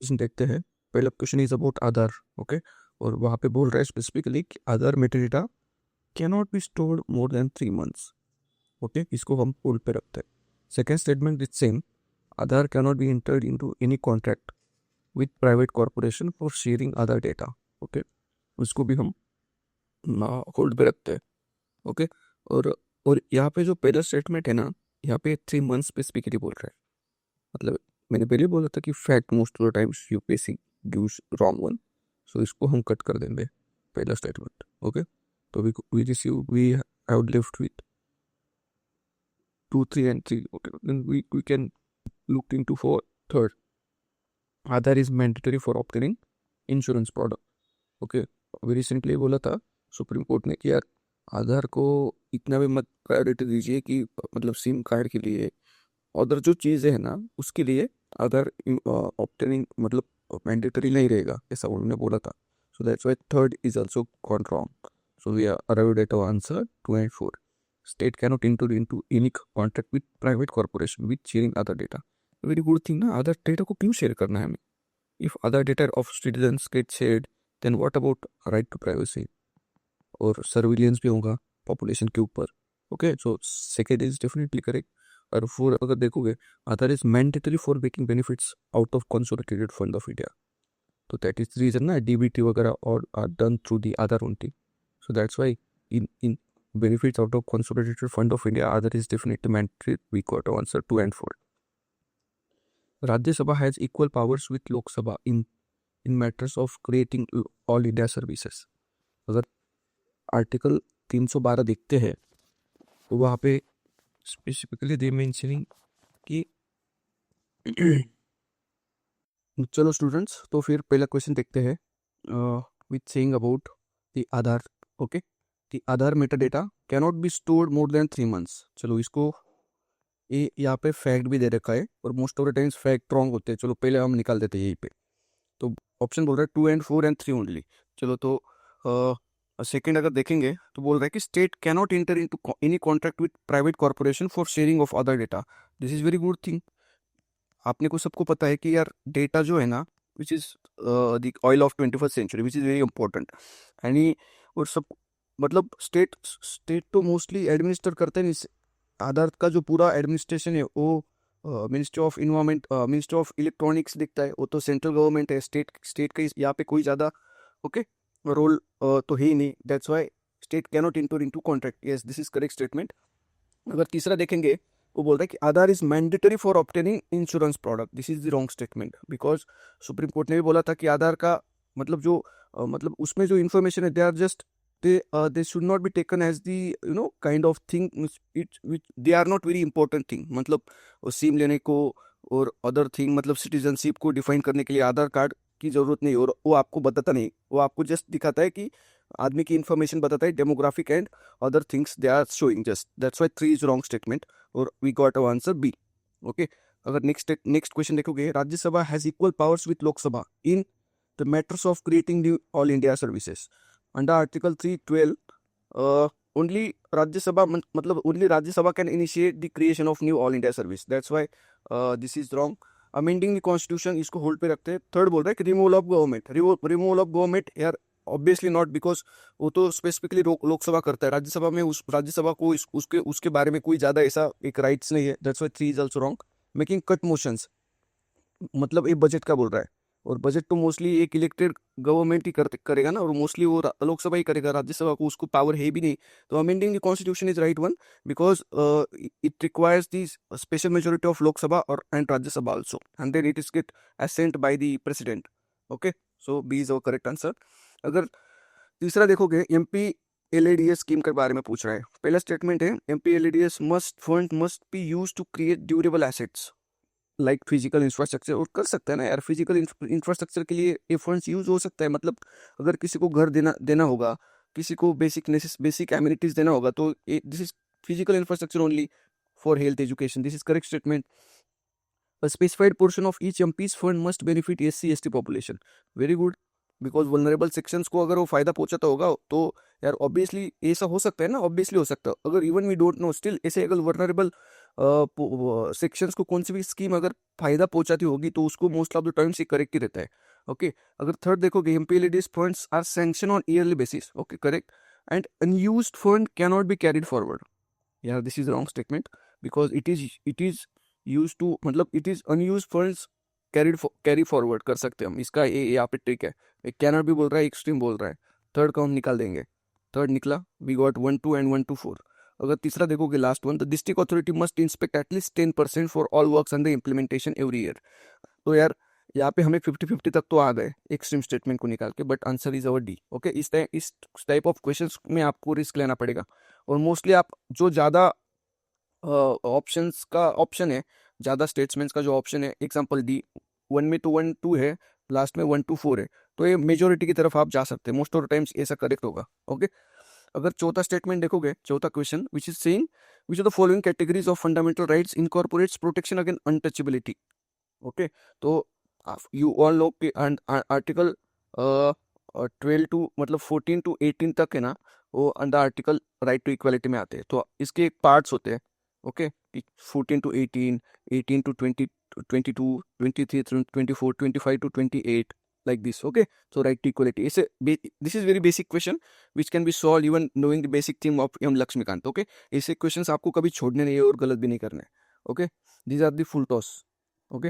Question देखते हैं। पहला question is about Aadhaar. Okay, और वहाँ पे बोल रहा है स्पेसिफिकली कि Aadhaar metadata cannot be stored more than 3 months। Okay, इसको हम होल्ड पे रखते हैं। Second statement is same, Aadhaar cannot be entered into any contract with private corporation for sharing Aadhaar data. Okay, उसको भी हम होल्ड पे रखते हैं। ओके, और यहाँ पे जो पहला स्टेटमेंट है ना, यहाँ पे 3 months स्पेसिफिकली बोल रहा है। मतलब मैंने पहले बोला था कि fact most of the times UPSC gives wrong one, so इसको हम कट कर देंगे पहला स्टेटमेंट। ओके, तो we have left with 2, 3 and 3. Okay, then we can look into for third. Aadhaar is mandatory for obtaining insurance product. Okay, अभी recently बोला था supreme Court ने कि यार आधार को इतना भी मत प्रायोरिटी दीजिए कि मतलब सिम कार्ड के लिए अदर जो चीज़ें हैं ना उसके लिए आधार ऑब्टेनिंग मतलब मैंडेटरी नहीं रहेगा, ऐसा उन्होंने बोला था। So that's why third is also gone wrong. So we are arrived at our answer 2 and 4. State cannot enter into any contract with private corporation with sharing other data. Very good thing ना, other data को क्यों share करना है हमें? If other data of citizens get shared, then what about right to privacy? और surveillance भी होगा population के ऊपर। Okay, so second is definitely correct. और फोर अगर देखोगे, Aadhaar is mandatory for making benefits out of consolidated fund of India. तो that is the reason ना डीबीटी वगैरह और are done through the Aadhaar only. So that's why in benefits out of consolidated fund of India, other is definitely mandatory. We got to answer 2 and 4. Rajya Sabha has equal powers with Lok Sabha in matters of creating all India services. अगर article 312 देखते हैं तो वहाँ पे specifically दे mentioning कि चलो students, तो फिर पहला क्वेश्चन देखते हैं with saying about the Aadhaar. Okay, the Aadhaar metadata cannot be stored more than 3 months। चलो इसको ये यहाँ पे फैक्ट भी दे रखा है और most of the times fact wrong होते हैं। चलो पहले हम निकाल देते हैं यहीं पे। तो ऑप्शन बोल रहा है 2 and 4 and 3 ओनली। चलो तो सेकेंड अगर देखेंगे तो बोल रहा है कि state cannot enter into any contract with private corporation for sharing of other data. This is very good thing. आपने को सबको पता है कि यार डेटा जो है ना which is the oil of 21st century which is very important. And और सब मतलब स्टेट तो मोस्टली एडमिनिस्टर करते हैं। आधार का जो पूरा एडमिनिस्ट्रेशन है वो ministry of environment, ministry of electronics दिखता है, वो तो सेंट्रल गवर्नमेंट है। स्टेट का यहाँ पे कोई ज़्यादा ओके रोल तो है ही नहीं। That's why state cannot enter into contract. Yes, this is correct statement. अगर तीसरा देखेंगे वो बोल रहा है कि Aadhaar is mandatory for obtaining insurance product. This is the wrong statement because Supreme Court ने भी बोला था कि आधार का मतलब जो मतलब उसमें जो इन्फॉर्मेशन है they are just they should not be taken as the kind of thing which they are not very important thing। मतलब सिम लेने को और अदर थिंग मतलब सिटीजनशिप को डिफाइन करने के लिए आधार कार्ड की जरूरत नहीं, और वो आपको बताता नहीं, वो आपको जस्ट दिखाता है कि आदमी की इन्फॉर्मेशन बताता है, demographic and other things they are showing just. That's why 3 is wrong statement और we got our answer B. Okay, अगर नेक्स्ट क्वेश्चन देखोगे, Rajya Sabha has equal powers with Lok Sabha in the matters of creating knew all India services. Under article 312 only Rajya Sabha मतलब only Rajya Sabha can initiate the creation of new all India service। that's why this is wrong। amending the constitution इसको hold पे रखते हैं। Third बोल रहा है कि removal of government, removal of government यार ऑब्वियसली नॉट, बिकॉज वो तो स्पेसिफिकली लोकसभा करता है। राज्यसभा में उस राज्यसभा को उसके बारे में कोई ज्यादा ऐसा एक राइट्स नहीं है। That's why 3 is also wrong. Making cut motions मतलब ये बजट का बोल रहा है, और बजट तो मोस्टली एक इलेक्टेड गवर्नमेंट ही करेगा ना, और मोस्टली वो लोकसभा ही करेगा, राज्यसभा को उसको पावर है भी नहीं। तो amending the constitution is right one because it requires the special majority of Lok Sabha और and Rajya Sabha also, and then it is get ascent by the president. Okay, so B is our correct answer. अगर तीसरा देखोगे, MP एलएडीएस scheme के बारे में पूछ रहा है। पहला स्टेटमेंट है MP LADS fund must be used to create durable assets like physical infrastructure. और कर सकता है ना यार, फिजिकल इंफ्रास्ट्रक्चर के लिए ये फंड्स यूज हो सकता है। मतलब अगर किसी को घर देना होगा, किसी को बेसिक एमिनिटीज देना होगा, तो this is physical infrastructure only for health education. This is correct statement. A specified portion of each MP's fund must benefit SC/ST population। Very good, because vulnerable sections को अगर वो फायदा पहुंचाता होगा तो यार ऑब्वियसली ऐसा हो सकता है ना, ऑब्वियसली हो सकता है। अगर even we don't know still ऐसे अगर वल्नरेबल सेक्शंस को कौन सी भी स्कीम अगर फायदा पहुंचाती होगी तो उसको मोस्ट ऑफ द टाइम्स ये करेक्ट ही रहता है। ओके, अगर थर्ड देखोगे MPLADS funds are sanction on yearly basis, okay correct, and unused fund can not be carried forward. यार this is wrong statement because it is use to, मतलब it is unused funds carry forward कर सकते हैं हम, इसका ये यहाँ पे ट्रिक है। एक कैनर भी बोल रहा है, एक्सट्रीम बोल रहा है, थर्ड का हम निकाल देंगे। थर्ड निकला, वी गॉट 1 2 एंड 1 2 4। अगर तीसरा देखोगे last one, the district authority must inspect at least 10% for all works under implementation every year. तो यार यहाँ पे हमें 50-50 तक तो आ गए एक्सट्रीम स्टेटमेंट को निकाल के, but answer is our D. Okay, इस टाइप ऑफ क्वेश्चंस में आपको रिस्क लेना पड़ेगा, और मोस्टली आप जो ज़्यादा ऑप्शंस का ऑप्शन है, ज़्यादा स्टेट्समेंट्स का जो ऑप्शन है, एग्जाम्पल डी, 1 में तो 1 2 है, लास्ट में 1 2 4 है, तो ये मेजोरिटी की तरफ आप जा सकते हैं, मोस्ट ऑफ द टाइम्स ऐसा करेक्ट होगा। ओके, अगर चौथा स्टेटमेंट देखोगे, चौथा question which is saying which are the following categories of fundamental rights incorporates protection against untouchability. Okay, तो यू ऑल नो कि आर्टिकल 12 टू मतलब 14 to 18 तक है ना, वो under article right to equality में आते हैं, तो इसके पार्ट्स होते हैं। Okay, 14 to 18, 18 to 20, 22, 23, 24, 25 to 28, like this. Okay, so right to equality, this is very basic question which can be solved even knowing the basic theme of M Lakshmikant. Okay, ऐसे questions आपको कभी छोड़ने नहीं है और गलत भी नहीं करने। Okay, these are the full toss. Okay,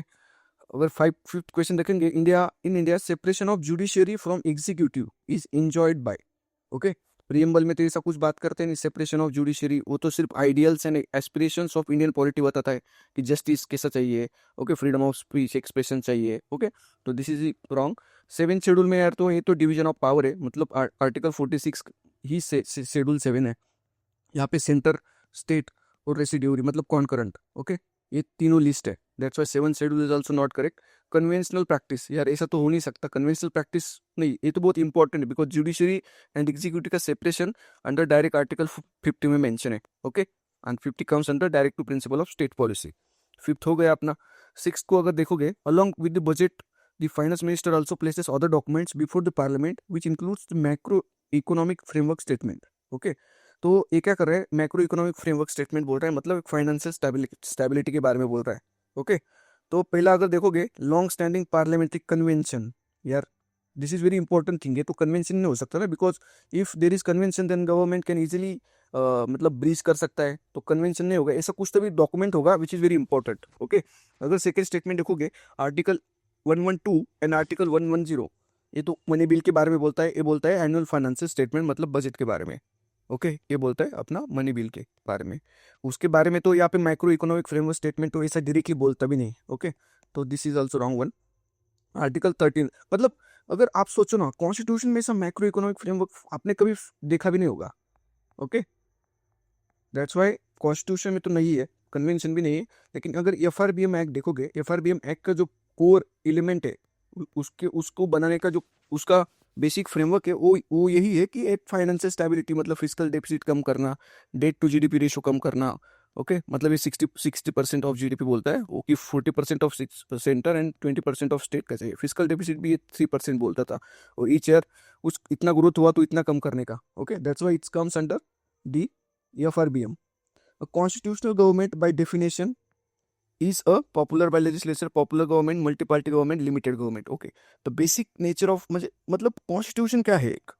अगर फिफ्थ क्वेश्चन देखेंगे, India separation of judiciary from executive is enjoyed bye. Okay, preamble में तो ऐसा कुछ बात करते हैं नहीं, सेपरेशन ऑफ जुडिशियरी, वो तो सिर्फ ideals and aspirations of Indian polity बताता है कि जस्टिस कैसा चाहिए। Okay, freedom of speech expression चाहिए। ओके, तो this is wrong. 7th schedule में यार तो ये तो डिवीजन ऑफ पावर है, मतलब आर्टिकल 46 ही शेड्यूल 7 है, यहाँ पे सेंटर, स्टेट और रेसिड्यूरी मतलब कॉन्करेंट। ओके, ये तीनों लिस्ट है, that's why 7th schedule is also not correct. Conventional practice, यार ऐसा तो हो नहीं सकता, कन्वेंशनल प्रैक्टिस नहीं, ये तो बहुत इंपॉर्टेंट है बिकॉज जुडिशरी एंड एग्जीक्यूटिव का सेपरेशन अंडर डायरेक्ट आर्टिकल 50 में मेंशन है। Okay, and 50 comes under direct to principle of state policy. Fifth हो गया अपना। सिक्स्थ को अगर देखोगे, along with the budget the finance minister also places other documents before the parliament which includes the macro economic framework statement. Okay, तो ये क्या कर रहा है, मैक्रो इकोनॉमिक फ्रेमवर्क स्टेटमेंट बोल रहा है, मतलब फाइनेंशियल स्टेबिलिटी के बारे में बोल रहा है। ओके, तो पहला अगर देखोगे, लॉन्ग स्टैंडिंग पार्लियामेंट्री कन्वेंशन, यार this is very important thing है, तो कन्वेंशन नहीं हो सकता ना, because if there is convention then government can easily मतलब ब्रीच कर सकता है, तो कन्वेंशन नहीं होगा, ऐसा कुछ तो भी डॉक्यूमेंट होगा विच इज वेरी इंपॉर्टेंट। ओके, अगर सेकेंड स्टेटमेंट देखोगे, आर्टिकल 112 एंड आर्टिकल 110, ये तो मनी बिल के बारे में बोलता है, ये बोलता है एनुअल फाइनेंशियल स्टेटमेंट मतलब बजट के बारे में। ओके, ये बोलता है अपना मनी बिल के बारे में, उसके बारे में तो यहाँ पे माइक्रो इकोनॉमिक फ्रेमवर्क स्टेटमेंट तो ऐसा डायरेक्टली बोलता भी नहीं। ओके, तो this is also wrong one. Article 13, मतलब अगर आप सोचो ना, कॉन्स्टिट्यूशन में ऐसा माइक्रो इकोनॉमिक फ्रेमवर्क आपने कभी देखा भी नहीं होगा। ओके, दैट्स वाई कॉन्स्टिट्यूशन में तो नहीं है, कन्वेंशन भी नहीं है, लेकिन अगर एफआरबीएम एक्ट देखोगे, एफआरबीएम एक्ट का जो कोर एलिमेंट है, उसको बनाने का जो उसका बेसिक फ्रेमवर्क है, वो यही है कि एक फाइनेंशियल स्टेबिलिटी मतलब फिजिकल डेफिसिट कम करना, डेट टू जीडीपी रेशो कम करना। ओके, मतलब ये 60% ऑफ जीडीपी बोलता है वो, कि 40% of centre and 20% of state का चाहिए। फिजिकल डेफिसिट भी ये 3% बोलता था, और ईच ईयर उस इतना ग्रोथ हुआ तो इतना कम करने का। Okay, that's why it's comes under the FRBM. A constitutional government by definition is a popular by legislature, popular government, multi-party government, limited government. Okay, the basic nature of मतलब constitution क्या है, एक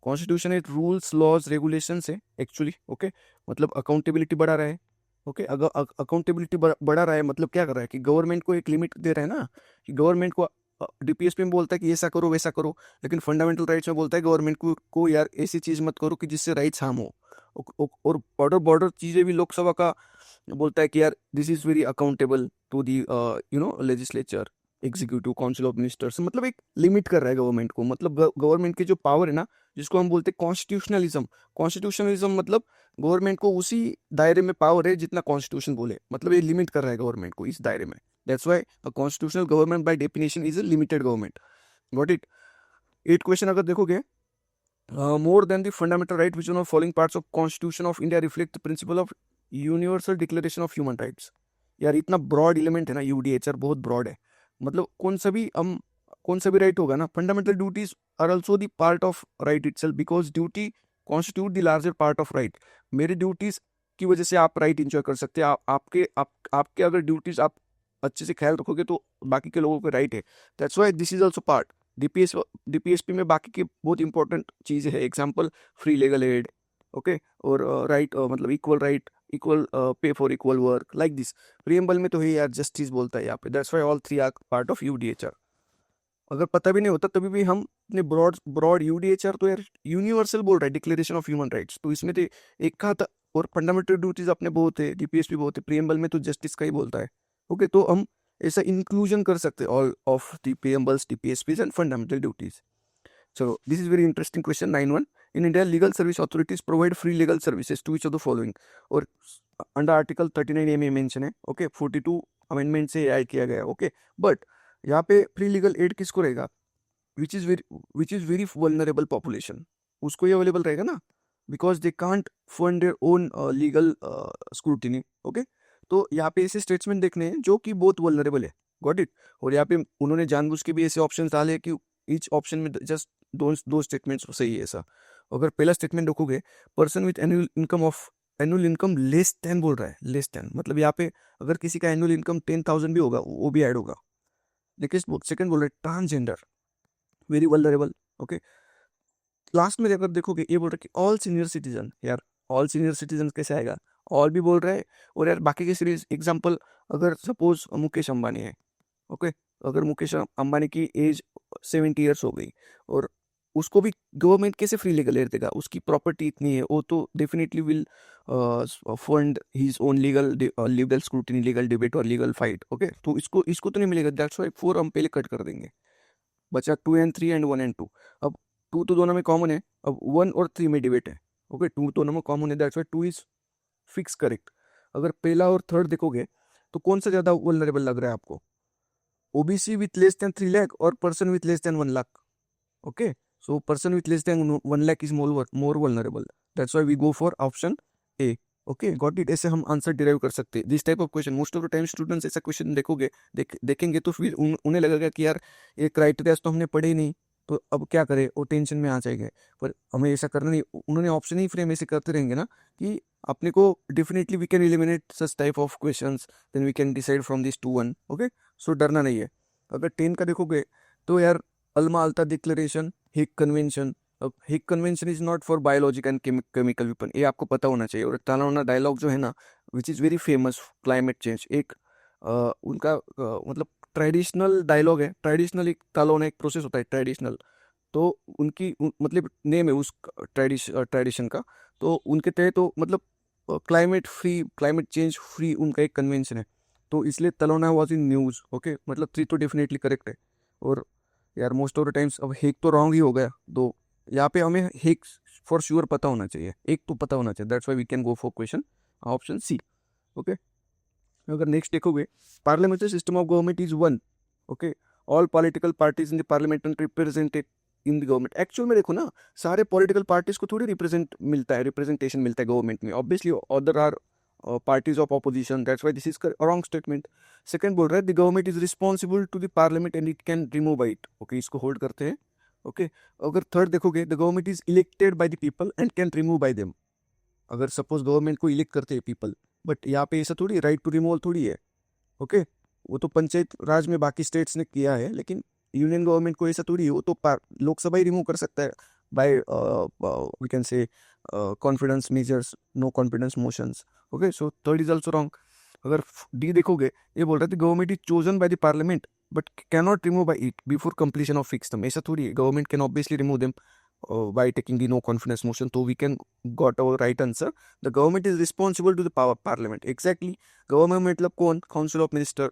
constitution एक rules, laws, regulations है actually. Okay, मतलब accountability बढ़ा रहा है। ओके, अगर अकाउंटेबिलिटी बढ़ा रहा है मतलब क्या कर रहा है कि गवर्नमेंट को एक लिमिट दे रहा है ना, कि गवर्नमेंट को डीपीएसपी में बोलता है कि ऐसा करो वैसा करो, लेकिन फंडामेंटल राइट्स में बोलता है गवर्नमेंट को यार ऐसी चीज मत करो कि जिससे राइट्स हार्म हो। और बॉर्डर चीजें भी लोकसभा का बोलता है कि यार this is very accountable to the legislature, executive, council of ministers, मतलब एक लिमिट कर रहा है गवर्नमेंट को, मतलब गवर्नमेंट की जो पावर है ना, जिसको हम बोलते हैं कॉन्स्टिट्यूशनलिज्म। कॉन्स्टिट्यूशनलिज्म मतलब गवर्नमेंट को उसी दायरे में पावर है जितना कॉन्स्टिट्यूशन बोले, मतलब ये लिमिट कर रहा है गवर्नमेंट को इस दायरे में। That's why a constitutional government by definition is a limited government. Got it. 8 question अगर देखोगे, more than the fundamental right which one of following parts of Constitution of India reflect the principle of Universal Declaration of Human Rights। यार इतना broad element है ना, UDHR बहुत broad है, मतलब कौन सा भी राइट होगा ना, fundamental duties are also the part of right itself because duty constitute the larger part of right. मेरी ड्यूटीज आपकी वजह से आप राइट इंजॉय कर सकते हैं। आपके अगर ड्यूटीज आप अच्छे से ख्याल रखोगे तो बाकी के लोगों पे राइट है। That's why this is also part. DPSP में बाकी की बहुत इंपॉर्टेंट चीज़ें है, example free legal aid, okay, और राइट मतलब equal right, equal pay for equal work, like this. Preamble में तो है यार, जस्टिस बोलता है यहाँ पे। That's why all three are part of UDHR. अगर पता भी नहीं होता तभी भी हम अपने ब्रॉड यूडीएचआर तो यार यूनिवर्सल बोल रहा है, डिक्लेरेशन ऑफ ह्यूमन राइट्स, तो इसमें तो एक कहा था। और फंडामेंटल ड्यूटीज अपने बहुत है, डीपीएसपी बहुत है, प्रीएम्बल में तो जस्टिस का ही बोलता है। ओके, तो हम ऐसा इंक्लूजन कर सकते हैं all of the preambles, DPSPs and fundamental duties. चलो, this is very interesting question 9.1। In India legal service authorities provide free legal services to each of the following. और अंडर आर्टिकल 39A में mention है, okay, 42 amendment से add किया गया, okay. But यहाँ पे free legal add किसको रहेगा? विच इज वेरी वल्नरेबल पॉपुलेशन, उसको ये अवेलेबल रहेगा ना, because they can't fund their own legal scrutiny, okay. तो यहाँ पे ऐसे स्टेटमेंट देखने हैं जो कि बहुत वल्नरेबल है, गॉट इट। और यहाँ पे उन्होंने जानबूझ के भी ऐसे ऑप्शन डाले हैं कि ईच ऑप्शन में जस्ट दो स्टेटमेंट्स सही है ऐसा। अगर पहला स्टेटमेंट देखोगे, person with annual income less than बोल रहा है, लेस देन मतलब यहाँ पे अगर किसी का एनुअल इनकम 10,000 भी होगा वो भी ऐड होगा। लेकिन सेकंड बोल रहे transgender, very vulnerable, okay. Last में अगर देखोगे ये बोल रहा है कि ऑल सीनियर सिटीजन, यार ऑल सीनियर सिटीजन कैसे आएगा? ऑल भी बोल रहा है, और यार बाकी के सीरीज एग्जांपल, अगर सपोज मुकेश अंबानी है, ओके, अगर मुकेश अंबानी की एज 70 ईयर्स हो गई और उसको भी गवर्नमेंट कैसे फ्री लीगल एड देगा? उसकी प्रॉपर्टी इतनी है, वो तो definitely will fund his own legal scrutiny, legal debate और लीगल फाइट, ओके। तो इसको इसको तो नहीं मिलेगा। दैट्स व्हाई 4 हम पहले कट कर देंगे, बचा 2 एंड 3 एंड 1 एंड 2। अब 2 तो दोनों में कॉमन है, अब 1 और 3 में डिबेट है, ओके। 2 दोनों में कॉमन है, that's why 2 is fix correct. अगर पहला और थर्ड देखोगे तो कौन सा ज्यादा वल्नरेबल लग रहा है आपको? OBC with less than 3 lakh और person with less than 1 lakh, okay. So person with less than 1 lakh is more vulnerable, that's why we go for option A, okay, got it. ऐसे हम आंसर डिराइव कर सकते हैं। This type of question most of the time students ऐसा question देखेंगे तो फिर उन्हें लगेगा कि यार ये क्राइटेरिया तो हमने पढ़े ही नहीं, तो अब क्या करें, वो टेंशन में आ जाएंगे। पर हमें ऐसा करना नहीं, उन्होंने ऑप्शन ही फ्रेम ऐसे करते रहेंगे ना कि अपने को definitely we can eliminate such type of questions, then we can decide from this 2-1, okay. So डरना नहीं है। अगर 10 का देखोगे तो यार अल्मा अल्ता डिक्लेरेशन, हिग कन्वेंशन। अब Hague convention is not for biologic and chemical weapon, ये आपको पता होना चाहिए। और तलाना डायलॉग जो है ना, which is very famous, climate change, एक उनका मतलब ट्रेडिशनल डायलॉग है। ट्रेडिशनल एक तलाना एक प्रोसेस होता है ट्रेडिशनल, तो मतलब नेम है उस ट्रेडिशन का। तो उनके तहत तो मतलब क्लाइमेट चेंज फ्री उनका एक कन्वेंशन है, तो इसलिए तलोना वॉज इन न्यूज़, ओके। मतलब 3 तो डेफिनेटली करेक्ट है। और यार मोस्ट ऑफ द टाइम्स अब हेक तो रॉन्ग ही हो गया दो, यहाँ पे हमें हेक फॉर श्योर पता होना चाहिए, एक तो पता होना चाहिए। That's why we can go for question option C, okay. अगर नेक्स्ट देखोगे, parliamentary system of government is one, okay. All political parties in the parliament represented in the government. Actual में देखो ना, सारे पॉलिटिकल पार्टीज को थोड़ी representation मिलता है गवर्नमेंट में। Obviously other are parties of opposition, that's why this is a wrong statement. Second बोल रहा है the government is responsible to the parliament and it can remove it, okay, इसको hold करते हैं, okay। अगर थर्ड देखोगे, the government is elected by the people and can remove by them। अगर suppose government को इलेक्ट करते हैं people, but यहाँ पे ऐसा थोड़ी राइट टू रिमूवल थोड़ी है, ओके। वो तो पंचायत राज में बाकी स्टेट्स ने किया है, लेकिन यूनियन गवर्नमेंट को ऐसा थोड़ी है, वो तो लोकसभा ही रिमूव कर सकता है by we can say confidence measures, no confidence motions, okay. So third is also wrong. अगर डी देखोगे, ये बोल रहा है government is chosen by the parliament but can not remove by it before completion of fix term, ऐसा थोड़ी है। Government can obviously remove them by taking the no confidence motion, so we can got our right answer. The government is responsible to the power parliament, exactly। government मतलब कौन? council of minister।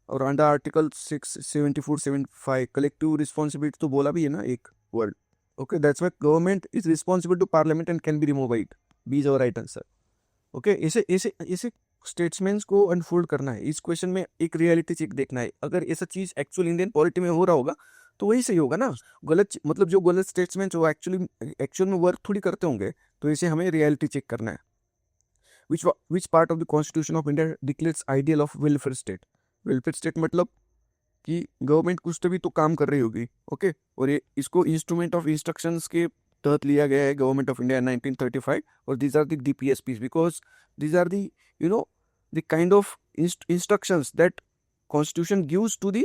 और under article 674-75 collective responsibility तो बोला भी है ना एक word, okay. That's why government is responsible to parliament and can be remove by it, B is our right answer, okay. ऐसे ऐसे ऐसे स्टेटमेंट्स को अनफोल्ड करना है। इस क्वेश्चन में एक रियलिटी चेक देखना है, अगर ऐसा चीज एक्चुअल इंडियन पॉलिटी में हो रहा होगा तो वही सही होगा ना। गलत मतलब जो गलत स्टेटमेंट्स वो एक्चुअल में वर्क थोड़ी करते होंगे, तो इसे हमें रियलिटी चेक करना है। Which part of the constitution of India declares ideal of welfare state? Welfare state मतलब कि गवर्नमेंट कुछ तो भी तो काम कर रही होगी, ओके। और ये इसको इंस्ट्रूमेंट ऑफ इंस्ट्रक्शंस के तहत लिया गया है गवर्नमेंट ऑफ इंडिया 1935, और these are the DPSPs because these are the you know the kind of instructions that constitution gives to the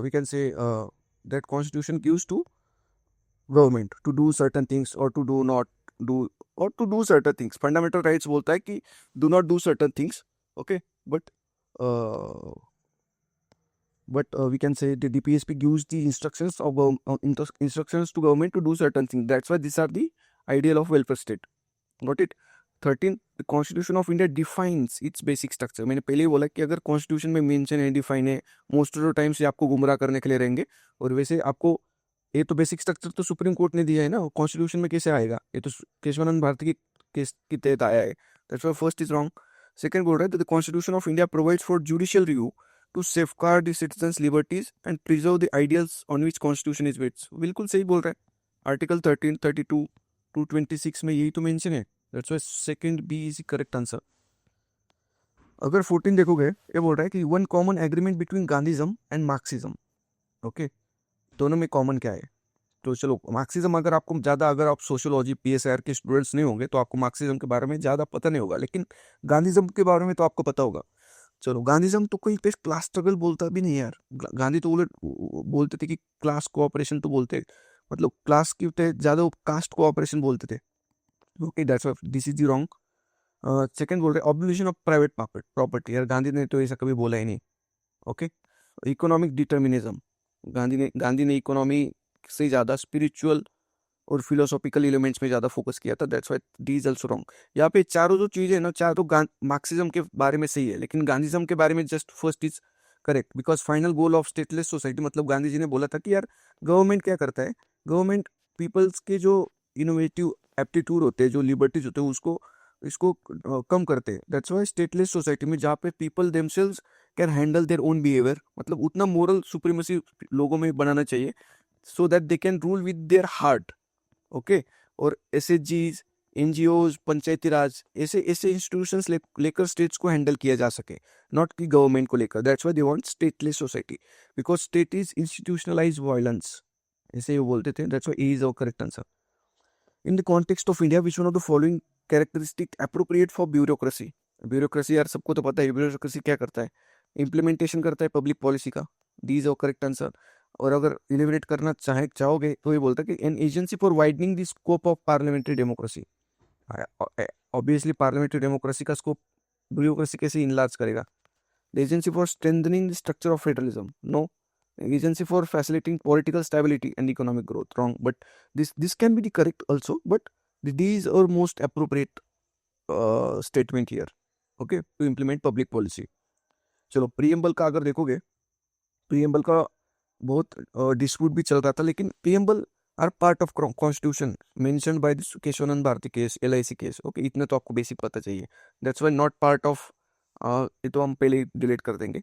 we can say that constitution gives to government to do certain things or to do not do or to do certain things. Fundamental rights बोलता है कि do not do certain things, okay, uh, but we can say the DPSP gives the instructions of instructions to government to do certain things. That's why these are the ideal of welfare state. Got it? 13, the Constitution of India defines its basic structure. मैंने पहले ही बोला कि अगर constitution में mention है, define है, most of the times ये आपको गुमराह करने के लिए रहेंगे। और वैसे आपको ये तो बेसिक स्ट्रक्चर तो सुप्रीम कोर्ट ने दिया है ना, कॉन्स्टिट्यूशन में कैसे आएगा? ये तो केशवानंद भारती की केस के तहत आया है। That's why first is wrong. Second बोल रहा है the constitution of India provides for judicial review to safeguard the citizens liberties and preserve the ideals on which constitution is based. बिल्कुल सही बोल रहा है। आर्टिकल 13, 32, 226 में यही तो मेंशन है। That's why second B is the correct answer. अगर 14 देखोगे, ये बोल रहा है कि one common agreement between Gandhism and Marxism. ओके, दोनों में कॉमन क्या है? तो चलो, मार्क्सिज्म अगर आपको ज़्यादा, अगर आप सोशियोलॉजी PSR के स्टूडेंट्स नहीं होंगे तो आपको मार्क्सिज्म के बारे में ज़्यादा पता नहीं होगा, लेकिन गांधीज्म के बारे में तो आपको पता होगा। चलो, गांधीज्म तो कोई पे क्लास स्ट्रगल बोलता भी नहीं यार। गांधी तो बोलते थे कि क्लास कोऑपरेशन तो बोलते, मतलब क्लास की ज़्यादा कास्ट कोऑपरेशन बोलते थे। Okay, that's this is the wrong. Second बोल रहे ऑब्लिगेशन ऑफ प्राइवेट प्रॉपर्टी। यार गांधी ने तो ऐसा कभी बोला ही नहीं। Okay, economic determinism. गांधी ने इकोनॉमी से ज़्यादा स्पिरिचुअल और फिलोसॉफिकल एलिमेंट्स में ज़्यादा फोकस किया था। That's why D is also wrong. यहाँ पे चारों जो चीज़ें ना, चार तो मार्क्सिज्म के बारे में सही है, लेकिन गांधीज्म के बारे में just first is correct because final goal of stateless society, मतलब गांधी जी ने बोला था कि यार गवर्नमेंट क्या करता है, गवर्नमेंट पीपल्स के जो इनोवेटिव एप्टीट्यूड होते हैं, जो लिबर्टीज होते हैं, इसको कम करते हैं। दैट्स व्हाई स्टेटलेस सोसाइटी में जहाँ पे people themselves can handle their own behaviour, मतलब उतना मोरल सुप्रीमेसी लोगों में बनाना चाहिए so that they can rule with their heart. Okay, और SHGs, NGOs, पंचायती राज, ऐसे इंस्टीट्यूशंस लेकर स्टेट्स को हैंडल किया जा सके, नॉट कि गवर्नमेंट को लेकर। That's why they want stateless society because state is institutionalise violence, ऐसे वो बोलते थे। That's why A is our correct answer. In the context of India, which one of the following characteristic appropriate for bureaucracy. Bureaucracy यार सबको तो पता है, bureaucracy क्या करता है? इम्प्लीमेंटेशन करता है पब्लिक पॉलिसी का। दी इज आवर करेक्ट आंसर। और अगर इलिमिनेट करना चाहोगे तो ये बोलता है कि an agency for widening the scope of parliamentary democracy. Obviously parliamentary democracy का स्कोप ब्यूरोक्रेसी कैसे इनलार्ज करेगा? The agency for strengthening the structure of federalism, no. Agency for facilitating political stability and economic growth, wrong. But this can be the correct also, but D is our most appropriate statement here, okay, to implement public policy. चलो, preamble का अगर देखोगे, preamble का बहुत dispute भी चल रहा था, लेकिन preamble are part of constitution mentioned by this Kesavananda Bharati case, LIC case. Okay, इतना तो आपको बेसिक पता चाहिए। That's why not part of, ये तो हम पहले डिलीट कर देंगे।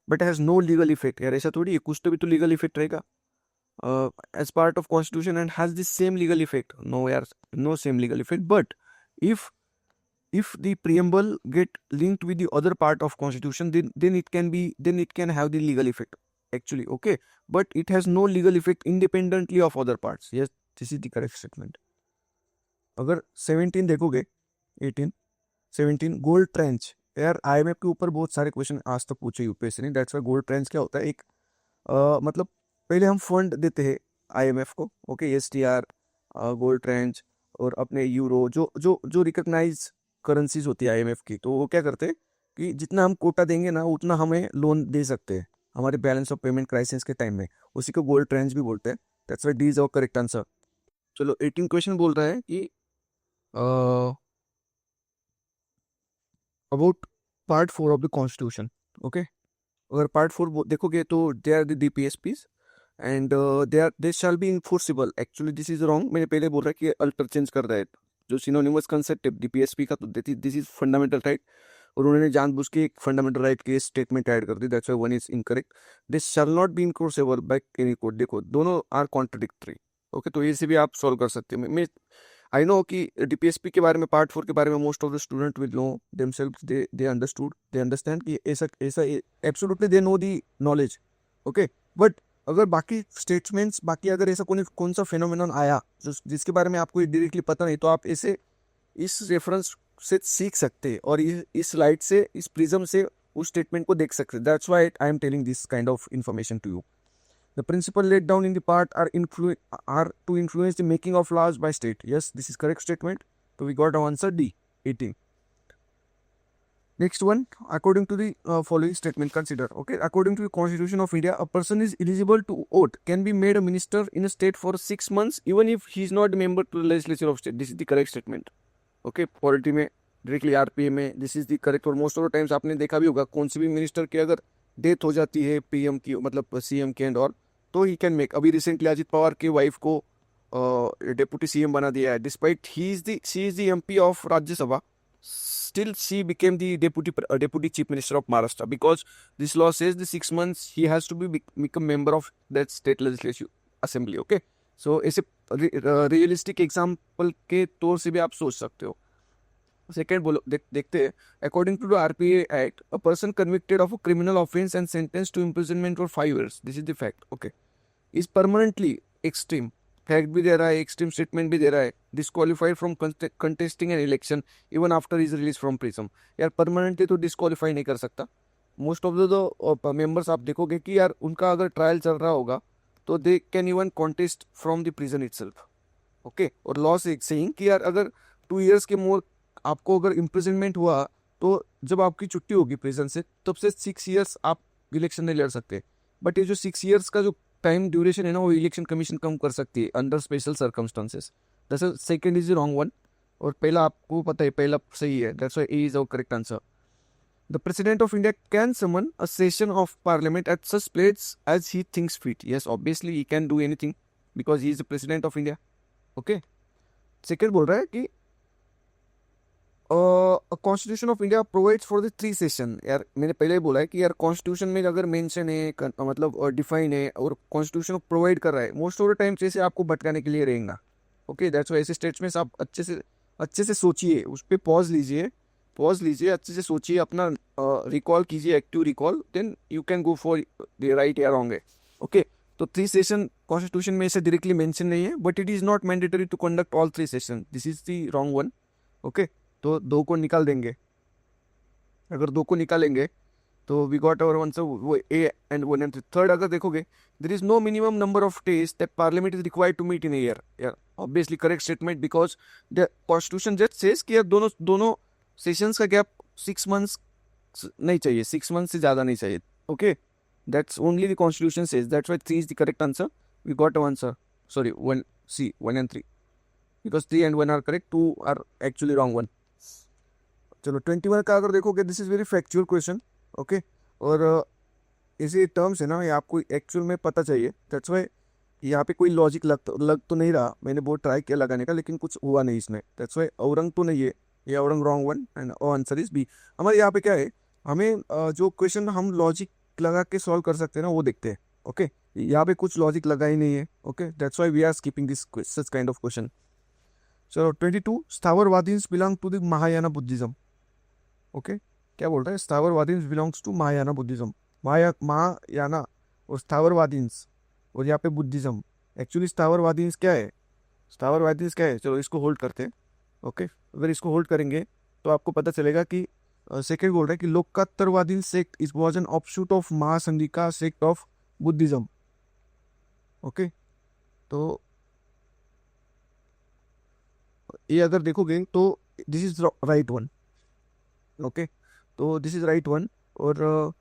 But has no legal effect. यार ऐसा थोड़ी है, कुछ तो भी तो लीगल इफेक्ट रहेगा as part of constitution and has this same legal effect. No यार, no same legal effect. But if the preamble get linked with the other part of constitution, then it can have the legal effect actually. Okay, but it has no legal effect independently of other parts. Yes, this is the correct statement. अगर 17 देखोगे, 18, 17 gold trench. यार IMF के ऊपर बहुत सारे question आज तक पूछे UPSC ने। दैट्स वाई गोल्ड ट्रेंच क्या होता है? एक मतलब पहले हम फंड देते हैं IMF को, ओके, STR, गोल्ड ट्रेंच और अपने यूरो, जो जो जो रिकग्नाइज करेंसीज होती है IMF की। तो वो क्या करते हैं कि जितना हम कोटा देंगे ना, उतना हमें लोन दे सकते हैं हमारे बैलेंस ऑफ पेमेंट क्राइसिस के टाइम में। उसी को गोल्ड ट्रेंच भी बोलते हैं। That's why D is our correct answer. चलो, 18 क्वेश्चन बोल रहा है कि about part 4 of the constitution. Okay, अगर पार्ट 4 देखोगे तो they are the DPSPs and they shall be enforceable. Actually this is wrong. मैंने पहले बोल रहा है कि अल्टर चेंज कर रहा है, जो सिनोनिमस कंसेप्ट है DPSP का, तो दिस इज फंडामेंटल राइट, और उन्होंने जानबूझ के एक फंडामेंटल राइट के स्टेटमेंट ऐड कर दी। That's why one is incorrect. This shall not be enforceable by any court. देखो, दोनों आर कॉन्ट्रडिक्टरी। ओके, तो ये से भी आप सॉल्व कर सकते हैं। मैं आई नो कि DPSP के बारे में, पार्ट 4 के बारे में most of the student will know themselves, they understood, they understand कि ऐसा absolutely they know the knowledge. Okay, but अगर बाकी स्टेटमेंट्स, बाकी अगर ऐसा कौन सा फेनोमेनन आया जिसके बारे में आपको डायरेक्टली पता नहीं, तो आप ऐसे इस रेफरेंस से सीख सकते हैं और इस लाइट से, इस प्रिज्म से उस स्टेटमेंट को देख सकते हैं. That's why I am telling this kind of information to you. The principle laid down in the part are to influence the making of laws by state. Yes, this is correct statement. So we got our answer D, 18. Next one, according to the following statement, consider. Okay, according to the Constitution of India, a person is eligible to vote, can be made a minister in a state for 6 months, even if he is not a member to the legislature of state. This is the correct statement. Okay, polity में directly RPA में this is the correct. और most of the times आपने देखा भी होगा कौन सी भी मिनिस्टर की अगर डेथ हो जाती है PM की, मतलब CM के एंड और, तो ही कैन मेक. अभी रिसेंटली अजित पवार की वाइफ को डेप्यूटी CM बना दिया है. Despite she is the MP of Rajya Sabha, still she became the deputy chief minister of Maharashtra because this law says the 6 months he has to become member of that state legislative assembly. Okay, so ऐसे realistic example के तौर से भी आप सोच सकते हो. Second बोलो, देखते हैं. According to the RPA act, a person convicted of a criminal offence and sentence to imprisonment for 5 years, this is the fact. Okay, is permanently, extreme fact भी दे रहा है, एक्सट्रीम स्टेटमेंट भी दे रहा है, disqualified from contesting an election even after is release from prison. यार permanently तो डिस्क्वालीफाई नहीं कर सकता. मोस्ट ऑफ द मेंबर्स आप देखोगे कि यार उनका अगर ट्रायल चल रहा होगा तो they can even contest from the prison itself. Okay, और लॉ से सेइंग कि यार अगर 2 years के मोर आपको अगर इम्प्रिजनमेंट हुआ तो जब आपकी छुट्टी होगी प्रिजन से तब से 6 years आप इलेक्शन नहीं लड़ सकते. बट ये जो 6 years का जो टाइम ड्यूरेशन है ना, वो इलेक्शन कमीशन कम कर सकती है under special circumstances. That's second is the wrong one, और पहला आपको पता है पहला सही है. That's why A is our correct answer. The President of India can summon a session of Parliament at such places as he thinks fit. Yes, obviously he can do anything because he is the President of India. Okay. Second बोल रहा है कि constitution of India provides for the 3 session. यार मैंने पहले ही बोला है कि यार कॉन्स्टिट्यूशन में अगर मेंशन है, मतलब डिफाइन है और कॉन्स्टिट्यूशन प्रोवाइड कर रहा है, मोस्ट ऑफ द टाइम से आपको भटकाने के लिए रहेगा. ओके, दैट्स व्हाई ऐसे स्टेटमेंट्स आप अच्छे से सोचिए, उस पर पॉज लीजिए, अच्छे से सोचिए, अपना रिकॉल कीजिए, active recall, then you can go for the right या रॉन्ग है. ओके, तो 3 session कॉन्स्टिट्यूशन में ऐसे डायरेक्टली मेंशन नहीं है, but it is not mandatory to conduct all 3 session. This is the wrong one. Okay, तो 2 को निकाल देंगे. अगर 2 को निकालेंगे तो वी गॉट आवर आंसर, वो A and 1 and 3. थर्ड अगर देखोगे, there is no minimum number of days that parliament is required to meet in year. यार obviously correct statement, because the constitution just says कि यार दोनों sessions का gap 6 months नहीं चाहिए, 6 months से ज़्यादा नहीं चाहिए. Okay, that's only the constitution says. That's why 3 is the correct answer. We got our answer, sorry 1 C, 1 and 3, because 3 and 1 are correct, 2 are actually wrong one. चलो 21 का अगर देखोगे, this is very factual question. Okay, और ऐसे terms है ना, ये आपको एक्चुअल में पता चाहिए. दैट्स वाई यहाँ पे कोई लॉजिक लग तो नहीं रहा. मैंने बहुत ट्राई किया लगाने का, लेकिन कुछ हुआ नहीं इसमें. दैट्स वाई औरंग तो नहीं है, ये औरंग wrong one and answer is B. हमारे यहाँ पे क्या है, हमें जो क्वेश्चन हम लॉजिक लगा के सॉल्व कर सकते हैं ना, वो देखते हैं. ओके, यहाँ पे कुछ लॉजिक लगा ही नहीं है. Okay, that's why we are skipping this such kind of question. चलो 22, Sthaviravadis belong to the Mahayana Buddhism. Okay, क्या बोल रहा है, Sthaviravadis belongs to Mahayana Buddhism. Mahayana और स्थावरवादीज और यहाँ पे बुद्धिज्म. एक्चुअली स्थावरवादीज क्या है, चलो इसको होल्ड करते हैं. ओके, अगर इसको होल्ड करेंगे तो आपको पता चलेगा कि सेकेंड बोल रहा है कि Lokottaravadi sect is was an offshoot of Mahasanghika sect of Buddhism. Okay, तो ये अगर देखोगे तो this is right one. Okay, तो दिस इज राइट वन. और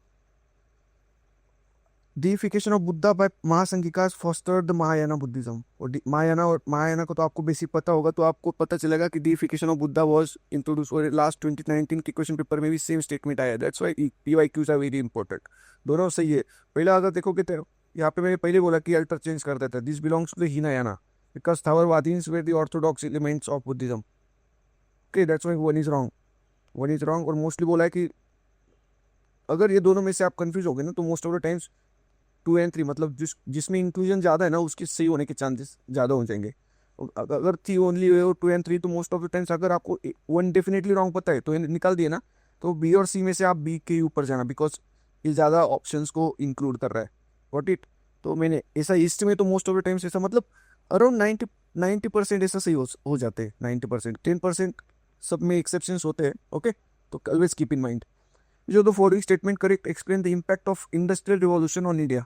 deification of Buddha by Mahasanghikas fostered the Mahayana Buddhism. और महायाना को तो आपको बेसिक पता होगा, तो आपको पता चलेगा कि deification of Buddha was introduced. और लास्ट 2019 के क्वेश्चन पेपर में भी सेम स्टेटमेंट आया. That's why PYQs are very important. दोनों सही है. पहला अगर देखोगे तो यहाँ पे मैंने पहले बोला कि अल्टर चेंज कर देता है. This belongs to the Hinayana because Sthaviravadis were the orthodox elements of Buddhism. Okay, that's why one is wrong. और मोस्टली बोला है कि अगर ये दोनों में से आप कंफ्यूज हो गए ना, तो most of the times 2 and 3, मतलब जिसमें इंक्लूजन ज़्यादा है ना, उसके सही होने के चांसेस ज़्यादा हो जाएंगे. अगर 3 ओनली और 2 and 3, तो मोस्ट ऑफ द टाइम्स अगर आपको 1 डेफिनेटली रॉन्ग पता है तो निकाल दिए ना, तो B और C में से आप B के ऊपर जाना, बिकॉज ये ज़्यादा ऑप्शंस को इंक्लूड कर रहा है. What it. तो मैंने ऐसा ईस्ट में तो मोस्ट ऑफ द टाइम्स ऐसा मतलब अराउंड 90% ऐसा सही हो जाते हैं, 90%, 10% सब में एक्सेप्शंस होते हैं, ओके। तो ऑलवेज कीप इन माइंड जो the following statement correct explain the impact of industrial revolution on India.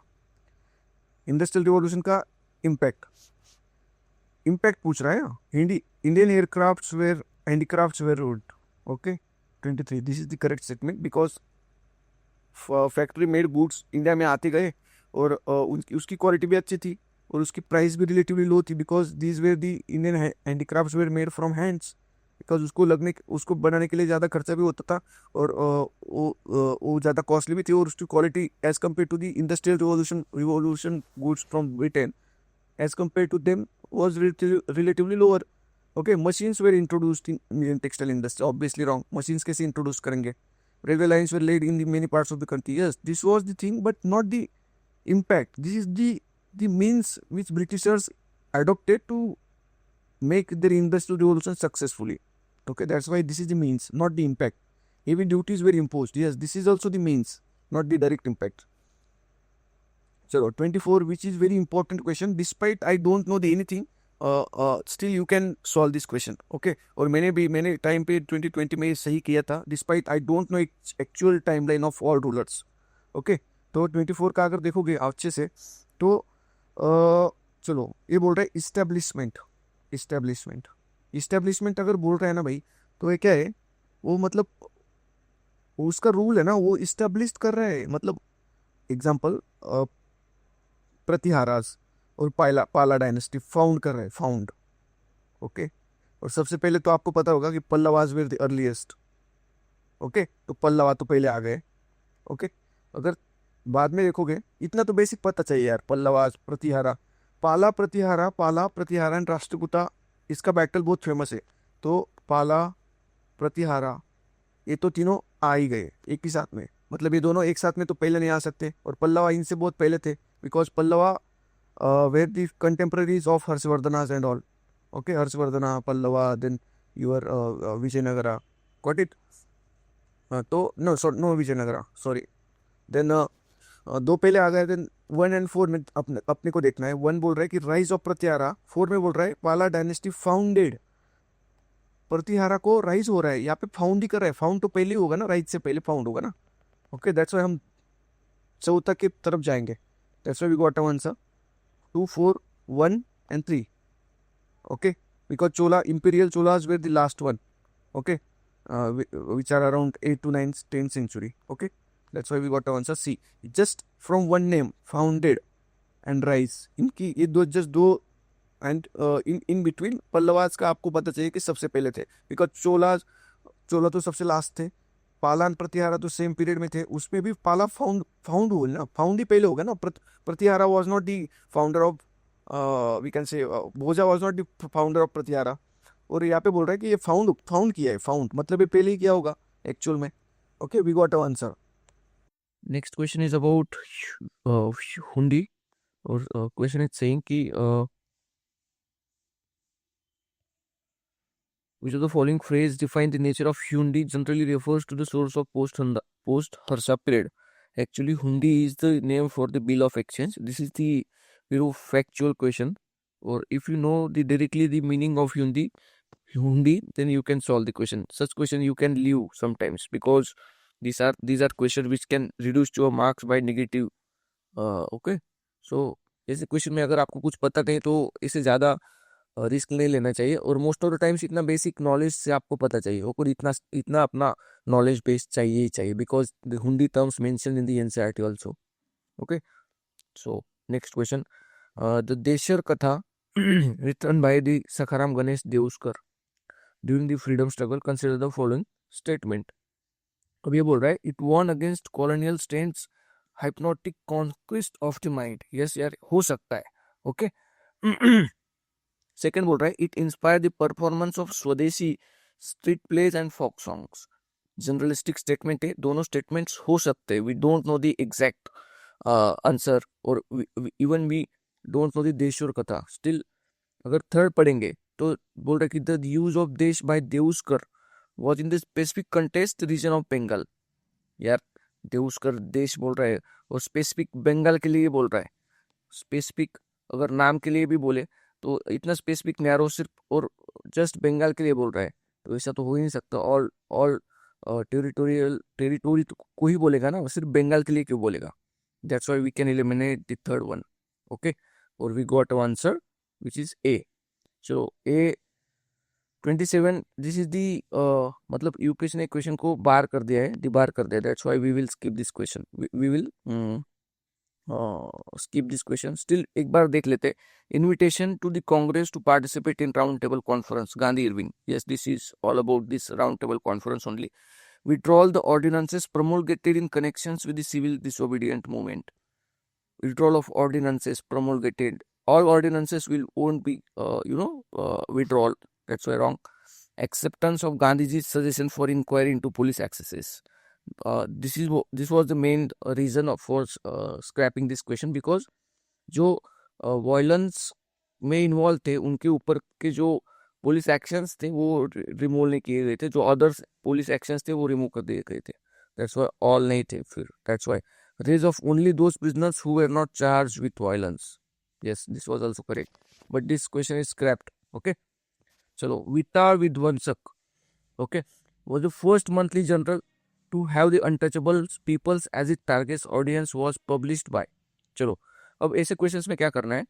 Industrial revolution का इम्पैक्ट इम्पैक्ट पूछ रहा है। Indian aircrafts were handicrafts were road, okay. 23 this is the correct statement because factory made goods India में आते गए और उसकी quality भी अच्छी थी और उसकी प्राइस भी रिलेटिवली लो थी because these where the Indian handicrafts were made from hands. Because उसको बनाने के लिए ज़्यादा खर्चा भी होता था और वो ज़्यादा कॉस्टली भी थी और उसकी quality as compare to the industrial revolution goods from Britain as compare to them was relatively lower. Okay, machines were introduced in Indian textile industry. Obviously wrong. Machines कैसे introduce करेंगे? Railway lines were laid in the many parts of the country. Yes, this was the thing, but not the impact. This is the means which Britishers adopted to make their industrial revolution successfully. Okay, that's why this is the means, not the impact. Heavy duties were imposed. Yes, this is also the means, not the direct impact. चलो 24 which is very important question despite I don't know the anything still you can solve this question, okay. और मैंने time पे 2020 में सही किया था despite I don't know actual time line of all rulers, okay. तो 24 का अगर देखोगे अच्छे से तो चलो ये बोल रहा है इस्टेब्लिशमेंट अगर बोल रहा है ना भाई तो ये क्या है, वो मतलब उसका रूल है ना, वो इस्टेब्लिश कर रहा है, मतलब एग्जाम्पल प्रतिहारास और पाला डायनेस्टी फाउंड कर रहे हैं, फाउंड, ओके। और सबसे पहले तो आपको पता होगा कि Pallavas were the earliest, okay. तो पल्लवा तो पहले आ गए, ओके। अगर बाद में देखोगे इतना तो बेसिक पता चाहिए यार, पल्लवाज, प्रतिहारा, पाला प्रतिहारा एंड राष्ट्रकूटा, इसका बैटल बहुत फेमस है। तो पाला प्रतिहारा ये तो तीनों आ ही गए एक ही साथ में, मतलब ये दोनों एक साथ में तो पहले नहीं आ सकते और पल्लवा इनसे बहुत पहले थे because Pallava were the contemporaries of Harshavardhanas and all, okay. Harshavardhana, Pallava, then your Vijayanagara, got it. तो नो विजयनगरा, सॉरी। देन दो पहले आ गए, देन 1 और 4 में अपने को देखना है। 1 बोल रहा है कि राइज ऑफ प्रतिहारा, 4 में बोल रहा है पाला डायनेस्टी फाउंडेड। प्रतिहारा को राइज हो रहा है, यहाँ पे फाउंड ही कर रहा है, फाउंड तो पहले ही होगा ना, राइज से पहले फाउंड होगा ना, ओके। दैट्स वाई हम चौथा की तरफ जाएंगे। That's why we got a answer 2, 4, 1 and 3, okay, because imperial cholas were the last one, okay, which are around 8 to 9 10th century, okay. That's why we got the answer C, just from one name, founded and rise, इनकी ये दो just दो and in between Pallavas का आपको पता चाहिए कि सबसे पहले थे बिकॉज चोला तो सबसे लास्ट थे। पाला एंड प्रतिहारा तो सेम पीरियड में थे, उसमें भी पाला फाउंड हुआ ना, फाउंड ही पहले होगा ना। Pratihara was not the founder of, we can say Bhoja was not the founder of Pratihara. और यहाँ पे बोल रहा है कि ये फाउंड किया है, फाउंड मतलब ये पहले ही किया होगा एक्चुअल में, okay. We got a answer. Next question is about hundi और क्वेश्चन इज सेइंग कि which of the following phrase define the nature of hundi generally refers to the source of post Harsha period. Actually, hundi is the name for the bill of exchange. This is the factual question. Or if you know directly the meaning of hundi, then you can solve the question. Such question you can leave sometimes because these are questions which can reduce your marks by negative. Okay. So ऐसे question में अगर आपको कुछ पता नहीं तो इससे ज़्यादा रिस्क नहीं लेना चाहिए और मोस्ट ऑफ द टाइम्स इतना बेसिक नॉलेज से आपको पता चाहिए और इतना अपना नॉलेज बेस चाहिए ही चाहिए because the hundi terms mention in the NCERT also, okay. So next question, the Desher Katha written by the Sakharam Ganesh Deuskar during the freedom struggle consider the following statement. अब ये बोल रहा है it won against colonial states hypnotic conquest of the mind. Yes यार, हो सकता है, okay. Second बोल रहा है it inspire the performance of swadeshi street plays and folk songs. जनरलिस्टिक statement है, दोनों स्टेटमेंट्स हो सकते हैं। We don't know the exact answer और even we don't know the Deshor Katha. Still अगर थर्ड पढ़ेंगे तो बोल रहा है कि the use of desh by Deuskar was in the specific contest region of Bengal. यार देउस्कर देश बोल रहा है और स्पेसिफिक बंगाल के लिए बोल रहा है स्पेसिफिक अगर नाम के लिए भी बोले तो इतना स्पेसिफिक नैरो सिर्फ और जस्ट बंगाल के लिए बोल रहा है, तो ऐसा तो हो ही नहीं सकता। ऑल टेरिटोरी तो को ही बोलेगा ना, सिर्फ बंगाल के लिए क्यों बोलेगा? That's why we can eliminate the third one. Okay, और we got answer which is A. चलो ए 27, दिस इज दी मतलब यूपीएससी ने क्वेश्चन को बार कर दिया है, डिबार कर दिया, that's why we will skip this question, we will skip this question. Still एक बार देख लेते। Invitation to the Congress to participate in round table conference, Gandhi Irving. Yes, this is all about this round table conference only. Withdrawal the ordinances promulgated in connections with the civil disobedient movement. Withdrawal of ordinances promulgated. All ordinances won't be withdrawal. That's why wrong. Acceptance of Gandhiji's suggestion for inquiry into police excesses. This was the main reason for scrapping this question, because जो violence में involve थे उनके ऊपर के जो police actions थे वो remove नहीं किए गए थे, जो अदर्स पुलिस एक्शंस थे वो रिमूव कर दिए गए थे। दैट्स व्हाई ऑल नहीं थे फिर। That's why raise of only those prisoners who were not charge with violence. Yes, this was also correct, but this question is scrapped. Okay, चलो विटा विध्वंसक। Okay, was the first monthly journal to have the untouchable peoples as its target audience was published by। चलो अब ऐसे questions में क्या करना है,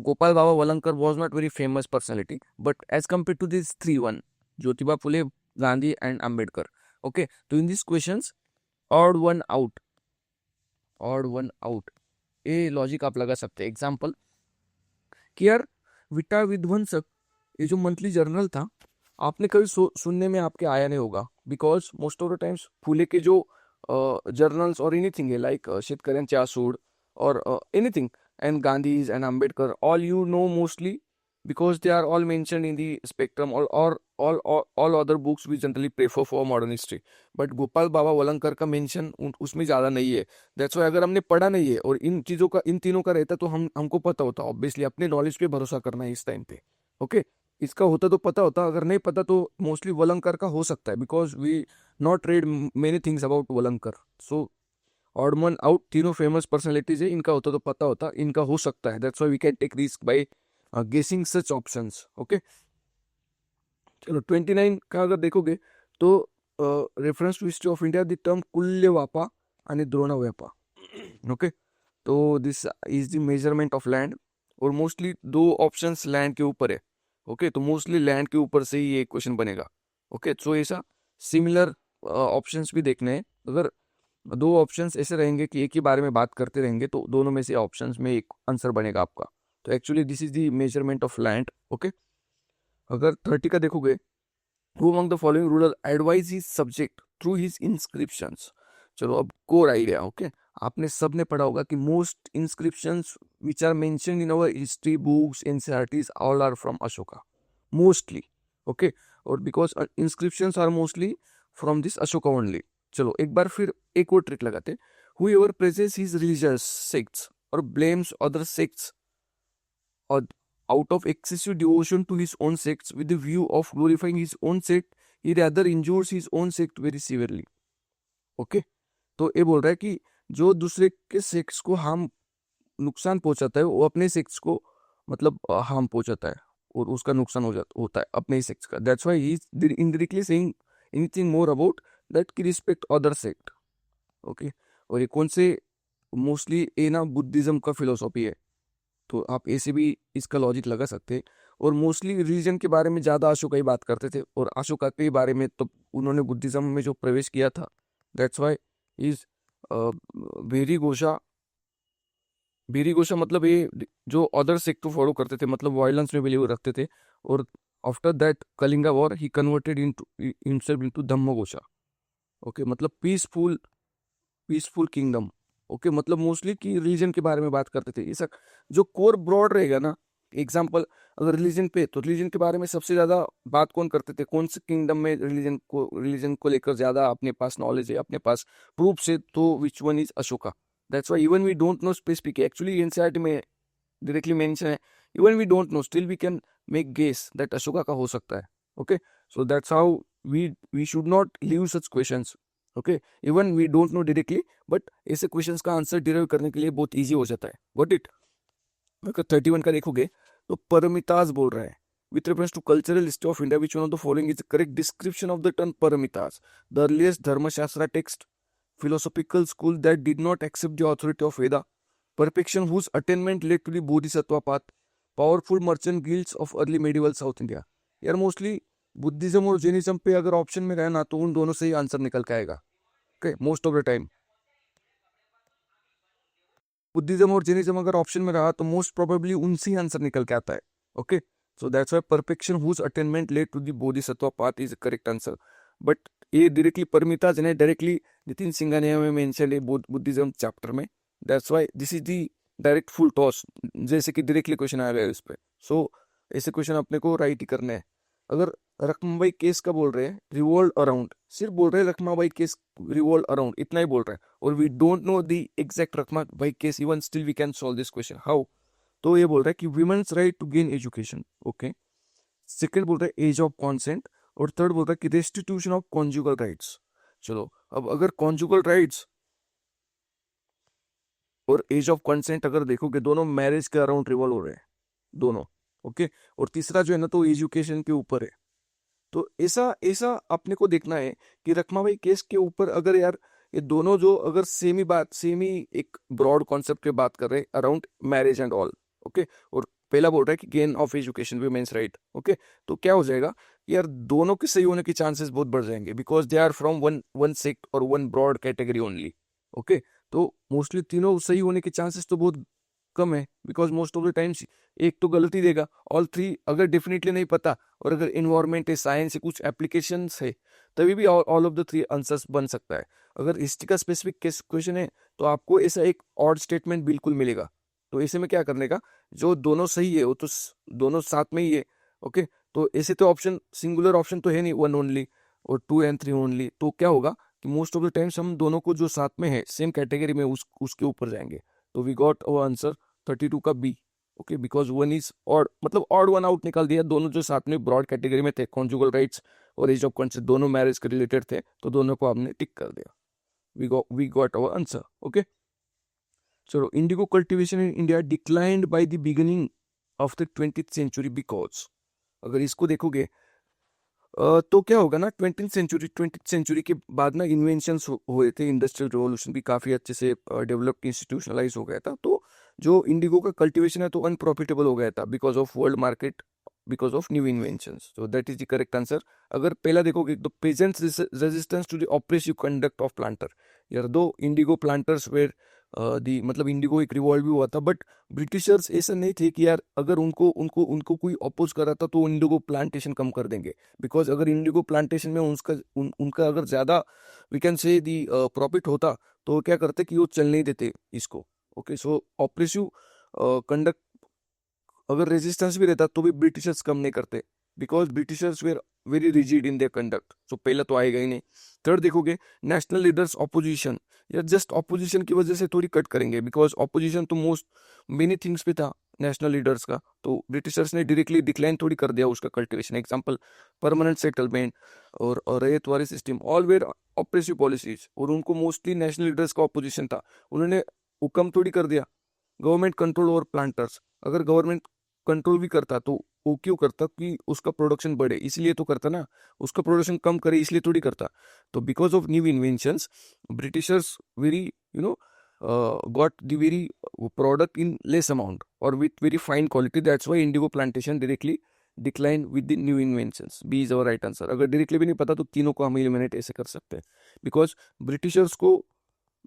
Gopal Baba वलंकर was not very famous personality, but as compared to these three one, Jyotiba Phule, Gandhi and Ambedkar. Okay, तो in this questions odd one out ये logic आप लगा सकते हैं। एग्जाम्पल कि यार विटा विध्वंसक ये जो मंथली जर्नल था आपने कभी सुनने में आपके आया नहीं होगा, because most of the times Phule के जो जर्नल्स और एनीथिंग है लाइक शेतकऱ्यांचे आसूड और anything and Gandhi's and Ambedkar, all you know mostly because they are all mentioned in the spectrum or all other books we generally prefer for modern history, but Gopal Baba Walangkar का mention उसमें ज़्यादा नहीं है। दैट्स वाई अगर हमने पढ़ा नहीं है और इन चीज़ों का इन तीनों का रहता तो हमको पता होता, ऑब्वियसली अपने नॉलेज पे भरोसा करना है इस टाइम पे। ओके, इसका होता तो पता होता, अगर नहीं पता तो मोस्टली वलंकर का हो सकता है, because we not read many things about Walangkar. So odd one out, तीनों फेमस पर्सनैलिटीज है, इनका होता तो पता होता, इनका हो सकता है। That's why we can take risk by guessing such options. Okay, चलो 29 का अगर देखोगे तो reference to history of India the term kulya vapa आणि द्रोणा व्यापा। ओके, तो this is the measurement of land, और मोस्टली दो ऑप्शंस लैंड के ऊपर है। ओके, तो मोस्टली लैंड के ऊपर से ही ये क्वेश्चन बनेगा। ओके, सो ऐसा सिमिलर ऑप्शंस भी देखने हैं। अगर दो ऑप्शंस ऐसे रहेंगे कि एक ही बारे में बात करते रहेंगे तो दोनों में से ऑप्शंस में एक आंसर बनेगा आपका। तो actually this is the measurement of land. Okay, अगर 30 का देखोगे, who among the following rural advise his subject through his inscriptions. चलो अब कोर आइडिया। ओके, आपने सबने पढ़ा होगा कि most inscriptions which are mentioned in our history books NCERTs all are from Ashoka mostly. Okay, और because inscriptions are mostly from this Ashoka only. चलो एक बार फिर एक और ट्रिक लगाते। whoever praises his religious sects or blames other sects or out of excessive devotion to his own sects with the view of glorifying his own sect, he rather injures his own sect very severely। Okay, तो ये बोल रहा है कि जो दूसरे के sex को हार्म नुकसान पहुंचाता है वो अपने सेक्स को मतलब हार्म पहुंचाता है और उसका नुकसान होता है अपने ही सेक्स का। That's why he is indirectly saying anything more about that कि रिस्पेक्ट अदर सेक्ट। ओके, और ये कौन से मोस्टली ये ना बुद्धिज्म का फिलोसॉफी है, तो आप ऐसे भी इसका लॉजिक लगा सकते हैं। और मोस्टली रिलीजन के बारे में ज़्यादा अशोका ही बात करते थे, और अशोका के बारे में तो उन्होंने बुद्धिज्म में जो प्रवेश किया था, दैट्स वाई इज भेरी घोषा मतलब ये जो अदर सेक्ट को फॉलो करते थे, मतलब वायलेंस में बिलीव रखते थे। और आफ्टर दैट कलिंगा वॉर ही converted himself into Dhammaghosha. Okay, मतलब पीसफुल किंगडम। ओके, मतलब मोस्टली कि रिलीजन के बारे में बात करते थे। ऐसा जो कोर ब्रॉड रहेगा ना, एग्जाम्पल अगर रिलीजन पे, तो रिलीजन के बारे में सबसे ज़्यादा बात कौन करते थे, कौन से किंगडम में रिलीजन को लेकर ज़्यादा अपने पास नॉलेज है, अपने पास प्रूफ से, तो which one is Ashoka. That's why even we don't know specific, actually NCERT में डायरेक्टली मेंशन है, even we don't know still we can make guess that Ashoka का हो सकता है। Okay, so that's how we should not leave such questions. Okay, even we don't know directly, but ऐसे questions का answer derive करने के लिए बहुत इजी हो जाता है. Got it. अगर 31 का देखोगे तो परमिताज बोल रहा है. With reference to cultural history of India, which one of the following is the correct description of the term paramitas? The earliest Dharmashastra text, philosophical school that did not accept the authority of Veda, perfection whose attainment led to the Bodhisattva path, powerful merchant guilds of early medieval South India. यार mostly Buddhism और Jainism पे अगर option में रहे ना तो उन दोनों से ही आंसर निकल के आएगा. Okay, most of the time Buddhism और जैनिज्म अगर ऑप्शन में रहा तो मोस्ट प्रोबेबली उनसे ही आंसर निकल के आता है. Okay, so that's why perfection whose attainment led to the bodhisattva path is the correct answer. But ये directly परमिताज ने directly नितिन सिंघानिया में मेंशन है बुद्धिज्म चैप्टर में. That's why this is the direct full toss, जैसे कि directly क्वेश्चन आ गया इस पे. So ऐसे क्वेश्चन अपने को राइट ही करने हैं. अगर रखमाबाई केस का बोल रहे हैं रिवॉल्व अराउंड, सिर्फ बोल रहे हैं रखमाबाई केस रिवॉल्व अराउंड, इतना ही बोल रहे हैं, और we don't know the exact Rakhmabai case, even still we can solve this question. How? तो ये बोल रहा है कि women's right to gain education. Okay, second बोल रहा है एज ऑफ कॉन्सेंट, और थर्ड बोल रहा है कि रेस्टिट्यूशन ऑफ कॉन्जुगल राइट्स. चलो, अब अगर कॉन्जुगल राइट्स और एज ऑफ कंसेंट अगर देखोगे दोनों मैरिज के अराउंड रिवॉल्व हो रहे हैं दोनों. ओके, और तीसरा जो है ना तो एजुकेशन के ऊपर है. तो ऐसा ऐसा अपने को देखना है कि रखमाबाई केस के ऊपर अगर यार ये दोनों जो अगर सेम ही एक ब्रॉड कॉन्सेप्ट पे बात कर रहे हैं around marriage and all. Okay, और पहला बोल रहा है कि gain of education women's right. Okay, तो क्या हो जाएगा यार, दोनों के सही होने के चांसेस बहुत बढ़ जाएंगे because they are from one one sect और one broad category only. Okay, तो मोस्टली तीनों सही होने के चांसेस तो बहुत कम है because most of the times एक तो गलती देगा. ऑल थ्री अगर डेफिनेटली नहीं पता और अगर इन्वायरमेंट है, साइंस है, कुछ एप्लीकेशंस है, तभी भी all of the three answers बन सकता है. अगर हिस्ट्री का स्पेसिफिक क्वेश्चन है तो आपको ऐसा एक ऑड स्टेटमेंट बिल्कुल मिलेगा. तो ऐसे में क्या करने का, जो दोनों सही है वो तो दोनों साथ में ही है. ओके, तो ऐसे तो ऑप्शन सिंगुलर ऑप्शन तो है नहीं, वन ओनली और टू एंड थ्री ओनली. तो क्या होगा कि मोस्ट ऑफ द टाइम्स हम दोनों को जो साथ में है सेम कैटेगरी में उसके ऊपर जाएंगे. तो वी गॉट अवर आंसर 32 का B. Okay, because one is odd, मतलब ऑड वन आउट निकाल दिया. दोनों जो साथ में ब्रॉड कैटेगरी में थे, कॉन्जुगल राइट्स और एज ऑफ कंसेंट, दोनों मैरिज के रिलेटेड थे, तो दोनों को आपने टिक कर दिया. We got our answer. Okay, चलो, indigo cultivation in India declined by the beginning of the 20th century because. अगर इसको देखोगे तो क्या होगा ना, 20th सेंचुरी के बाद ना इन्वेंशंस हुए थे, इंडस्ट्रियल रिवॉल्यूशन भी काफ़ी अच्छे से डेवलप इंस्टीट्यूशनलाइज हो गया था. तो जो इंडिगो का कल्टीवेशन है तो अनप्रॉफिटेबल हो गया था because of world market, because of new inventions. तो that is the correct answer. अगर पहला देखोगे तो peasants resistance to the oppressive conduct of planter. यार दो इंडिगो प्लांटर्स वेर दी, मतलब इंडिगो एक रिवॉल्व भी हुआ था, बट ब्रिटिशर्स ऐसा नहीं थे कि यार अगर उनको उनको उनको कोई अपोज कर रहा था तो इंडिगो प्लांटेशन कम कर देंगे. बिकॉज अगर इंडिगो प्लांटेशन में उनका अगर ज़्यादा वी कैन से दी प्रॉफिट होता तो क्या करते कि वो चल नहीं देते इसको. ओके, सो ऑपरेसिव कंडक्ट अगर रेजिस्टेंस भी रहता तो भी ब्रिटिशर्स कम नहीं करते because Britishers were very rigid in their conduct. So पहला तो आएगा ही नहीं. थर्ड देखोगे नेशनल लीडर्स ऑपोजिशन. या जस्ट ऑपोजिशन की वजह से थोड़ी कट करेंगे बिकॉज ऑपोजिशन तो मोस्ट मेनी थिंग्स पे था नेशनल लीडर्स का. तो ब्रिटिशर्स ने डायरेक्टली डिक्लाइन थोड़ी कर दिया उसका कल्टिवेशन. एग्जांपल परमानेंट सेटलमेंट और रैयत वारी system, all where oppressive policies, और उनको मोस्टली नेशनल लीडर्स का ऑपोजिशन था. उन्होंने हुक्म थोड़ी कर दिया. गवर्नमेंट कंट्रोल ओवर प्लांटर्स, अगर गवर्नमेंट कंट्रोल भी करता तो वो क्यों करता कि उसका प्रोडक्शन बढ़े, इसलिए तो करता ना. उसका प्रोडक्शन कम करे इसलिए थोड़ी करता. तो because of new inventions Britishers very got the very product in less amount or with very fine quality. That's why indigo plantation directly decline with the new inventions. B is our right answer. अगर directly भी नहीं पता तो तीनों को हम eliminate ऐसे कर सकते हैं because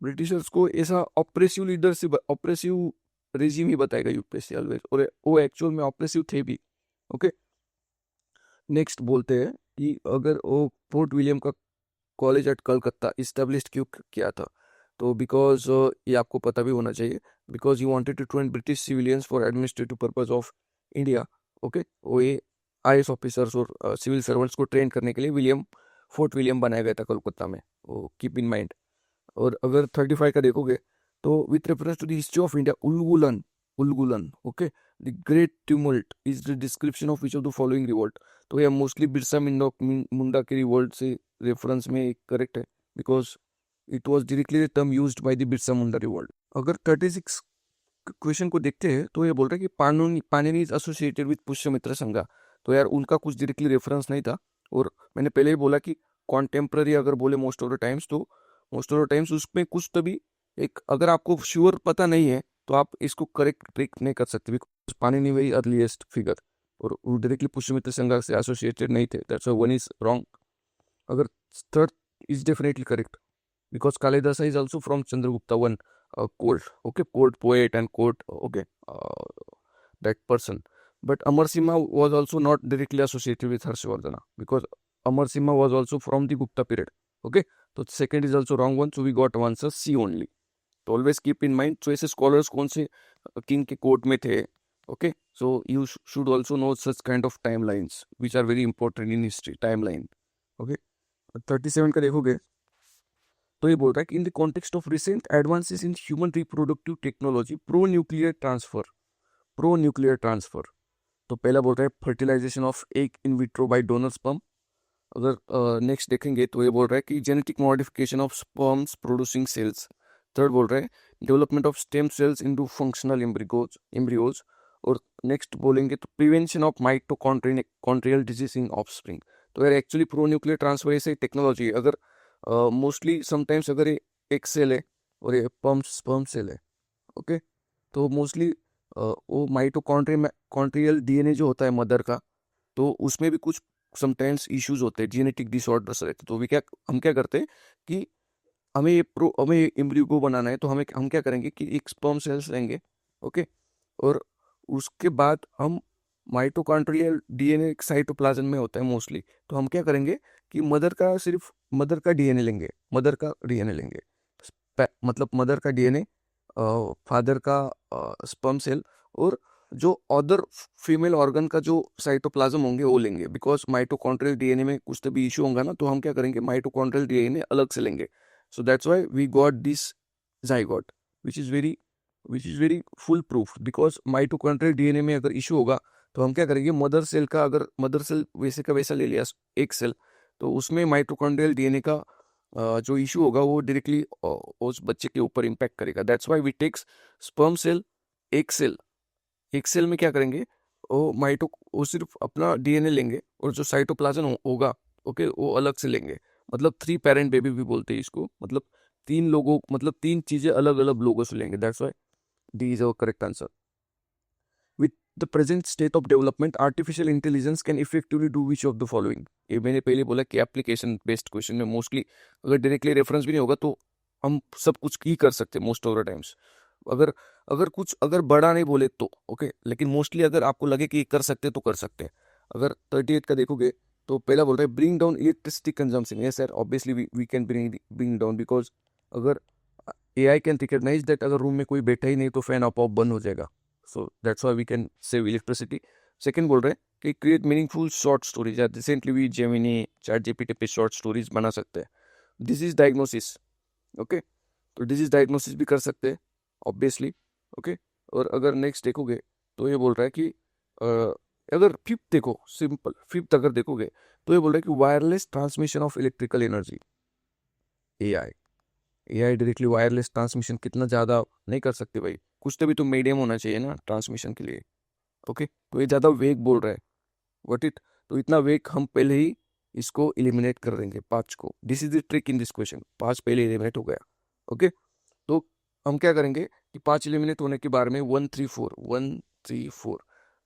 ब्रिटिशर्स को ऐसा ऑपरेसिव लीडरशिप, ऑपरेसिव रेजिम ही बताएगा यूपीएससी ऑलवेज, और वो एक्चुअल में ऑपरेसिव थे भी. ओके, नेक्स्ट बोलते हैं कि अगर वो फोर्ट विलियम का कॉलेज एट कलकत्ता इस्टेब्लिश क्यों किया था. तो बिकॉज ये आपको पता भी होना चाहिए, because you wanted to train British civilians for administrative purpose of India. Okay, वो ये आईएएस ऑफिसर्स और सिविल सर्वेंट्स को ट्रेन करने के लिए फोर्ट विलियम बनाया गया था कलकत्ता में. वो कीप इन माइंड. और अगर 35 का देखोगे तो with reference to the history of India Ulgulan. Okay, the great tumult is the description of which of the following revolt. तो ये मोस्टली बिरसा मुंडा के रिवोल्ट से रेफरेंस में करेक्ट है because it was directly the term used by the Birsa Munda revolt. अगर 36 question को देखते हैं तो ये बोल रहा है कि Panini is associated with Pushyamitra संघा। तो यार उनका कुछ डायरेक्टली रेफरेंस नहीं था, और मैंने पहले ही बोला कि कॉन्टेम्प्ररी अगर बोले मोस्ट ऑफ द टाइम्स, तो मोस्ट ऑफ द टाइम्स उसमें कुछ तभी एक, अगर आपको श्योर पता नहीं है तो आप इसको करेक्ट ट्रिक नहीं कर सकते, बिकॉज पाणिनि वही अर्लीस्ट फिगर, और वो डायरेक्टली पुष्यमित्र संघा से एसोसिएटेड नहीं थे, that's why one is wrong. अगर third is definitely correct, because Kalidasa is also from Chandragupta one court, okay, court poet and court, okay, that person. But Amarsimha was also not directly associated with Harshvardhana, because Amarsimha was also from the Gupta period, okay. So second is also wrong one, so we got answer C only. So always keep in mind, so ऐसे scholars कौन से किन के court में थे, okay. So you should also know such kind of timelines which are very important in history, timeline, okay. 37 का देखोगे तो ये बोल रहा है कि in the context of recent advances in human reproductive technology pro nuclear transfer, तो पहला बोल रहा है fertilization of egg in vitro by donor sperm. अगर नेक्स्ट देखेंगे तो ये बोल रहा है कि genetic modification of sperms producing cells. Third बोल रहा है development of stem cells into functional embryos. और नेक्स्ट बोलेंगे तो prevention of mitochondrial disease in offspring. तो यार एक्चुअली प्रो न्यूक्लियर ट्रांसफर ऐसे टेक्नोलॉजी, अगर मोस्टली समटाइम्स अगर ये एक सेल है और ये स्पर्म सेल है, ओके, तो मोस्टली वो माइटोकॉन्ड्रियल डीएनए जो होता है मदर का, तो उसमें भी कुछ समटाइम्स इश्यूज होते हैं, जेनेटिक डिसऑर्डर्स रहते हैं। तो हम क्या करते हैं कि हमें एम्ब्रियो को बनाना है, तो हम क्या करेंगे कि एक स्पर्म सेल्स लेंगे, ओके, और उसके बाद हम माइटोकॉन्ड्रियल डीएनए साइटोप्लाज्म में होता है मोस्टली, तो हम क्या करेंगे कि मदर का डीएनए लेंगे, मतलब मदर का डीएनए, फादर का स्पर्म सेल, और जो अदर फीमेल ऑर्गन का जो साइटोप्लाज्म होंगे वो लेंगे, बिकॉज माइटोकॉन्ड्रियल डीएनए में कुछ तो भी इशू होगा ना, तो हम क्या करेंगे माइटोकॉन्ड्रियल डीएनए अलग से लेंगे। So that's why we got this zygote which is very full proof, because mitochondrial DNA में अगर इशू होगा तो हम क्या करेंगे अगर मदर सेल वैसे का वैसा ले लिया एक सेल, तो उसमें माइटोकॉन्ड्रियल डीएनए का जो इशू होगा वो डायरेक्टली उस बच्चे के ऊपर इम्पैक्ट करेगा। That's why we takes sperm cell, एक सेल में क्या करेंगे वो सिर्फ अपना डीएनए लेंगे, और जो साइटोप्लाज्म होगा, ओके, वो अलग से लेंगे। मतलब 3 पेरेंट बेबी भी बोलते हैं इसको, मतलब 3 चीजें अलग अलग लोगों से लेंगे। That's why D is our correct answer. With the present state of development, artificial intelligence can effectively do which of the following? ये मैंने पहले बोला कि एप्लीकेशन बेस्ड क्वेश्चन में मोस्टली अगर डायरेक्टली रेफरेंस भी नहीं होगा तो हम सब कुछ ही कर सकते हैं मोस्ट ऑफ द टाइम्स। अगर बड़ा नहीं बोले तो ओके, लेकिन मोस्टली अगर आपको लगे कि कर सकते तो कर सकते हैं। अगर 38 का देखोगे तो पहला बोल रहा है bring down electricity consumption. Yes sir, obviously we can bring down, because अगर AI कैन रिकॉग्नाइज दैट अगर रूम में कोई बैठा ही नहीं तो फैन ऑफ बंद हो जाएगा। So that's why we can save electricity. Second बोल रहे हैं कि create meaningful short stories, या रिसेंटली भी जेमिनी ChatGPT पे शॉर्ट स्टोरीज बना सकते हैं। डिजीज डायग्नोसिस, ओके, तो डिजीज डायग्नोसिस भी कर सकते हैं ऑब्वियसली, ओके। और अगर नेक्स्ट देखोगे तो ये बोल रहा है कि अगर फिफ्थ अगर देखोगे तो ये बोल रहा है कि wireless transmission of electrical energy. AI directly wireless transmission कितना ज़्यादा नहीं कर सकते भाई, कुछ तो भी तो मीडियम होना चाहिए ना ट्रांसमिशन के लिए, ओके। तो ये ज़्यादा वेग बोल रहा है, व्हाट इट, तो इतना वेग हम पहले ही इसको एलिमिनेट कर देंगे 5 को। This is the trick in this question, 5 पहले एलिमिनेट हो गया, ओके। तो हम क्या करेंगे कि 5 एलिमिनेट होने के बारे में 1 3 4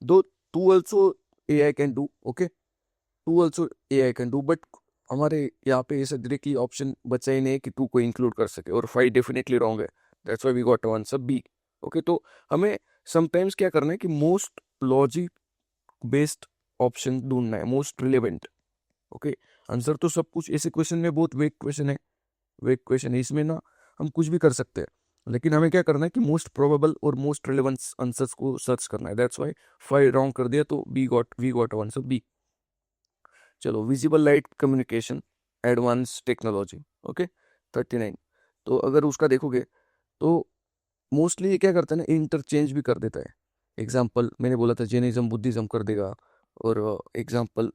दो 2 also AI can do, okay, 2 also AI can do, but हमारे यहाँ पे ऐसा डायरेक्टली ऑप्शन बचा ही नहीं कि 2 को इंक्लूड कर सके, और 5 डेफिनेटली रॉन्ग है। That's why we got answer B, okay. तो हमें समटाइम्स क्या करना है कि मोस्ट लॉजिक बेस्ड ऑप्शन ढूंढना है, मोस्ट रिलेवेंट, ओके। आंसर तो सब कुछ ऐसे क्वेश्चन में बहुत वेग क्वेश्चन है, इसमें ना हम कुछ भी कर सकते हैं, लेकिन हमें क्या करना है कि मोस्ट प्रोबेबल और मोस्ट रिलेवेंट आंसर्स को सर्च करना है। दैट्स व्हाई 5 रॉन्ग कर दिया, तो वी गॉट आंसर बी। चलो, visible light communication advance technology, okay, 39। तो अगर उसका देखोगे तो मोस्टली ये क्या करता है ना, इंटरचेंज भी कर देता है। एग्जाम्पल मैंने बोला था जैनिज्म बुद्धिज्म कर देगा, और एग्जाम्पल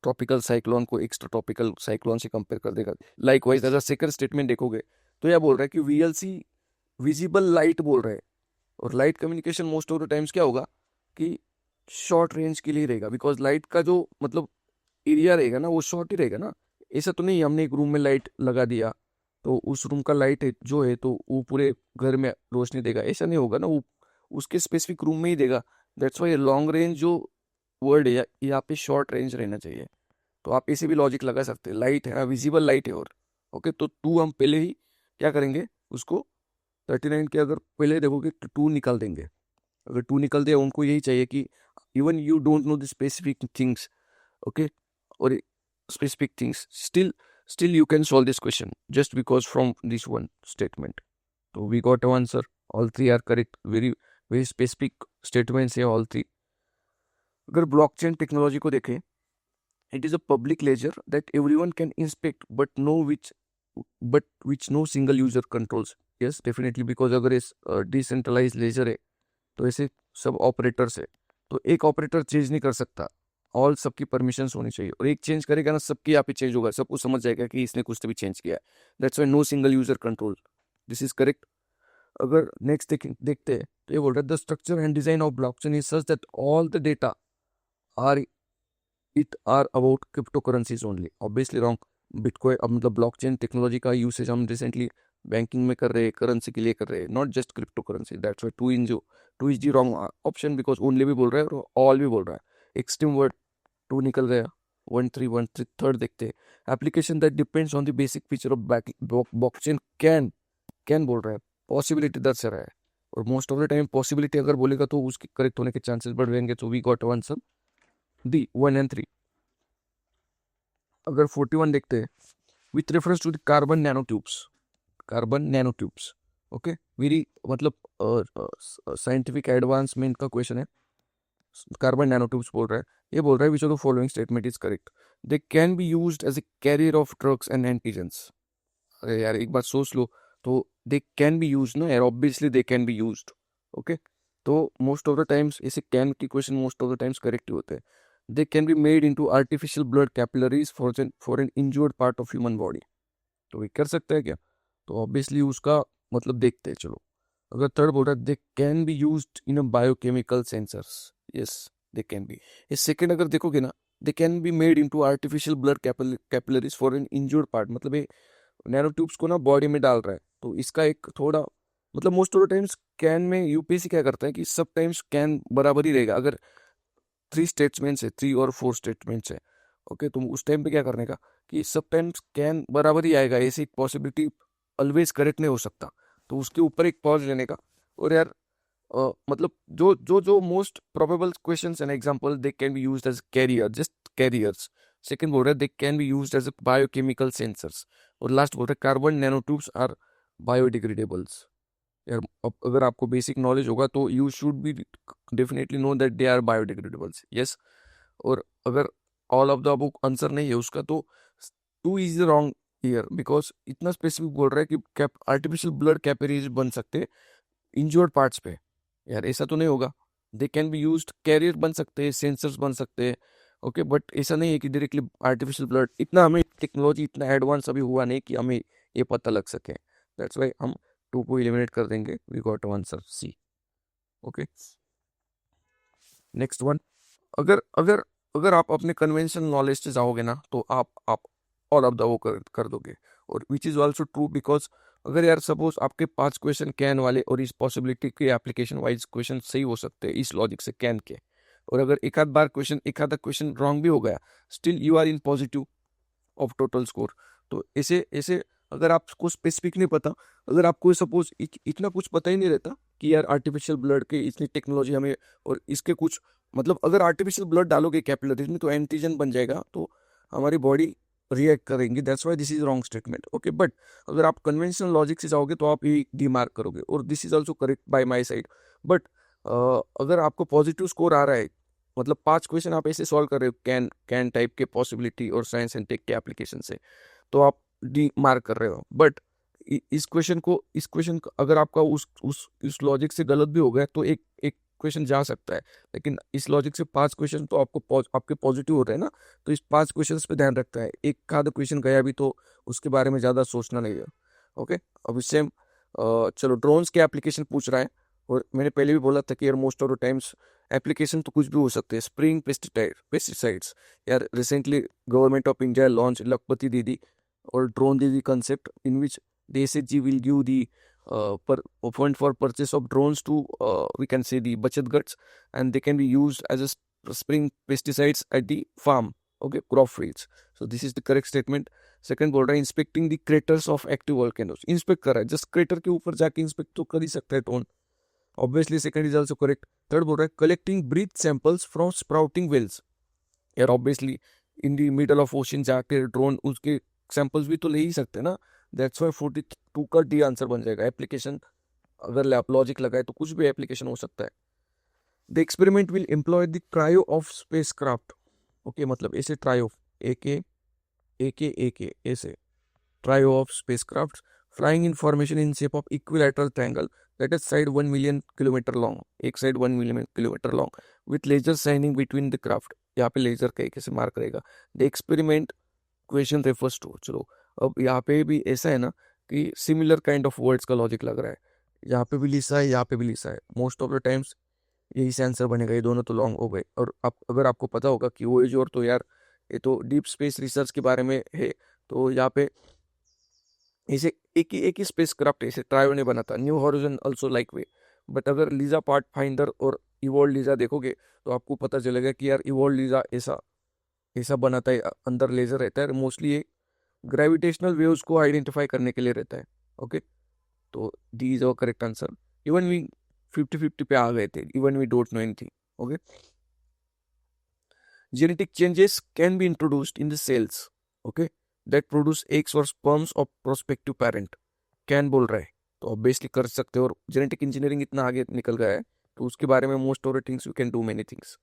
ट्रॉपिकल साइक्लोन को एक्स्ट्रा ट्रॉपिकल साइक्लोन से कंपेयर कर देगा। लाइकवाइज अगर सेकंड स्टेटमेंट देखोगे तो यह बोल रहा है कि वीएलसी विजिबल लाइट बोल रहा है, और light communication most of the times क्या होगा कि शॉर्ट रेंज के लिए रहेगा, बिकॉज लाइट का जो मतलब एरिया रहेगा ना वो शॉर्ट ही रहेगा ना। ऐसा तो नहीं हमने एक रूम में लाइट लगा दिया तो उस रूम का लाइट है जो है तो वो पूरे घर में रोशनी देगा, ऐसा नहीं होगा ना, वो उसके स्पेसिफिक रूम में ही देगा। दैट्स वाई लॉन्ग रेंज जो वर्ड है यहाँ पे शॉर्ट रेंज रहना चाहिए। तो आप ऐसे भी लॉजिक लगा सकते हैं, लाइट है विजिबल लाइट है, और ओके तो टू हम पहले ही क्या करेंगे उसको 39 के अगर पहले देखोगे तो टू निकाल देंगे। अगर टू निकल दे उनको यही चाहिए कि even you don't know the specific things, okay, और specific things, still you can solve this question just because from this one statement. So we got an answer, all three are correct, very specific statements है all three। अगर blockchain technology को देखें, it is a public ledger that everyone can inspect but which no single user controls। yes definitely, because अगर इस decentralise laser है तो ऐसे सब ऑपरेटर्स है, तो एक ऑपरेटर चेंज नहीं कर सकता, ऑल सबकी परमिशंस होनी चाहिए, और एक चेंज करेगा ना सबके यहाँ पे चेंज होगा, सबको समझ जाएगा कि इसने कुछ तो भी चेंज किया है। That's why no single user control, this is correct. अगर नेक्स्ट देखते हैं तो ये बोल रहा है the structure and design of blockchain is such that all the data are are about crypto currencies only. Obviously wrong. Bitcoin मतलब blockchain technology का यूसेज हम रिसेंटली बैंकिंग में कर रहे हैं, करेंसी के लिए कर रहे हैं, not just crypto currency. That's why two is the wrong option, because only भी बोल रहा है और ऑल भी बोल रहा है। एक्सट्रीम वर्ड टू निकल गया। 1 3 थर्ड देखते हैं application that depends on the basic feature of blockchain can बोल रहा है, पॉसिबिलिटी दर्शा रहा है, और most of the time possibility अगर बोलेगा तो उसके करेक्ट होने के चांसेस बढ़ जाएंगे। तो we got answer D 1 and 3। अगर 41 देखते हैं with reference to the carbon nano tubes, okay, very मतलब साइंटिफिक एडवांसमेंट का क्वेश्चन है। कार्बन नैनो ट्यूब्स बोल रहा है, ये बोल रहा है which of the following statement is correct. They can be used as a carrier of drugs and antigens. अरे यार एक बात सोच लो, तो दे कैन बी यूज्ड ना यार, obviously they can be used, okay. तो मोस्ट ऑफ द टाइम्स ऐसे कैन की question most of the times correct होते हैं। दे can be made into artificial blood capillaries for an injured part of human body. तो ये कर सकते हैं क्या? तो ऑब्वियसली उसका मतलब देखते हैं चलो। अगर थर्ड बोल रहा है they can be used in a biochemical sensors, yes they can B. इस सेकेंड अगर देखोगे ना, दे can be made into artificial blood capillaries for an injured part, मतलब ये नैनो ट्यूब्स को ना बॉडी में डाल रहा है, तो इसका एक थोड़ा मतलब most of the times can में यूपीएससी क्या करता है कि सब टाइम्स कैन बराबर ही रहेगा। अगर 3 स्टेटमेंट्स है, 3 और 4 स्टेटमेंट्स है, ओके, तो उस टाइम पे क्या करने का कि सब टाइम्स कैन बराबर ही आएगा, ऐसी एक पॉसिबिलिटी ऑलवेज करेक्ट नहीं हो सकता, तो उसके ऊपर एक पॉज लेने का। और यार मतलब जो most probable questions an example they can be used as carrier, just carriers. Second बोल रहा है they can be used as biochemical sensors, और लास्ट बोल रहा है carbon nano tubes are biodegradables. यार अगर आपको बेसिक नॉलेज होगा तो you should be definitely know that they are biodegradables, yes. और अगर all of the above answer नहीं है उसका तो two is wrong here, because इतना स्पेसिफिक बोल रहा है कि आर्टिफिशियल ब्लड कैपिलरीज बन सकते इंजर्ड पार्ट्स पे। यार ऐसा तो नहीं होगा। They can be used carrier बन सकते हैं, सेंसर्स बन सकते हैं, ओके, बट ऐसा नहीं है कि डायरेक्टली आर्टिफिशियल ब्लड। इतना हमें टेक्नोलॉजी इतना एडवांस अभी हुआ नहीं कि हमें ये पता लग सके। दैट्स वाई हम 2 को एलिमिनेट कर देंगे। We got answer C, okay. Next one, अगर अगर अगर आप अपने कन्वेंशनल नॉलेज से जाओगे ना तो आप ऑल ऑफ द वो कर दोगे, और which is also true, because अगर यार सपोज आपके 5 क्वेश्चन कैन वाले और इस पॉसिबिलिटी के एप्लीकेशन वाइज क्वेश्चन सही हो सकते हैं इस लॉजिक से कैन के, और अगर एक आधा क्वेश्चन रॉन्ग भी हो गया, still you are in positive of total score. तो ऐसे ऐसे अगर आपको स्पेसिफिक नहीं पता, अगर आपको सपोज इतना कुछ पता ही नहीं रहता कि यार आर्टिफिशियल ब्लड के इतनी टेक्नोलॉजी हमें, और इसके कुछ मतलब अगर आर्टिफिशियल ब्लड डालोगे कैपिलरीज में तो एंटीजन बन जाएगा, तो हमारी बॉडी रिएक्ट करेंगी। That's why this is wrong statement, okay. But अगर आप कन्वेंशनल लॉजिक से जाओगे तो आप ये डी मार्क करोगे, और this is also correct by my side. But अगर आपको पॉजिटिव स्कोर आ रहा है, मतलब 5 क्वेश्चन आप ऐसे सॉल्व कर रहे हो कैन टाइप के पॉसिबिलिटी और साइंस एंड टेक के एप्लीकेशन से, तो आप डी मार्क कर रहे हो। बट इस क्वेश्चन अगर आपका उस लॉजिक से गलत भी हो गया तो एक क्वेश्चन जा सकता है, लेकिन इस लॉजिक से 5 क्वेश्चन तो आपके पॉजिटिव हो रहे हैं ना, तो इस 5 क्वेश्चन पे ध्यान रखता है, एक आधा क्वेश्चन गया भी तो उसके बारे में ज़्यादा सोचना नहीं है। ओके, अब इससे चलो ड्रोन्स के एप्लीकेशन पूछ रहा है, और मैंने पहले भी बोला था कि यार most of the times application तो कुछ भी हो सकते हैं। स्प्रिंग पेस्टिसाइड्स, यार recently government of India launch लखपति दीदी और ड्रोन दीदी concept in which the SHG will give the fund for purchase of drones to we can say the bachat guts, and they can be used as a spring pesticides at the farm, okay, crop fields. So this is the correct statement. Second बोल रहा है inspecting the craters of active volcanoes, inspect कर रहा है, just crater के ऊपर जाके inspect तो कर ही सकता है drone, obviously second is also correct. Third बोल रहा है collecting breath samples from sprouting whales, यार obviously in the middle of ocean जाके ड्रोन उसके सैंपल्स भी तो ले ही सकते हैं ना, दैट्स व्हाई 42 का डी आंसर बन जाएगा। एप्लीकेशन अगर आप लॉजिक लगाए तो कुछ भी एप्लीकेशन हो सकता है। The experiment will employ the trio of spacecraft, okay, मतलब ऐसे ट्रायो ए के ऐसे trio of spacecraft flying in formation in shape of equilateral triangle that is side 1 million kilometre long, एक side 1 million kilometre long with laser shining between the craft, यहाँ पे laser कैसे मार करेगा। The experiment question refers to, चलो अब यहाँ पे भी ऐसा है ना कि सिमिलर काइंड ऑफ वर्ड्स का लॉजिक लग रहा है, यहाँ पे भी लिसा है, यहाँ पे भी लिसा है, मोस्ट ऑफ द टाइम्स यही से आंसर बनेगा, ये दोनों तो लॉन्ग हो गए। और आप अगर आपको पता होगा कि वो और तो यार ये तो डीप स्पेस रिसर्च के बारे में है, तो यहाँ पे इसे एक ही स्पेस क्राफ्ट ऐसे ट्रायो ने बना था, new horizon also like way. But अगर लीजा पार्ट फाइंडर और इवॉल्व लीजा देखोगे तो आपको पता चलेगा कि यार इवॉल्व लीजा ऐसा ऐसा बनाता है, अंदर लेजर रहता है, मोस्टली ये ग्रेविटेशनल वेव्स को आइडेंटिफाई करने के लिए रहता है। ओके, तो D is our correct answer. Even we 50-50 पे आ गए थे, even we don't know anything. Okay, genetic changes can be introduced in the cells, okay, that produce eggs or sperms of prospective parent, can बोल रहा है तो obviously कर सकते हो, और जेनेटिक इंजीनियरिंग इतना आगे निकल गया है तो उसके बारे में most of the things you can do many things.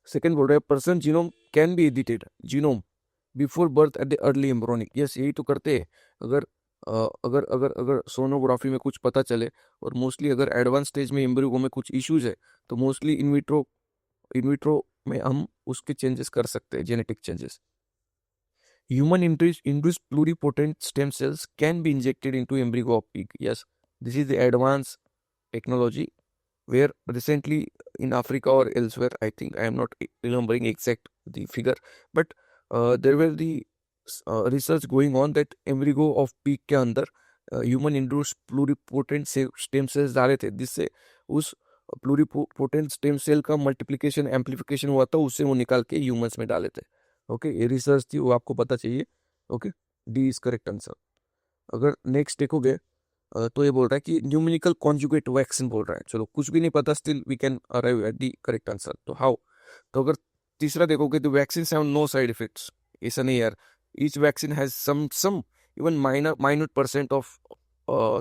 Second बोल रहा है person genome can be edited, genome before birth at the early embryonic, yes यही तो करते हैं। अगर अगर अगर अगर सोनोग्राफी में कुछ पता चले और मोस्टली अगर एडवांस स्टेज में एम्ब्रियो में कुछ इश्यूज है तो मोस्टली इनविट्रो में हम उसके चेंजेस कर सकते हैं, genetic changes. Human induced pluripotent stem cells can be injected into embryo of pig. Yes, this is the advanced technology where recently in Africa or elsewhere, I think I am not remembering exact the figure, but there were the research going on that embryo of pig के अंदर human induced pluripotent stem cells डाले थे, जिससे उस pluripotent stem cell का multiplication amplification हुआ था, उससे वो निकाल के ह्यूमंस में डाले थे। ओके, ये रिसर्च थी, वो आपको पता चाहिए। Okay, D is correct answer. अगर नेक्स्ट देखोगे तो ये बोल रहा है कि न्यूमेरिकल कॉन्जुगेट वैक्सीन बोल रहा है, चलो कुछ भी नहीं पता, still we can arrive at the correct answer. तो हाउ, तो अगर तीसरा देखोगे तो vaccine have no side effects, ऐसा नहीं यार, each vaccine has some even minor % of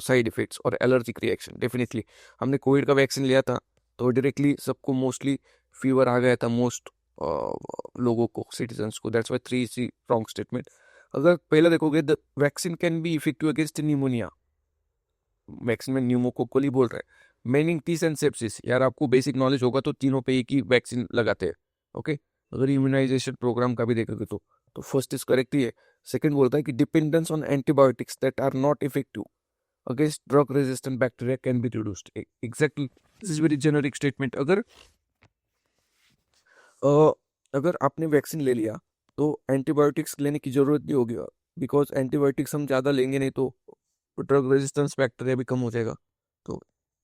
side effects और एलर्जिक रिएक्शन। डेफिनेटली हमने कोविड का वैक्सीन लिया था तो डायरेक्टली सबको मोस्टली फीवर आ गया था, मोस्ट लोगों को, सिटीजन्स को, that's why 3 is the wrong statement. अगर पहला देखोगे the vaccine can be effective against pneumonia, vaccine में न्यूमोकोकल ही बोल रहा है। मेनिंगिटिस एंड सेप्सिस, यार आपको बेसिक नॉलेज होगा तो तीनों पे एक ही वैक्सीन लगाते हैं। ओके, अगर इम्यूनाइजेशन प्रोग्राम का भी देखोगे तो फर्स्ट इज करेक्ट ही है। सेकंड बोलता है कि dependence on antibiotics that are not effective against drug resistant bacteria can be reduced, exactly this is very generic statement. अगर आपने वैक्सीन ले लिया तो एंटीबायोटिक्स लेने की जरूरत नहीं होगी, बिकॉज एंटीबायोटिक्स हम ज़्यादा लेंगे नहीं तो ड्रग रेजिस्टेंस बैक्टीरिया भी कम हो जाएगा। तो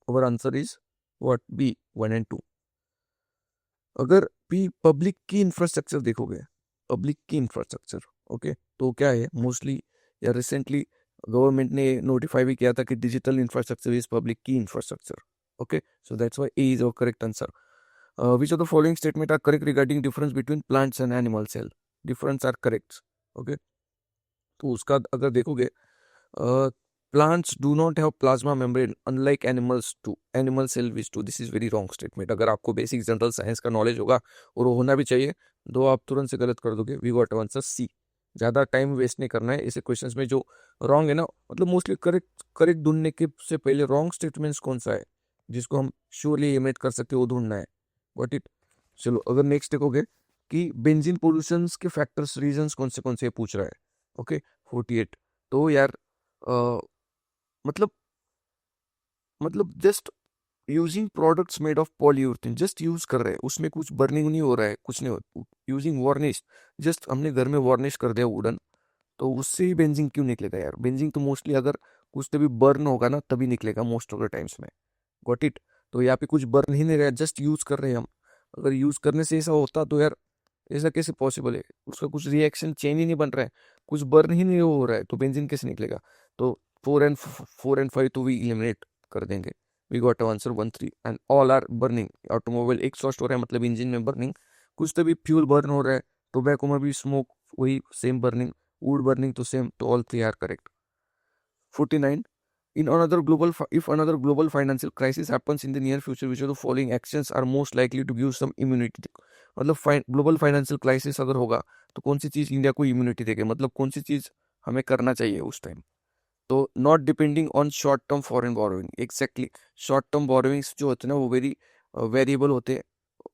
our answer is what, B 1 and 2। अगर पब्लिक की इंफ्रास्ट्रक्चर देखोगे, पब्लिक की इंफ्रास्ट्रक्चर, ओके, तो क्या है मोस्टली या रिसेंटली गवर्नमेंट ने नोटिफाई भी किया था कि डिजिटल इंफ्रास्ट्रक्चर इज पब्लिक की infrastructure. Okay, so that's why A is our correct answer. Which of the following statement are correct regarding difference between plants and animal cell? Difference are correct. Okay, तो उसका अगर देखोगे plants do not have plasma membrane unlike animals do. Animal cell which do. This is very wrong statement. अगर आपको basic general science का knowledge होगा और वो होना भी चाहिए, दो आप तुरंत से गलत कर दोगे। We got answer C. ज़्यादा टाइम वेस्ट नहीं करना है ऐसे क्वेश्चंस में जो रॉन्ग है ना, मतलब मोस्टली करेक्ट ढूंढने के से पहले रॉन्ग स्टेटमेंट्स कौन सा है जिसको हम श्योरली इमेज कर सकते हो वो ढूंढना है। Got it. चलो अगर नेक्स्ट देखोगे कि बेंजीन पोल्यूशन के फैक्टर्स रीजंस कौन से पूछ रहा है। ओके 48। तो यार अ, मतलब just using products made of polyurethane, just use कर रहे हैं, उसमें कुछ बर्निंग नहीं हो रहा है, कुछ नहीं हो। यूजिंग वार्निश, जस्ट हमने घर में वार्निश कर दिया वुडन, तो उससे ही बेंजिंग क्यों निकलेगा यार? बेंजिंग तो मोस्टली अगर कुछ तभी बर्न होगा ना तभी निकलेगा मोस्ट ऑफ द टाइम्स में। Got it. तो यहाँ पे कुछ बर्न ही नहीं रहा, जस्ट यूज कर रहे हैं हम। अगर यूज करने से ऐसा होता तो यार ऐसा कैसे पॉसिबल है? उसका कुछ रिएक्शन चेन ही नहीं बन रहा है, कुछ बर्न ही नहीं हो रहा है, तो बेंजीन कैसे निकलेगा? तो 4 and 5 तो वी इलिमिनेट कर देंगे। We got answer 1 3 and all are burning. Automobile exhaust हो रहा है मतलब इंजन में बर्निंग, कुछ तो भी फ्यूल बर्न हो रहा है, टोबैको में भी स्मोक, वही सेम बर्निंग, वुड बर्निंग तो सेम, तो all 3 are correct. 49. If another global financial crisis happens in the near future, which of the following actions are most likely to give some immunity? मतलब global financial crisis अगर होगा तो कौन सी चीज India को immunity देगी, मतलब कौन सी चीज हमें करना चाहिए उस टाइम? तो not depending on short term foreign borrowing. Exactly, short term borrowings जो होते हैं ना वो वेरी वेरिएबल होते हैं,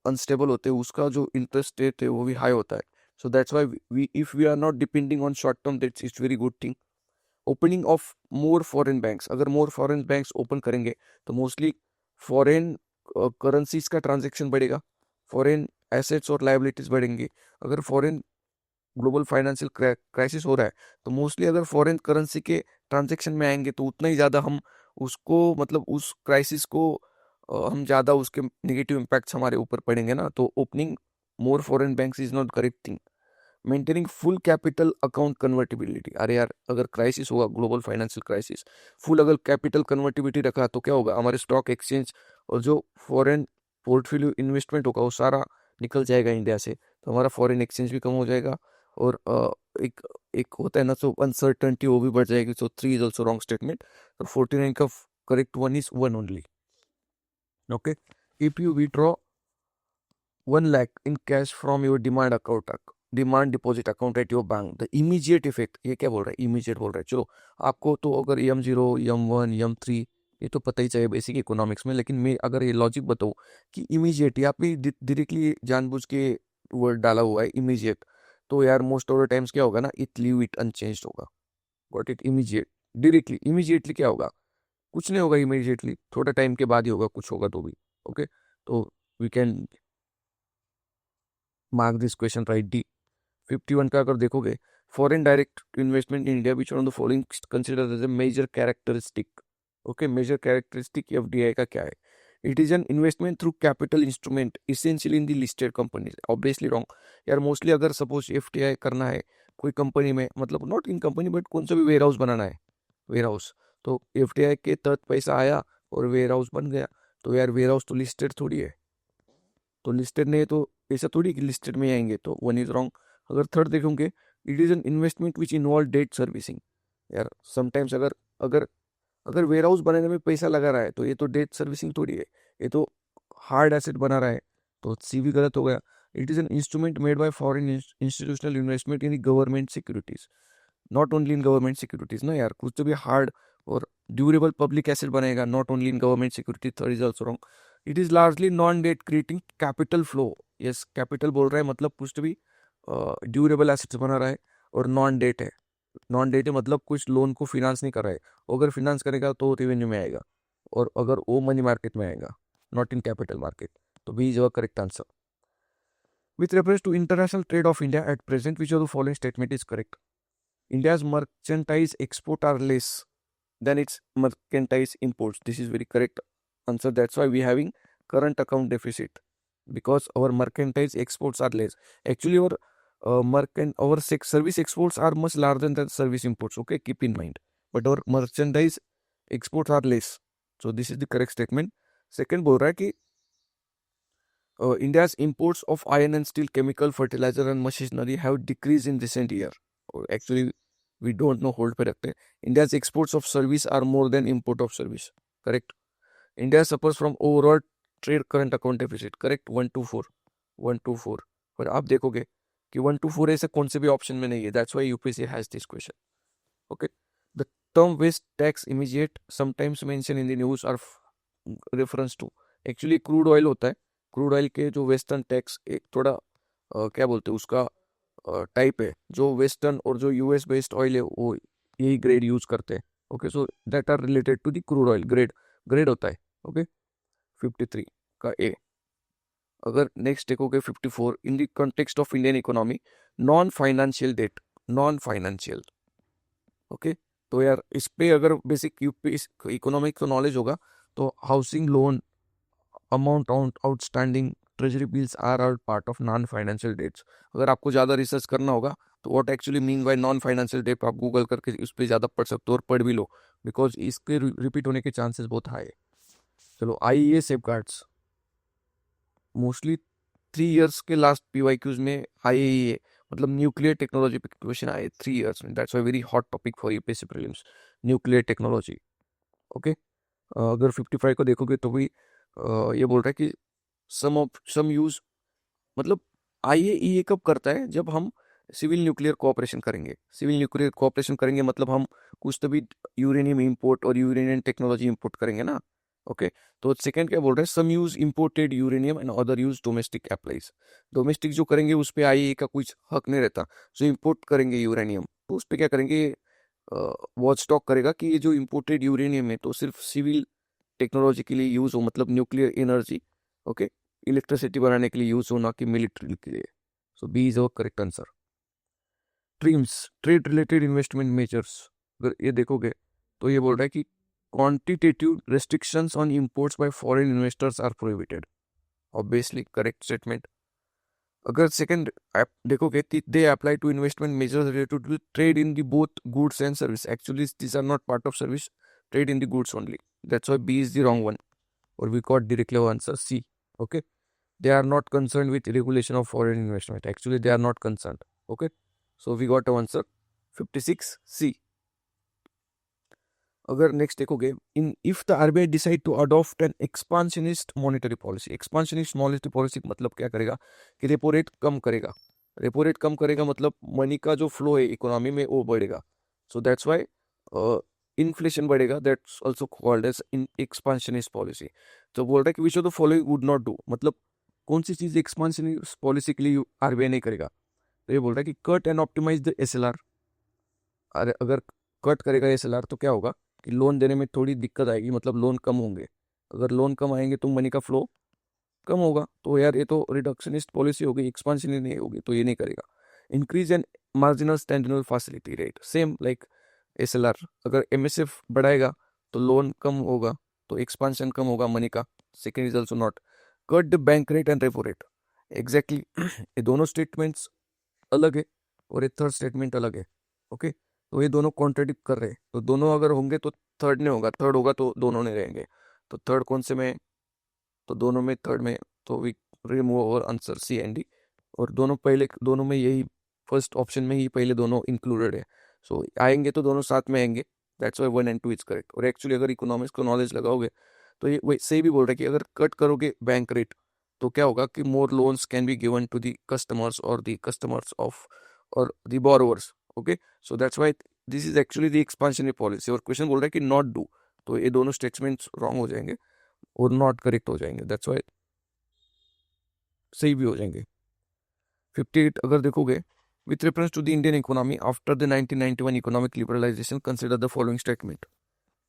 अनस्टेबल होते हैं, उसका जो इंटरेस्ट रेट है वो भी हाई होता है। So that's why we if we are not depending on short term, that's it's very good thing. Opening of more foreign banks, अगर मोर फॉरेन बैंक्स ओपन करेंगे तो मोस्टली फॉरेन करेंसीज का transaction बढ़ेगा, foreign assets और liabilities बढ़ेंगी। अगर foreign global financial crisis हो रहा है तो मोस्टली अगर फॉरेन करेंसी के ट्रांजेक्शन में आएंगे तो उतना ही ज़्यादा हम उसको मतलब उस क्राइसिस को हम ज़्यादा उसके नेगेटिव इम्पैक्ट्स हमारे ऊपर पड़ेंगे ना। तो opening more foreign banks is not correct thing. Maintaining full capital account convertibility, अरे यार अगर क्राइसिस होगा ग्लोबल फाइनेंशियल क्राइसिस, फुल अगर कैपिटल कन्वर्टिबिलिटी रखा तो क्या होगा? हमारे स्टॉक एक्सचेंज और जो फॉरेन पोर्टफोलियो इन्वेस्टमेंट होगा वो सारा निकल जाएगा इंडिया से, तो हमारा फॉरेन एक्सचेंज भी कम हो जाएगा और एक एक होता है ना तो अनसर्टनिटी वो भी बढ़ जाएगी। सो 3 इज ऑल्सो रॉन्ग स्टेटमेंट। तो 49 का correct one is 1 only. Okay. If you withdraw 1 lakh in cash from your demand deposit account at your bank, the immediate effect, ये क्या बोल रहा है? इमीजिएट बोल रहा है। चलो आपको तो अगर M0 M1 M3 ये तो पता ही चाहिए बेसिक इकोनॉमिक्स में, लेकिन मैं अगर ये लॉजिक बताऊँ कि इमीजिएट, यहाँ पे डायरेक्टली जानबूझ के वर्ड डाला हुआ है इमीजिएट, तो यार मोस्ट ऑफ द टाइम्स क्या होगा ना, इट लीव इट अनचेंज्ड होगा। Got it. Immediate, directly immediately क्या होगा? कुछ नहीं होगा इमीजिएटली, थोड़ा टाइम के बाद ही होगा, कुछ होगा तो भी। ओके, तो we can mark this question right D. 51 का अगर देखोगे, foreign direct investment in India which one of the following considered as a major characteristic. Okay, major characteristic FDI का क्या है? It is an investment through capital instrument essentially in the listed companies. Obviously wrong यार। Mostly अगर suppose FDI करना है कोई company में, मतलब नॉट इन कंपनी बट कौन सा भी वेयर हाउस बनाना है, वेयर हाउस, तो एफडीआई के तहत पैसा आया और वेयर हाउस बन गया, तो यार वेयर हाउस तो लिस्टेड थोड़ी है, तो लिस्टेड नहीं है तो ऐसा थोड़ी कि लिस्टेड में आएंगे, तो 1 इज रॉन्ग। अगर थर्ड देखोगे, it is an investment which involve debt servicing. यार समटाइम्स अगर अगर अगर वेयर हाउस बनाने में पैसा लगा रहा है तो ये तो डेट सर्विसिंग थोड़ी है, ये तो हार्ड एसेट बना रहा है, तो सी भी गलत हो गया। It is an instrument made by foreign institutional investment in government securities, not only in government securities ना यार, कुछ तो भी हार्ड और ड्यूरेबल पब्लिक एसेट बनेगा, not only in government security. Third is also wrong. It is largely non debt creating capital flow. Yes, capital बोल रहा है मतलब कुछ तो भी ड्यूरेबल एसेट्स बना रहा है और नॉन डेट है। नॉन डेट है मतलब कुछ लोन को फिनांस नहीं कर रहा है, अगर फिनांस करेगा तो रेवेन्यू में आएगा, और अगर वो मनी मार्केट में आएगा, नॉट इन कैपिटल मार्केट। तो B is our correct answer. With reference to international trade of India at present, which of the following statement is correct? India's merchandise export are less than its merchandise imports. This is very correct answer. That's why we having current account deficit, because our merchandise exports are less. Actually, our service exports are much larger than service imports. Okay, keep in mind. But our merchandise exports are less. So this is the correct statement. Second बोल रहा है कि India's imports of iron and steel, chemical, fertilizer and machinery have decreased in recent year. Actually, we don't know, hold पे रखते हैं। India's exports of service are more than import of service. Correct. India suffers from overall trade current account deficit. Correct. 1 to 4, 1 to 4। पर आप देखोगे कि 1 to 4 ऐसे कौन से भी ऑप्शन में नहीं है। That's why UPSC has this question. Okay. The term waste tax immediate sometimes mentioned in the news are reference to, actually crude oil होता है। क्रूड ऑयल के जो वेस्टर्न टैक्स एक थोड़ा क्या बोलते हैं उसका टाइप है, जो वेस्टर्न और जो यूएस बेस्ड ऑयल है वो यही ग्रेड यूज करते हैं। Okay, so that are related to the crude oil grade, grade होता है। ओके, 53 का ए। अगर नेक्स्ट देखोगे 54, इन the context of Indian economy, non financial date, non financial. Okay, तो यार इस पे अगर बेसिक इकोनॉमिक का नॉलेज होगा तो housing loan amount outstanding treasury bills are part of non financial debts. अगर आपको ज़्यादा रिसर्च करना होगा तो what actually mean by non financial debt आप गूगल करके उस पर ज़्यादा पढ़ सकते हो और पढ़ भी लो, बिकॉज इसके रिपीट होने के चांसेस बहुत हाई है। चलो, आईईए सेफगार्ड्स, मोस्टली 3 इयर्स के लास्ट पीवाईक्यूज में आईईए मतलब न्यूक्लियर टेक्नोलॉजी पे क्वेश्चन आए 3 इयर्स में। That's a very hot topic for UPSC prelims, nuclear technology. Okay, अगर 55 को देखोगे तो भी ये बोल रहा है कि सम यूज, मतलब आईएईए कब करता है, जब हम सिविल न्यूक्लियर कोऑपरेशन करेंगे। सिविल न्यूक्लियर कोऑपरेशन करेंगे मतलब हम कुछ तो भी यूरेनियम इंपोर्ट और यूरेनियम टेक्नोलॉजी इंपोर्ट करेंगे ना। ओके, तो सेकंड क्या बोल रहे हैं, some use imported uranium and other use domestic applies. Domestic जो करेंगे उस पर आईएईए का कुछ हक नहीं रहता। जो इंपोर्ट करेंगे यूरेनियम तो उस पर क्या करेंगे, वॉच स्टॉक करेगा कि ये जो इंपोर्टेड यूरेनियम है तो सिर्फ सिविल टेक्नोलॉजी के लिए यूज हो, मतलब न्यूक्लियर एनर्जी, ओके, इलेक्ट्रिसिटी बनाने के लिए यूज हो, ना कि मिलिट्री के लिए। So B is our correct answer. TRIMs, trade related investment measures, अगर ये देखोगे तो ये बोल रहा है कि quantitative restrictions on imports by foreign investors are prohibited. Obviously correct statement. अगर सेकंड देखोगे, they apply to investment measures related to trade in the both goods and service. Actually this are not part of service, trade in the goods only. That's why B is the wrong one, or we got directly answer C. Okay, they are not concerned with regulation of foreign investment. Actually they are not concerned. Okay, so we got answer 56 C. अगर next देखोगे, in if the RBI decide to adopt an expansionist monetary policy. Expansionist monetary policy मतलब क्या करेगा कि repo rate कम करेगा। Repo rate कम करेगा मतलब money का जो फ्लो है इकोनॉमी में वो बढ़ेगा। सो दैट्स वाई इन्फ्लेशन बढ़ेगा। That's also called as in expansionist policy. तो बोल रहा है कि which of the following would not do, मतलब कौन सी चीज एक्सपांशनिस्ट पॉलिसी के लिए आरबीआई नहीं करेगा। तो ये बोल रहा है कि cut and optimise the SLR. अरे अगर कट करेगा एसएलआर तो क्या होगा कि लोन देने में थोड़ी दिक्कत आएगी, मतलब लोन कम होंगे। अगर लोन कम आएंगे तो मनी का फ्लो कम होगा। तो यार ये तो रिडक्शनिस्ट पॉलिसी होगी, एक्सपांशन नहीं होगी, तो ये नहीं करेगा। Increase and marginal standard facility rate, same like SLR. अगर एमएसएफ बढ़ाएगा तो लोन कम होगा, तो एक्सपांशन कम होगा मनी का। Second is also not. Cut the bank rate and repo rate, exactly ये दोनों स्टेटमेंट्स अलग है और ये थर्ड स्टेटमेंट अलग है। ओके, तो ये दोनों कॉन्ट्रडिक्ट कर रहे हैं, तो दोनों अगर होंगे तो थर्ड नहीं होगा, थर्ड होगा तो दोनों नहीं रहेंगे। तो थर्ड कौन से में, तो दोनों में थर्ड में, तो वी रिमूव और आंसर सी एंड डी। और दोनों पहले दोनों में यही फर्स्ट ऑप्शन में ही पहले दोनों इंक्लूडेड है। सो आएंगे तो दोनों साथ में आएंगे। That's why 1 and 2 is correct. और एक्चुअली अगर इकोनॉमिक्स को नॉलेज लगाओगे तो ये वही सही भी बोल रहा है कि अगर कट करोगे बैंक रेट तो क्या होगा कि more loans can be given to the customers और दी कस्टमर्स ऑफ और the borrowers. Okay, so that's why this is actually the expansionary policy. और क्वेश्चन बोल रहा है कि नॉट डू, तो ये दोनों स्टेटमेंट्स रॉन्ग हो जाएंगे और नॉट करेक्ट हो जाएंगे। दैट्स वाई सही भी हो जाएंगे। 58 अगर देखोगे, with reference to the Indian economy after the 1991 economic liberalisation consider the following statement.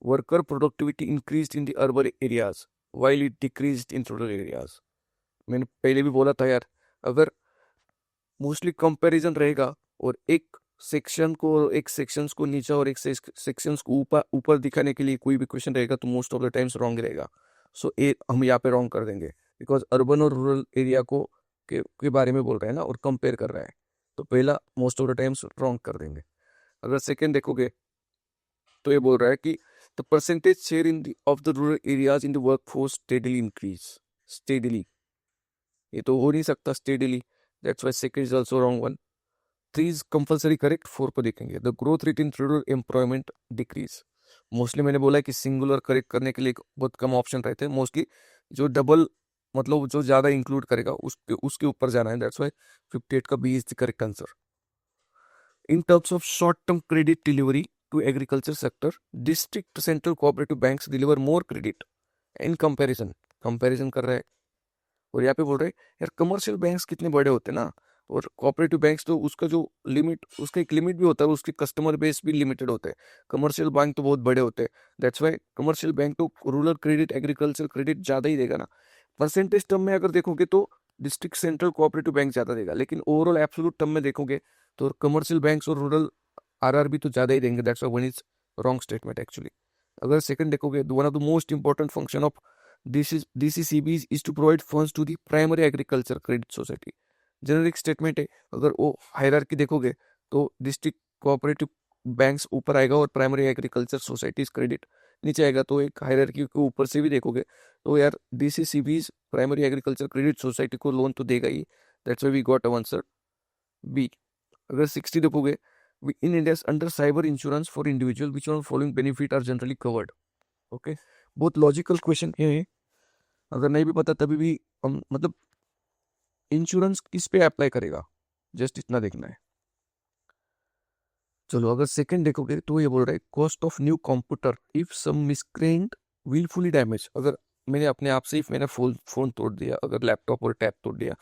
Worker productivity increased in the urban areas while it decreased in rural areas। मैंने पहले भी बोला था यार, अगर मोस्टली कंपैरिजन रहेगा और एक सेक्शन को एक सेक्शंस को नीचे और एक सेक्शंस को ऊपर ऊपर दिखाने के लिए कोई भी क्वेश्चन रहेगा तो most of the times wrong रहेगा। सो ए हम यहाँ पे रॉन्ग कर देंगे, बिकॉज अर्बन और रूरल एरिया को के बारे में बोल रहा है ना और कंपेयर कर रहा है, तो पहला most of the times wrong कर देंगे। अगर सेकेंड देखोगे तो ये बोल रहा है कि the percentage share in of the rural areas in the work force steadily increase. Steadily ये तो हो नहीं सकता steadily, that's why second is also wrong one. 3 is compulsory correct. 4 पर देखेंगे, the growth rate in rural employment decrease. Mostly मैंने बोला है कि सिंगुलर करेक्ट करने के लिए बहुत कम ऑप्शन रहते हैं। मोस्टली जो डबल मतलब जो ज्यादा इंक्लूड करेगा उसके ऊपर जाना है। दैट्स व्हाई 58 का B is the correct answer. In terms of short term credit delivery to agriculture sector, district central cooperative banks deliver more credit in comparison कर रहा है। और यहाँ पे बोल रहे हैं यार कमर्शियल बैंक्स कितने बड़े होते हैं ना, और कोऑपरेटिव बैंक्स तो उसका जो लिमिट, उसका एक लिमिट भी होता है, उसके कस्टमर बेस भी लिमिटेड होते हैं। कमर्शियल बैंक तो बहुत बड़े होते हैं, दैट्स वाई कमर्शियल बैंक तो रूरल क्रेडिट, एग्रीकल्चर क्रेडिट ज़्यादा ही देगा ना। परसेंटेज टर्म में अगर देखोगे तो डिस्ट्रिक्ट सेंट्रल कोऑपरेटिव बैंक ज़्यादा देगा, लेकिन ओवरऑल एब्सोल्यूट टर्म में देखोगे तो कमर्शियल बैंक्स और रूरल आरआरबी तो ज़्यादा ही देंगे। That's why one is wrong statement actually. अगर सेकंड देखोगे, one of the most important function of DCCBs is to provide funds to the primary agriculture credit society। Generic statement है। अगर वो hierarchy देखोगे तो डिस्ट्रिक्ट कोऑपरेटिव बैंक्स ऊपर आएगा और प्राइमरी एग्रीकल्चर सोसाइटीज क्रेडिट नीचे आएगा। तो एक हायरार्की को ऊपर से भी देखोगे तो यार DCCBs primary agriculture credit society को लोन तो देगा ही। That's why we got answer B. अगर 60 देखोगे, in India under cyber insurance for individual which on following benefit are generally covered. Okay, बहुत लॉजिकल क्वेश्चन है। अगर नहीं भी पता तभी भी हम मतलब इंश्योरेंस किस पे अप्लाई करेगा, जस्ट इतना देखना है। चलो अगर सेकंड देखोगे तो ये बोल रहा है cost of new computer if some miscreant wilfully damage. अगर मैंने अपने आप से मैंने फोन तोड़ दिया, अगर लैपटॉप और टैब तोड़ दिया,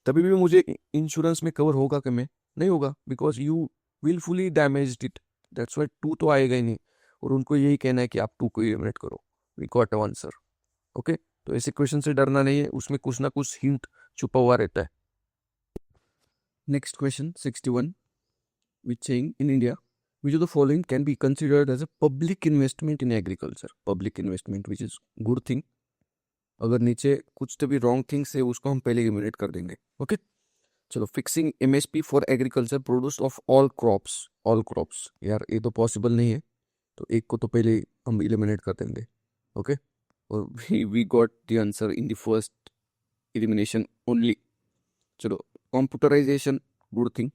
तभी भी मुझे इंश्योरेंस में कवर होगा कि मैं नहीं होगा, because you wilfully damaged it. That's why two तो आएगा ही नहीं, और उनको यही कहना है कि आप टू को एलिमिनेट करो। We got answer. ओके, तो ऐसे क्वेश्चन से डरना नहीं है, उसमें कुछ ना कुछ हिंट छुपा हुआ रहता है। Next question 61 which saying in India which of the following can be considered as a public investment in agriculture। public investment which is good thing। अगर नीचे कुछ तो भी रॉन्ग थिंग्स है उसको हम पहले इलिमिनेट कर देंगे। ओके, चलो fixing MSP for agriculture produce of all crops. यार ये तो पॉसिबल नहीं है, तो एक को तो पहले हम इलिमिनेट कर देंगे। ओके, और we got the answer in the first elimination only. चलो computerization good thing,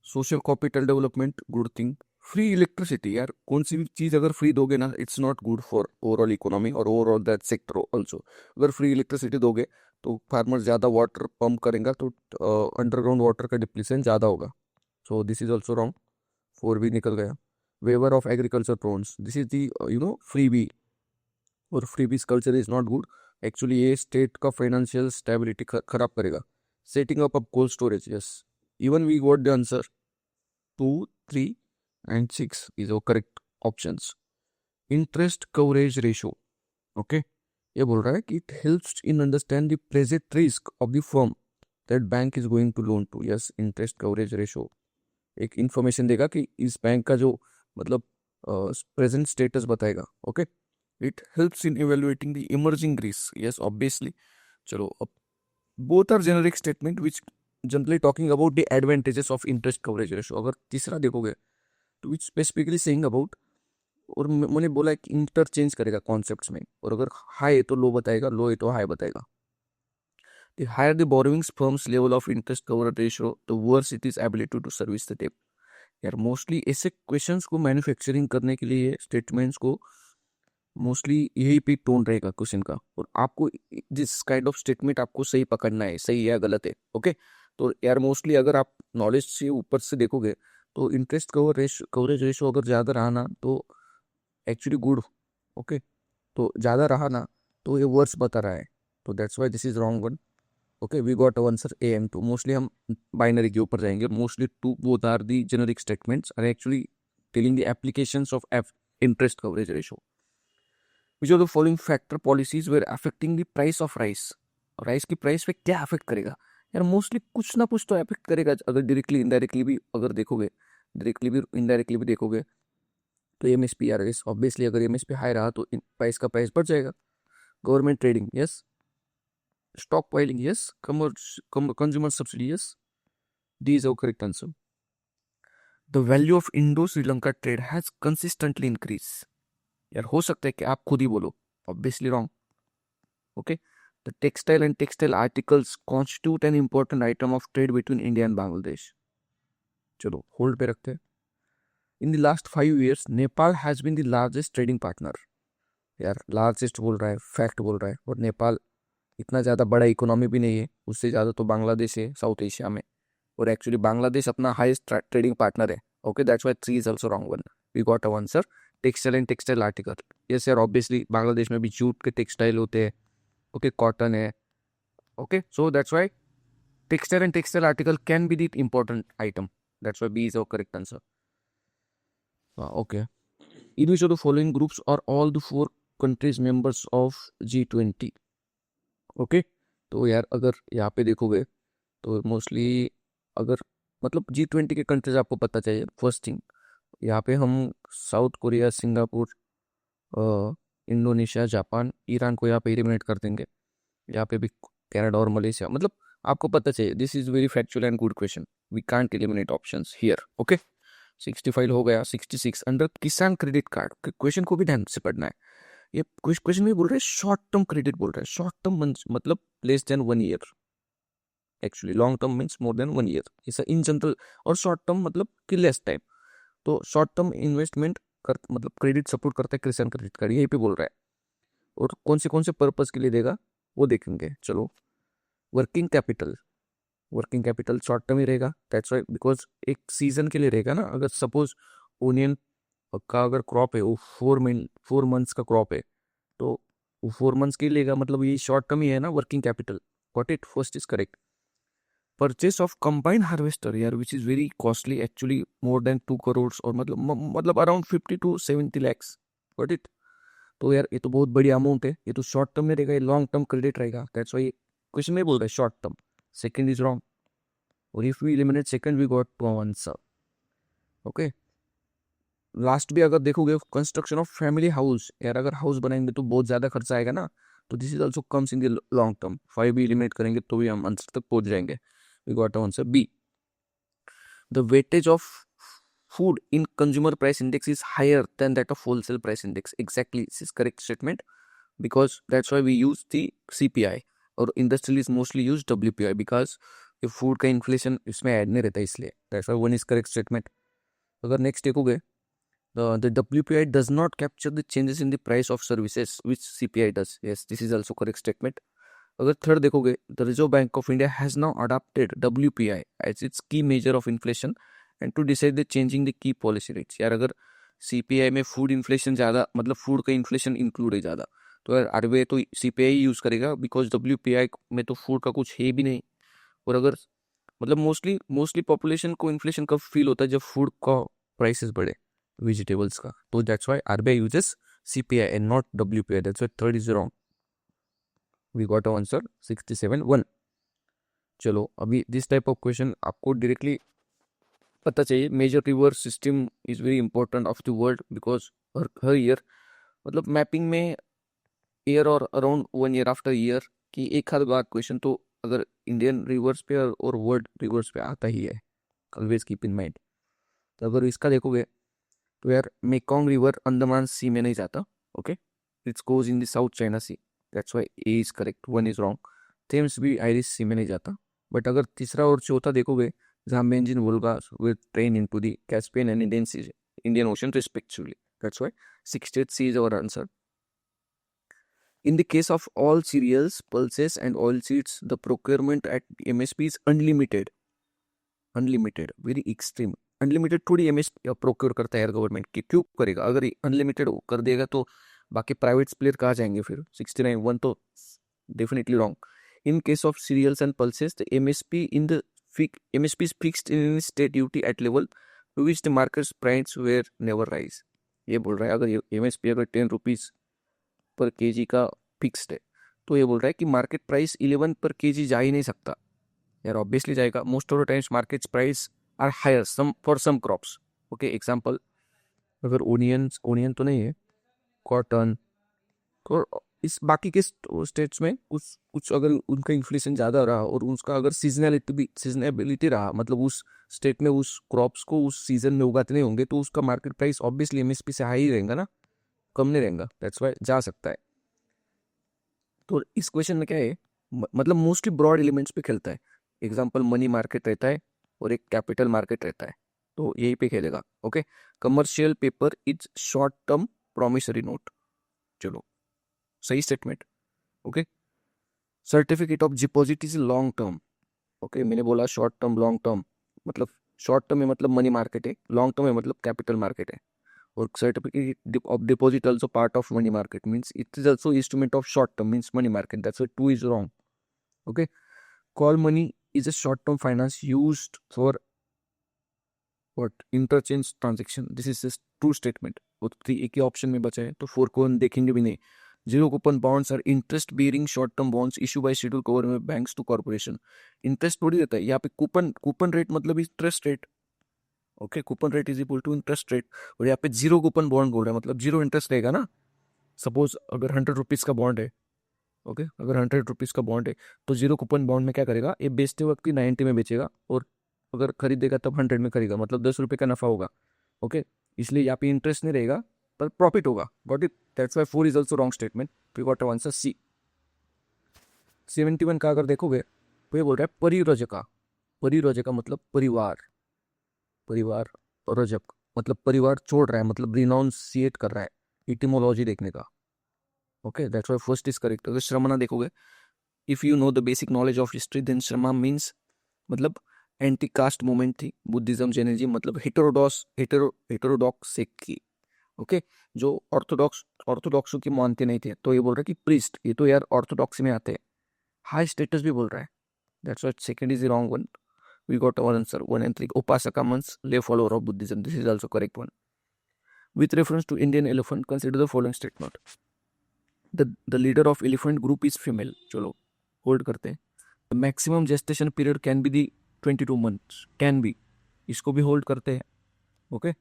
social capital development good thing, free electricity. यार कौन सी भी चीज़ अगर फ्री दोगे ना, it's not good for overall economy और ओवरऑल दैट सेक्टर ऑल्सो। अगर फ्री इलेक्ट्रिसिटी दोगे तो फार्मर ज़्यादा वाटर पंप करेगा, तो अंडरग्राउंड वाटर का डिप्लीशन ज़्यादा होगा। So this is also wrong, 4 भी निकल गया। Waiver of agriculture loans, this is the freebie, और freebies culture is not good actually. ये स्टेट का फाइनेंशियल स्टेबिलिटी खराब करेगा। Setting up of cold storage, yes, even we got the answer 2, 3 and 6 is our correct options। interest coverage ratio, okay, ये बोल रहा है कि it helps in understand the present risk of the firm that bank is going to loan to। yes, interest coverage ratio एक information देगा कि इस bank का जो मतलब प्रेजेंट स्टेटस बताएगा। Okay, it helps in evaluating the emerging risk, yes obviously. चलो अब both are generic statement which generally talking about the advantages of interest coverage ratio. अगर तीसरा देखोगे तो विच स्पेसिफिकली सेइंग अबाउट, और मैंने बोला कि इंटरचेंज करेगा कॉन्सेप्ट्स में, और अगर हाई है तो लो बताएगा, लो है तो हाई बताएगा। The higher the borrowings firm's level of interest coverage ratio, the worse it is ability to service the debt। यार मोस्टली ऐसे क्वेश्चंस को मैन्युफैक्चरिंग करने के लिए स्टेटमेंट्स को मोस्टली यही पे टोन रहेगा क्वेश्चन का, और आपको जिस काइंड ऑफ स्टेटमेंट आपको सही पकड़ना है, सही या गलत है। ओके, तो यार मोस्टली अगर आप नॉलेज से ऊपर से देखोगे तो इंटरेस्ट कवरेज रेशो अगर ज़्यादा रहा ना तो एक्चुअली गुड। ओके, तो ज़्यादा रहा ना तो ये वर्स बता रहा है, तो that's why this is wrong one. Okay, we got answer A and 2। Mostly हम बाइनरी के ऊपर जाएंगे। Mostly two both are the generic statements are actually telling the applications of interest coverage ratio. Which of the following factor policies were affecting the price of rice. Rice की price पे क्या affect करेगा? यार mostly कुछ ना कुछ तो affect करेगा, अगर डायरेक्टली इनडायरेक्टली भी अगर देखोगे, डायरेक्टली भी इनडायरेक्टली भी देखोगे तो MSP या राइस ऑब्वियसली। अगर MSP हाई रहा तो प्राइस का प्राइस बढ़ जाएगा। Government trading, yes. stockpiling, yes। consumer subsidy, yes। These are correct answer। The value of Indo-Sri Lanka trade has consistently increased। यार हो सकता है कि आप खुद ही बोलो, obviously wrong। Okay, the textile and textile articles constitute an important item of trade between India and Bangladesh। चलो hold पे रखते हैं। In the last 5 years, Nepal has been the largest trading partner। यार लार्जेस्ट बोल रहा है, fact बोल रहा है, और नेपाल इतना ज़्यादा बड़ा इकोनॉमी भी नहीं है, उससे ज़्यादा तो बांग्लादेश है साउथ एशिया में, और एक्चुअली बांग्लादेश अपना हाईएस्ट ट्रेडिंग पार्टनर है। Okay, that's why 3 is also wrong one. We got a answer textile and textile article, yes यार ऑब्वियसली बांग्लादेश में भी जूट के टेक्सटाइल होते हैं, ओके कॉटन है, okay so that's why textile and textile article can be the important item. That's why B is our correct answer. Okay. In which of the following groups are all the four countries members of G20? Okay. तो यार अगर यहाँ पे देखोगे तो mostly अगर मतलब G20 के कंट्रीज आपको पता चाहिए. फर्स्ट थिंग यहाँ पे हम south Korea, Singapore, Indonesia, Japan, Iran को यहाँ पे एलिमिनेट कर देंगे. यहाँ पे भी कनाडा और मलेशिया, मतलब आपको पता चाहिए. This is very factual and good question. We can't eliminate options here. Okay 65 हो गया. 66 अंडर किसान क्रेडिट कार्ड. क्वेश्चन को भी ध्यान से पढ़ना है. ये क्वेश्चन में बोल रहे हैं शॉर्ट टर्म क्रेडिट बोल रहे हैं. शॉर्ट टर्म मतलब less than 1 year. Actually long term means more than 1 year. ऐसा इन जनरल. और शॉर्ट टर्म मतलब कि लेस टाइम. तो शॉर्ट टर्म इन्वेस्टमेंट कर मतलब क्रेडिट सपोर्ट करता है किसान क्रेडिट कार्ड. यही पे बोल रहा है. और कौन से पर्पस के लिए देगा वो देखेंगे. चलो वर्किंग कैपिटल शॉर्ट टर्म ही रहेगा. दैट्स वाई बिकॉज एक सीजन के लिए रहेगा ना. अगर सपोज ओनियन का अगर क्रॉप है वो 4 मंथ्स का क्रॉप है तो वो 4 मंथ्स के लिए लेगा, मतलब ये शॉर्ट टर्म ही है ना working capital. Got it. First is correct. Purchase of combined harvester यार which is very costly actually, more than 2 crore और मतलब around 50 to 70 lakhs. Got it. तो यार ये तो बहुत बड़ी अमाउंट है. ये तो शॉर्ट टर्म में रहेगा, ये लॉन्ग टर्म क्रेडिट रहेगा. दैट्स वाई क्वेश्चन में बोल रहा है short term. Second is wrong. और if we eliminate second we got two answer. Okay last भी अगर देखोगे कंस्ट्रक्शन ऑफ फैमिली हाउस. यार अगर हाउस बनाएंगे तो बहुत ज्यादा खर्चा आएगा ना. तो this is also comes in the long term. 5 भी एलिमिनेट करेंगे तो भी हम आंसर तक पहुंच जाएंगे. We got answer B. The weightage of food in consumer price index is higher than that of wholesale price index. Exactly, this is correct statement because that's why we use the CPI और industrial is mostly use WPI because ये food का inflation इसमें add नहीं रहता इसलिए. That's why one is correct statement. अगर next देखोगे the WPI does not capture the changes in the price of services which CPI does. Yes, this is also correct statement. अगर third देखोगे the reserve bank of India has now adopted WPI as its key measure of inflation and to decide the changing the key policy rates. यार अगर CPI में food inflation ज़्यादा मतलब food का inflation include है ज़्यादा तो यार RBI तो CPI यूज़ करेगा बिकॉज WPI में तो फूड का कुछ है भी नहीं. और अगर मतलब मोस्टली पॉपुलेशन को इन्फ्लेशन कब फील होता है जब फूड का प्राइसेस बढ़े वेजिटेबल्स का. तो that's why RBI uses CPI and not WPI. That's why third is wrong. We got our answer 67-1. चलो अभी दिस टाइप ऑफ क्वेश्चन आपको डायरेक्टली पता चाहिए. Major river system is very important of the world because हर year मतलब mapping में year और around 1 year after year की एक आध बार क्वेश्चन तो अगर इंडियन रिवर्स पे और वर्ल्ड रिवर्स पे आता ही है. Always keep in mind. तो अगर इसका देखोगे तो यार मेकोंग रिवर अंडमान सी में नहीं जाता. Okay it's goes in the South China Sea. That's why A is correct. 1 is wrong. Thames भी आयरिश सी में नहीं जाता. बट अगर तीसरा और चौथा देखोगे जहाँ बेंजिन Volga will drain into the Caspian and Indian Ocean respectively. That's why 68 C is our answer. In the case of all cereals, pulses and oilseeds, the procurement at MSP is unlimited. Unlimited, very extreme. Unlimited थोड़ी MSP procure करता है यार government की. क्यों करेगा? अगर unlimited कर देगा तो बाकी प्राइवेट प्लेयर कहाँ जाएंगे फिर. 69-1 तो definitely wrong. In case of cereals and pulses the MSP is fixed in state duty at level to which the market's price were never rise. ये बोल रहा है अगर MSP अगर 10 रुपीज पर केजी का फिक्स्ड है तो ये बोल रहा है कि मार्केट प्राइस 11 पर केजी जा ही नहीं सकता. यार ऑब्वियसली जाएगा. Most of the times market price are higher for some crops. Okay example अगर ओनियन तो नहीं है, कॉटन और इस बाकी के स्टेट्स में कुछ अगर उनका इन्फ्लेशन ज़्यादा रहा और उसका अगर सीजनेबिलिटी रहा मतलब उस स्टेट में उस क्रॉप्स को उस सीजन में उगाते नहीं होंगे तो उसका मार्केट प्राइस ऑब्वियसली MSP से हाई रहेगा ना, कम नहीं रहेगा. दैट्स वाई जा सकता है. तो इस क्वेश्चन में क्या है मतलब मोस्टली ब्रॉड एलिमेंट्स पे खेलता है. एग्जांपल मनी मार्केट रहता है और एक कैपिटल मार्केट रहता है तो यही पे खेलेगा. Okay commercial paper is short term promissory note. चलो सही statement. Okay certificate of deposit is long term. Okay मैंने बोला शॉर्ट टर्म लॉन्ग टर्म मतलब शॉर्ट टर्म में मतलब मनी मार्केट है, लॉन्ग टर्म में मतलब कैपिटल मार्केट है. or certificate of deposit also part of money market, means it is also instrument of short term, means money market. That's why 2 is wrong. Okay, call money is a short term finance used for what, interchange transaction. This is just true statement. वो 3 एक ही option में बचा है, तो 4 को हम देखेंगे भी नहीं. Zero coupon bonds are interest bearing short term bonds issue by schedule government banks to corporation. Interest थोड़ी देता है यहाँ पे. कूपन रेट मतलब interest rate. Okay, coupon rate is equal to interest rate. और यहाँ पे जीरो कूपन बॉन्ड बोल रहा है, मतलब जीरो इंटरेस्ट रहेगा ना. सपोज अगर 100 रुपीज़ का बॉन्ड है, ओके, अगर 100 रुपीज़ का बॉन्ड है, तो जीरो कूपन बॉन्ड में क्या करेगा, ये बेचते वक्त ही 90 में बेचेगा, और अगर खरीदेगा तब 100 में खरीदेगा, मतलब 10 रुपये का नफा होगा. ओके, इसलिए यहाँ पे इंटरेस्ट नहीं रहेगा पर प्रॉफिट होगा. Got it. That's why 4 is also wrong statement. We got answer C. 71 का अगर देखोगे तो ये बोल रहा है परिरजका. परिरजका मतलब परिवार. परिवार, रजक मतलब परिवार छोड़ रहा है, मतलब रिनाउंसिएट कर रहा है. इटिमोलॉजी देखने का. Okay, that's why first is correct. अगर श्रमणा देखोगे, if you know the basic knowledge of history then Shrama means मतलब एंटी कास्ट मूवमेंट थी. बुद्धिज्म जैनिज्म मतलब हेटेरोडॉक्स की. ओके, जो ऑर्थोडॉक्सों की मानते नहीं थे, तो ये बोल रहा है कि प्रीस्ट, ये तो यार ऑर्थोडॉक्सी में आते हैं. हाई स्टेटस भी बोल रहा है. That's why second is the wrong one. We got our answer 1 and 3. Upasaka means lay follower of Buddhism. This is also correct one. With reference to Indian elephant consider the following statement. The leader of elephant group is female. चलो hold करते हैं. The maximum gestation period can be the 22 months. Can be, इसको भी hold करते हैं. Okay,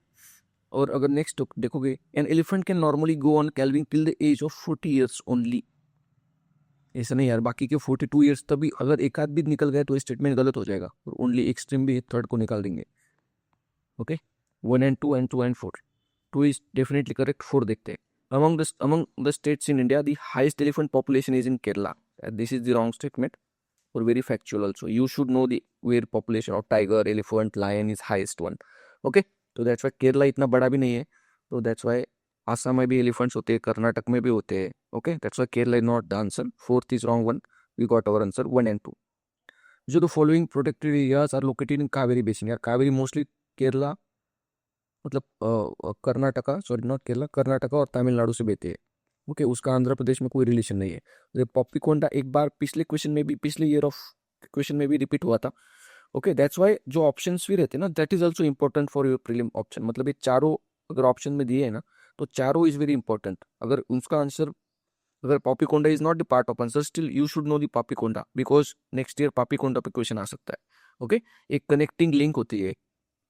और अगर next देखोगे, an elephant can normally go on calving till the age of 40 years only. ऐसा नहीं यार, बाकी के 42 years तभी अगर एक आध भी निकल गया तो स्टेटमेंट गलत हो जाएगा. और ओनली एक्सट्रीम भी थर्ड को निकाल देंगे. Okay, 1 and 2 and 2 and 4. 2 is definitely correct. 4 देखते हैं. Among the states in India, the highest elephant population is in Kerala. This is the wrong statement, or very factual also. You should know the where population of tiger, elephant, lion is highest one. Okay, तो that's why Kerala इतना बड़ा भी नहीं है, तो that's why Assam में भी elephants होते हैं, कर्नाटक में भी होते हैं. Okay, that's why Kerala is not the answer. Fourth is wrong one. We got our answer 1 and 2. जो the following protected areas are located in Kaveri basin. यार कावेरी मोस्टली केरला मतलब कर्नाटका, सॉरी नॉट केरला, कर्नाटका और तमिलनाडु से बहते हैं. ओके, उसका आंध्र प्रदेश में कोई रिलेशन नहीं है. पॉपीकोंडा एक बार पिछले क्वेश्चन में भी, पिछले ईयर ऑफ क्वेश्चन में भी रिपीट हुआ था. ओके, दैट्स वाई जो ऑप्शंस भी रहते हैं ना, that is also important for your prelim option. मतलब ये चारों अगर ऑप्शन में दिए है ना, तो चारों इज वेरी इंपॉर्टेंट. अगर उसका आंसर, अगर Papikonda is not the part of answer, still you should know the Papikonda, because next year Papikonda पे क्वेश्चन आ सकता है. ओके, एक कनेक्टिंग लिंक होती है.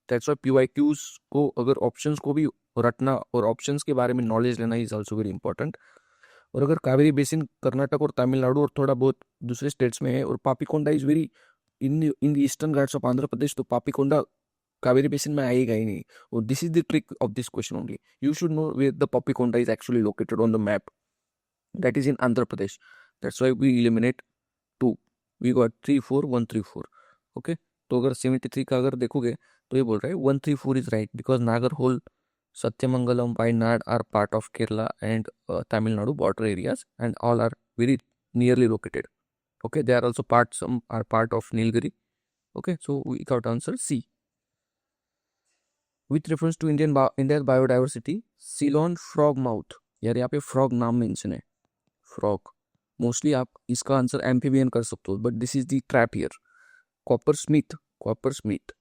दैट्स वाई PYQs को, अगर ऑप्शंस को भी रटना और ऑप्शंस के बारे में नॉलेज लेना इज ऑल्सो वेरी इंपॉर्टेंट. और अगर कावेरी बेसिन कर्नाटक और तमिलनाडु और थोड़ा बहुत दूसरे स्टेट्स में है, और Papikonda is very in the Eastern Ghats of Andhra Pradesh, तो पापीकोंडा कावेरी बेसिन में आएगा ही नहीं. और this is the trick of this question only. You should know where the Papikonda is actually located on the map. That is in Andhra Pradesh. That's why we eliminate 2. We got 3 4 1 3 4. Okay, तो अगर 73 का अगर देखोगे तो ये बोल रहा है 1 3 4 is right, because Nagarhole, Satyamangalam, Wayanad are part of Kerala and Tamil Nadu border areas, and all are very nearly located. Okay, they are also part, some are part of Nilgiri. Okay, so we got answer C. With reference to India's biodiversity, Ceylon frog mouth. यार यहाँ पे frog नाम mention है. Frog. Mostly आप इसका answer amphibian कर सकते हो, but this is the trap here. Coppersmith. Coppersmith.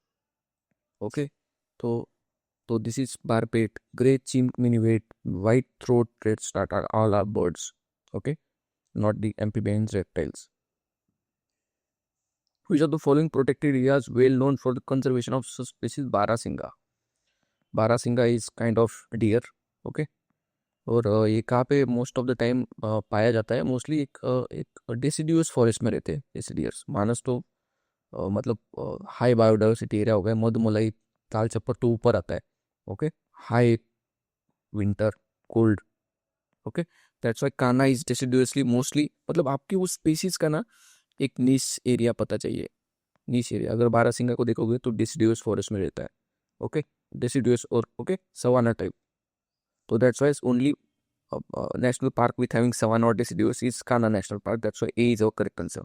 Okay, तो this is barbet, grey chimp minuet, white throat red starter, all are birds. Okay, not the amphibians, reptiles. Which of the following protected areas well known for the conservation of species Barasingha? Barasingha is kind of deer. Okay, और ये कहाँ पे most of the time पाया जाता है? Mostly एक deciduous forest में रहते हैं डेसिडियर्स. मानस तो मतलब हाई बायोडाइवर्सिटी एरिया हो गया. मधुमलाई, ताल चप्पर तो ऊपर आता है. Okay, high winter, cold. Okay, that's Y काना इज डेसिडुअसली मोस्टली, मतलब आपकी उस स्पीसीज का ना एक नीश एरिया पता चाहिए. नीश एरिया, अगर बारहसिंगा को देखोगे तो डेसिडुअस फॉरेस्ट में रहता है. ओके, डेसिडुअस और ओके सवाना टाइप. तो that's why only national park with having savanna और deciduous is Kanha national park. That's why A is our correct answer.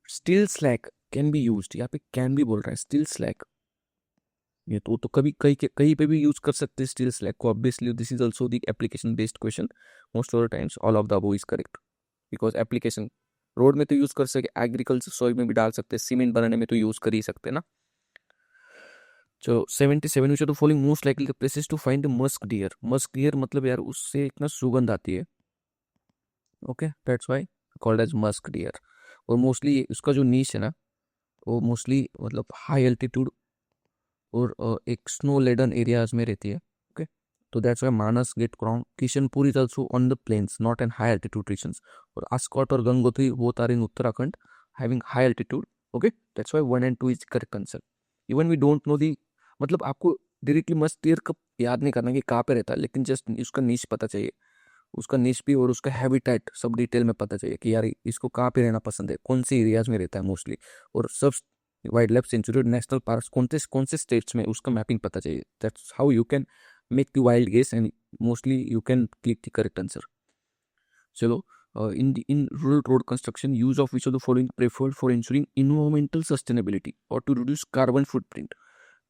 Still slack can be used. यहाँ पे can भी बोल रहा है. स्टिल स्लैक ये तो कभी कहीं पे भी यूज कर सकते हैं स्टील स्लैग को obviously. This is also the application based question. Most of the times all of the above is correct because application road में तो यूज कर सके, एग्रीकल्चर सॉइल में भी डाल सकते हैं, सीमेंट बनाने में तो यूज कर ही सकते हैं ना. So 77 which are the following most likely the places to find the musk deer. Musk deer मतलब यार उससे एक ना सुगंध आती है. Okay that's why called as musk deer. और मोस्टली उसका जो नीच है ना वो मोस्टली मतलब हाई एल्टीट्यूड और एक स्नो लेडन एरियाज में रहती है. ओके तो that's why Manas gate crown. Kishanpur is also on the plains not an high altitude regions. और अस्कॉट और Gangotri both are in Uttarakhand having high altitude. Okay that's why 1 and 2 is correct answer. Even we don't know the मतलब आपको directly must year का याद नहीं करना कि कहाँ पे रहता है, लेकिन जस्ट उसका नीच पता चाहिए, उसका नीच भी और उसका हैबिटेट सब डिटेल में पता चाहिए कि यार इसको कहाँ पे रहना पसंद है, कौन से एरियाज में रहता है मोस्टली, और सब wild life sanctuary national park कौन से स्टेट्स में उसका मैपिंग पता चाहिए. That's how you can make the wild guess and mostly you can click the correct answer. चलो in rural road construction use of which of the following preferred for ensuring environmental sustainability or to reduce carbon footprint.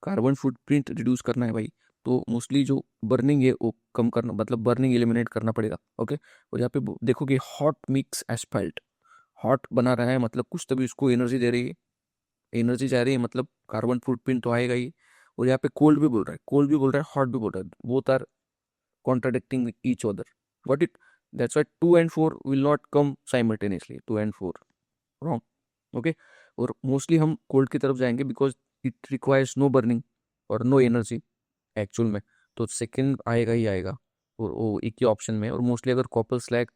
Carbon footprint reduce करना है भाई तो mostly जो burning है वो कम करना मतलब बर्निंग एलिमिनेट करना पड़ेगा. ओके और यहाँ पे देखोगे हॉट मिक्स एस्फाल्ट. हॉट बना रहा है मतलब कुछ तभी उसको एनर्जी दे रही है, एनर्जी जा रही है मतलब कार्बन फुटप्रिंट तो आएगा ही. और यहाँ पे कोल्ड भी बोल रहा है, कोल्ड भी बोल रहा है, हॉट भी बोल रहा है, both are contradicting each other. What it that's why 2 and 4 will not come simultaneously. 2 and 4 wrong. Okay और मोस्टली हम कोल्ड की तरफ जाएंगे because it requires no burning और नो एनर्जी एक्चुअल में. तो सेकंड आएगा ही आएगा और वो एक ही ऑप्शन में. और मोस्टली अगर copper slag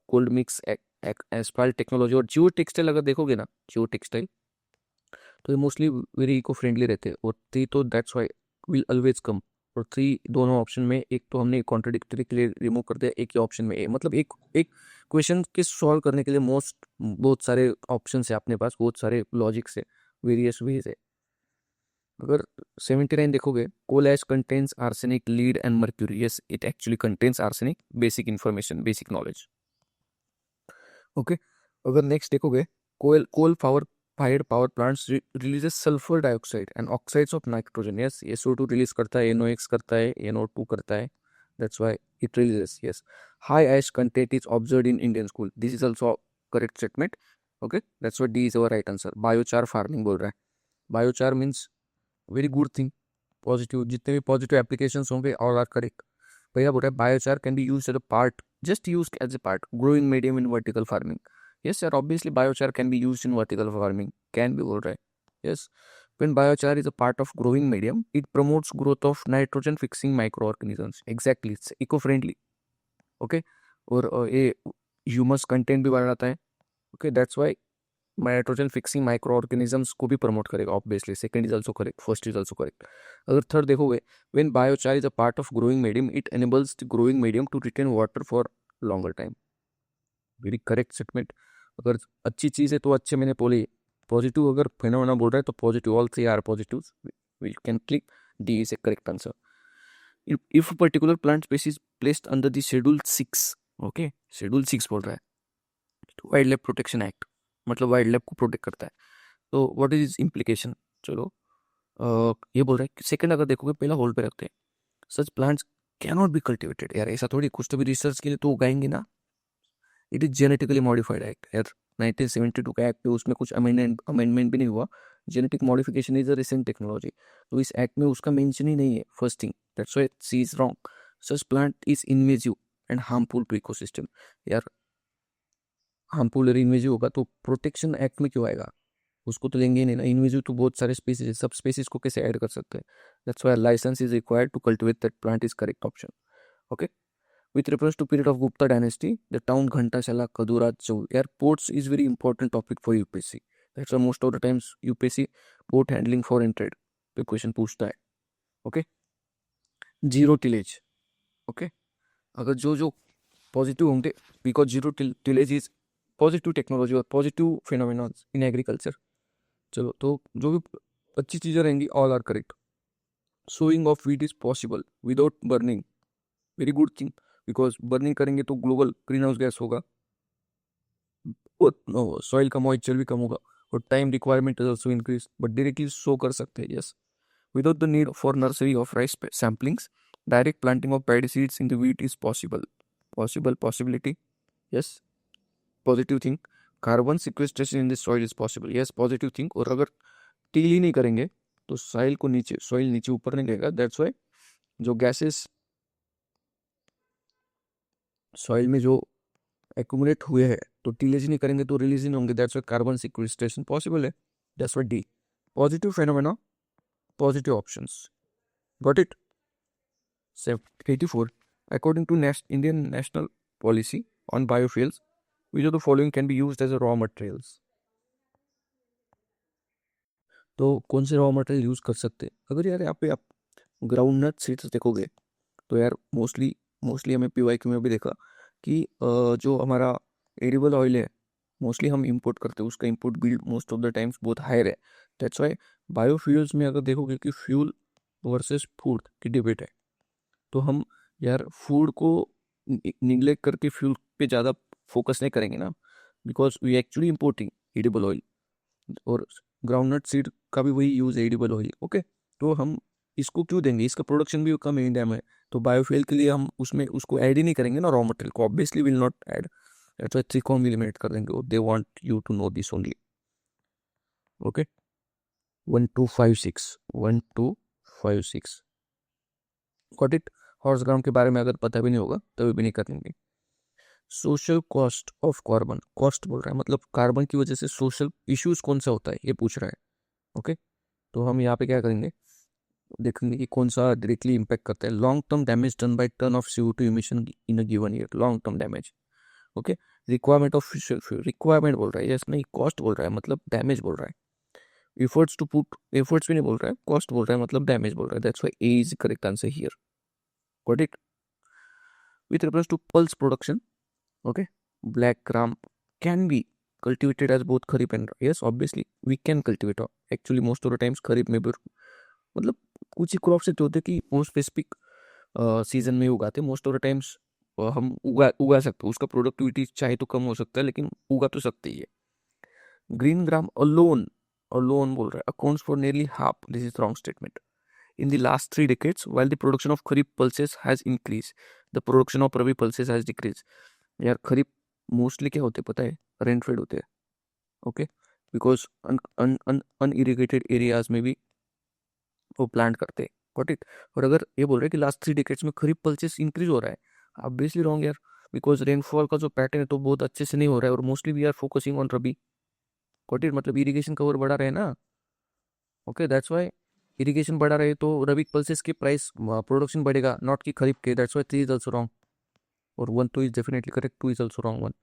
cold mix asphalt technology और जियो टेक्सटाइल अगर देखोगे ना, जियो टेक्सटाइल तो ये मोस्टली वेरी इको फ्रेंडली रहते हैं. और थ्री तो that's Y will always come. और थ्री दोनों ऑप्शन में एक तो हमने कॉन्ट्रडिक्टरी के लिए रिमूव कर दिया, एक ही ऑप्शन में ए मतलब एक एक क्वेश्चन के सॉल्व करने के लिए बहुत सारे ऑप्शन है अपने पास, बहुत सारे लॉजिक्स है, वेरियस वेज है. अगर 79 देखोगे coal ash contains arsenic lead and mercury. Yes it actually contains arsenic. Basic information basic knowledge. Okay अगर नेक्स्ट देखोगे coal power fired power plants releases sulfur dioxide and oxides of nitrogen. Yes SO2 release करता है, NOx करता है, NO2 करता है. That's why it releases. Yes high ash content is observed in Indian school. This is also correct statement. Okay that's why D is our right answer. Biochar farming बोल रहा है. Biochar means very good thing. Positive जितने भी positive applications होंगे all are correct. भैया बोल रहा है biochar can be used as a part, just used as a part growing medium in vertical farming. Yes sir obviously biochar can be used in vertical farming. Can be all right. Yes when biochar is a part of growing medium it promotes growth of nitrogen fixing microorganisms. Exactly it's eco friendly. Okay और ये humus content भी बढ़ाता है. Okay that's why nitrogen fixing microorganisms को भी promote करेगा obviously. Second is also correct, first is also correct. अगर third देखोगे when biochar is a part of growing medium it enables the growing medium to retain water for longer time. Very correct statement. अगर अच्छी चीज़ है तो अच्छे मैंने बोली. Positive अगर फिनोमेना बोल रहा है तो positive, all three are positive. We can click D is a correct answer. If particular plant species placed under the schedule 6. Okay schedule 6 बोल रहा है तो वाइल्ड लाइफ प्रोटेक्शन एक्ट मतलब वाइल्ड लाइफ को प्रोटेक्ट करता है. तो व्हाट इज इम्प्लीकेशन. चलो ये बोल रहा है सेकंड अगर देखोगे पहला होल्ड पे रखते हैं. सच plants can not be cultivated. यार ऐसा थोड़ी, कुछ तो भी रिसर्च के लिए तो उगाएंगे ना. It is genetically modified act. यार 1972 का एक्ट है, उसमें कुछ अमेंडमेंट भी नहीं हुआ. Genetic modification is a recent technology. तो इस एक्ट में उसका मेंशन ही नहीं है. First thing that's why C is wrong. Such plant is invasive and harmful to ecosystem. यार हार्मफुल और इन्वेजिव होगा तो प्रोटेक्शन एक्ट में क्यों आएगा. उसको तो लेंगे ही नहीं ना. इन्वेजिव तो बहुत सारे स्पीसीज है, सब स्पीसीज को कैसे ऐड कर सकते हैं. That's why licence is required to cultivate that plant is correct option. Okay with reference to period of Gupta dynasty, the town Ghantashala, Kadura, Chaul. Yeah, ports is very important topic for UPSC. That's why most of the times UPSC port handling foreign trade पे question पूछता है. Okay zero tillage. Okay अगर जो जो positive होंगे because zero tillage is positive technology और positive phenomena in agriculture. चलो तो जो भी अच्छी चीज़ें रहेंगी all are correct. Sowing of wheat is possible without burning. Very good thing because burning करेंगे तो ग्लोबल ग्रीन हाउस गैस होगा और सॉइल का मॉइस्चर भी कम होगा और time requirement is also increase. But directly so कर सकते हैं. Yes Without the need for nursery of rice samplings, direct planting of paddy seeds in the wheat is possible. Possibility, yes. Positive thing, carbon sequestration in the soil is possible, yes positive thing. और अगर till ही नहीं करेंगे तो soil नीचे ऊपर नहीं रहेगा, that's Y जो गैसेस सॉइल में जो एक्यूमुलेट हुए हैं तो टीलेज ही नहीं करेंगे तो रिलीज ही नहीं होंगे, that's why carbon sequestration possible है, that's why the positive phenomena, positive options, got it. 84, according to Indian national policy on biofuels, which of the following can be used as a raw materials? तो कौन से raw material use कर सकते हैं? अगर यार यहाँ पे आप ग्राउंड नट सीड्स देखोगे तो यार मोस्टली हमें PYQ में भी देखा कि जो हमारा एडिबल ऑयल है मोस्टली हम इंपोर्ट करते हैं, उसका import bill most of the times बहुत हायर है, दैट्स वाई बायोफ्यूल्स में अगर देखोगे कि फ्यूल वर्सेस फूड की डिबेट है तो हम यार फूड को निगलेक्ट करके फ्यूल पे ज़्यादा फोकस नहीं करेंगे ना, because we actually importing edible oil और ग्राउंडनट सीड का भी वही यूज़ है एडिबल ऑयल, ओके। तो हम इसको क्यों देंगे, इसका प्रोडक्शन भी कम है इंडिया में, तो बायोफ्यूल के लिए हम उसमें उसको ऐड ही नहीं करेंगे ना, रॉ मटेरियल को obviously will not add, that's why त्रिकोण एलिमिनेट कर देंगे, they want you to know this only, okay. 1256 got it. Horse ground के बारे में अगर पता भी नहीं होगा तभी भी नहीं कर देंगे। Social cost of carbon, cost बोल रहा है मतलब कार्बन की वजह से सोशल इश्यूज कौन सा होता है ये पूछ रहा है, ओके। तो हम यहाँ पे क्या करेंगे, देखेंगे कि कौन सा डायरेक्टली इम्पैक्ट करता है। Long term damage done by turn off CO2 emission in a given year, long term damage, okay. Requirement of requirement बोल रहा है, यस नहीं कॉस्ट बोल रहा है मतलब डैमेज बोल रहा है। एफर्ट्स टू पुट, एफर्ट्स भी नहीं बोल रहा है, कॉस्ट बोल रहा है मतलब डैमेज बोल रहा है, that's why A is correct answer here, got it. With reference to pulse production, okay, black gram can be cultivated as both kharif and yes obviously we can cultivate actually most of the times kharif में भी मतलब कुछ ही crops जो होते हैं कि वो specific season में उगाते हैं, मोस्ट ऑफ द टाइम्स हम उगा सकते हैं, उसका प्रोडक्टिविटी चाहे तो कम हो सकता है लेकिन उगा तो सकते ही है। ग्रीन ग्राम अलोन बोल रहा है accounts for nearly half, this is wrong statement. In the last 3 decades, while the production of kharif pulses has increased, the production of rabi pulses has decreased. यार खरीफ मोस्टली क्या होते हैं पता है, rainfed होते हैं, ओके, बिकॉज अनइरिगेटेड एरियाज में भी वो प्लांट करते हैं, गॉट इट। और अगर ये बोल रहे हैं कि लास्ट 3 डेकेड्स में खरीफ पल्सेस इंक्रीज हो रहा है, ऑब्वियसली रॉन्ग यार, बिकॉज रेनफॉल का जो पैटर्न है तो बहुत अच्छे से नहीं हो रहा है और mostly we are focusing on rabi, got it, मतलब इरिगेशन कवर बढ़ा रहे ना, ओके, दैट्स वाई इरिगेशन बढ़ा रहे तो रबी पल्सेस की प्राइस प्रोडक्शन बढ़ेगा, नॉट की खरीफ के, that's why 3 is also wrong, और 1 2 is definitely correct, 2 is also wrong 1।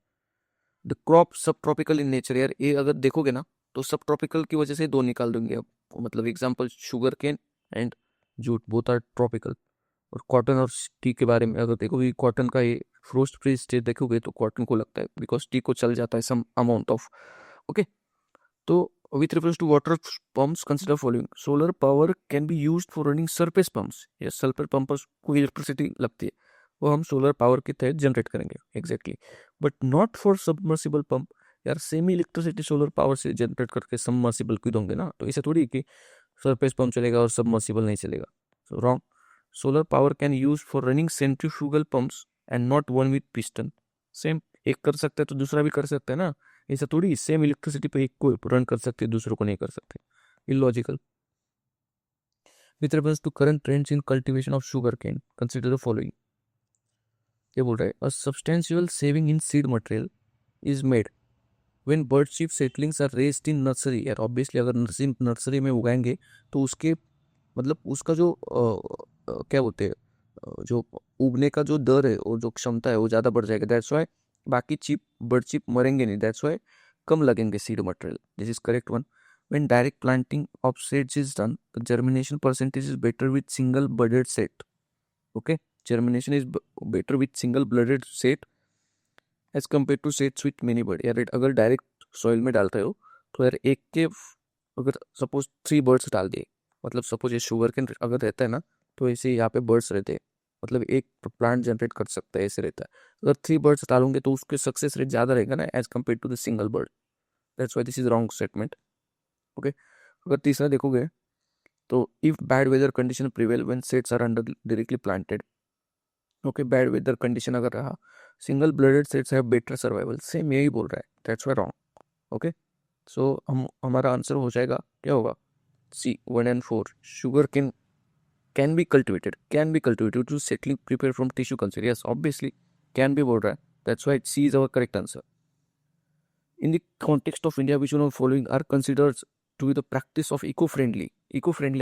The crop सब ट्रॉपिकल इन नेचर, यार ये अगर देखोगे ना तो सब ट्रॉपिकल की वजह से 2 निकाल दूंगे अब, मतलब example sugar cane and jute both are tropical. और कॉटन और टी के बारे में अगर देखोगे, कॉटन का ये फ्रोस्ट फ्री स्टेट देखोगे तो कॉटन को लगता है बिकॉज टी को चल जाता है सम अमाउंट ऑफ, ओके। तो with reference to water pumps consider following, solar power can be used for running surface pumps, या सरफेस पंप्स को इलेक्ट्रिसिटी लगती है वो हम सोलर पावर के तहत जनरेट करेंगे, exactly, but not for submersible pump. यार सेमी इलेक्ट्रिसिटी सोलर पावर से जनरेट करके सबमर्सिबल क्यों दोगे ना, तो ऐसा थोड़ी कि सरफेस पंप चलेगा और सबमर्सिबल नहीं चलेगा, so wrong. Solar power can use for running centrifugal pumps and not one with piston, same एक कर सकता है तो दूसरा भी कर सकता है ना, ऐसा थोड़ी सेम इलेक्ट्रिसिटी पे एक को रन कर सकते दूसरों को नहीं कर सकते, illogical. With reference to current trends in cultivation of sugar cane consider the following, ये बोल रहा है a substantial saving in seed material is made when bud chip settlings are raised in nursery, यार ऑब्वियसली अगर nursery में उगाएंगे तो उसके मतलब उसका जो क्या बोलते हैं जो उगने का जो दर है और जो क्षमता है वो ज़्यादा बढ़ जाएगा, दैट्स वाई बाकी बर्ड चिप मरेंगे नहीं, दैट्स वाई कम लगेंगे seed material, this is correct one. When direct planting of seeds is done the germination percentage is better with single budded set, okay, germination is better with single blooded set as compared to sets with many bird। यार अगर direct soil में डालते हो तो यार एक के अगर सपोज 3 बर्ड्स डाल दिए, मतलब सपोज ये शुगर कैन अगर रहता है ना तो ऐसे यहाँ पे बर्ड्स रहते हैं, मतलब एक प्लांट जनरेट कर सकता है, ऐसे रहता है। अगर 3 बर्ड्स डालूंगे तो उसके सक्सेस रेट ज़्यादा रहेगा ना as compare to the single bird, that's why this is wrong statement, okay. अगर तीसरा देखोगे तो if bad weather condition prevail when sets are under directly planted, okay, bad weather condition अगर रहा, single budded sets have better survival, same यही बोल रहा है, that's why wrong. Okay, so हमारा आंसर हो जाएगा, क्या होगा, C 1 and 4, sugar can be cultivated to settling prepare from tissue culture. Yes, obviously can be बोल रहा है, that's why C is our correct answer. In the context of India, which one of the following are considered to be the practice of eco-friendly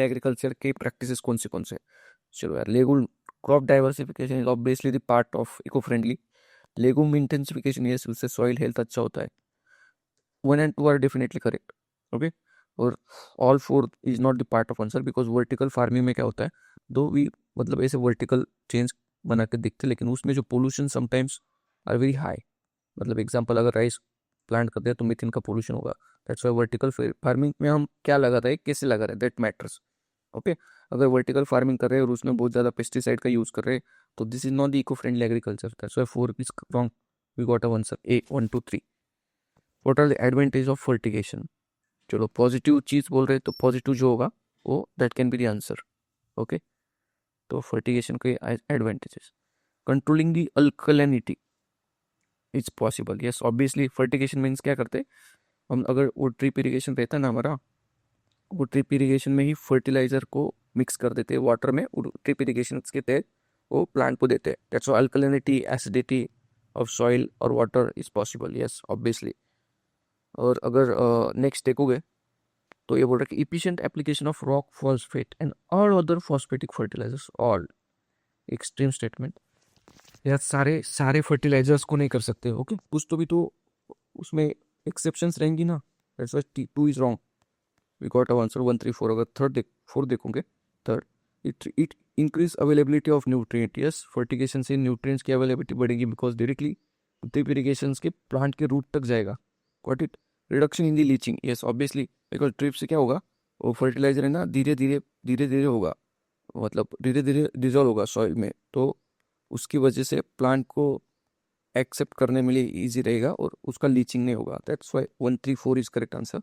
agriculture के practices कौन से? चलो यार, लेगुम crop diversification is obviously the part of eco-friendly. लेगुम intensification, yes, उससे soil health अच्छा होता है. 1 and 2 are definitely correct. Okay, और all 4 is not the part of answer because vertical farming में क्या होता है, दो भी मतलब ऐसे vertical change बना के दिखते, लेकिन उसमें जो pollution sometimes are very high. मतलब एग्जांपल, अगर राइस प्लांट करते हैं तो मीथेन का पोल्यूशन होगा, दैट्स वाई वर्टिकल फार्मिंग में हम क्या लगा रहे हैं, कैसे लगा रहे हैं, दैट मैटर्स। ओके, अगर वर्टिकल फार्मिंग कर रहे हैं और उसमें बहुत ज़्यादा पेस्टिसाइड का यूज़ कर रहे हैं तो this is not the eco friendly agriculture, that's why 4 is wrong, we got a answer A 1 2 3। What are the advantage of fertigation? चलो पॉजिटिव चीज़ बोल रहे हैं तो पॉजिटिव जो होगा वो that can be the answer. Okay, तो फर्टिगेशन के advantages, controlling the alkalinity it's possible, yes obviously. Fertigation means क्या करते हैं हम, अगर वो ड्रिप इरिगेशन रहता है ना हमारा, वो ड्रिप इरिगेशन में ही फर्टिलाइजर को मिक्स कर देते हैं वाटर में, ड्रिप इरिगेशन के तहत वो प्लांट को देते हैं, that's why alkalinity acidity of soil और water is possible, yes obviously. और अगर नेक्स्ट देखोगे तो ये बोल रहा है कि efficient application of rock phosphate and all other phosphatic fertilizers, all extreme statement, यार सारे फर्टिलाइजर्स को नहीं कर सकते। ओके, कुछ तो भी तो उसमें एक्सेप्शंस रहेंगी ना, that's why 2 is wrong, we got a answer 1 3 4। अगर 4 देखोगे, third, it increase availability of nutrient, yes fertigation से न्यूट्रिएंट्स की अवेलेबिलिटी बढ़ेगी बिकॉज डायरेक्टली ड्रिप इरिगेशन के प्लांट के रूट तक जाएगा, got it. Reduction in the leaching, yes obviously, because drip से क्या होगा, वो फर्टिलाइजर है ना, धीरे धीरे होगा, मतलब धीरे धीरे डिजोल्व होगा सॉइल में, तो उसकी वजह से प्लांट को एक्सेप्ट करने में लिए ईजी रहेगा और उसका लीचिंग नहीं होगा, that's why 1 3 4 is correct answer.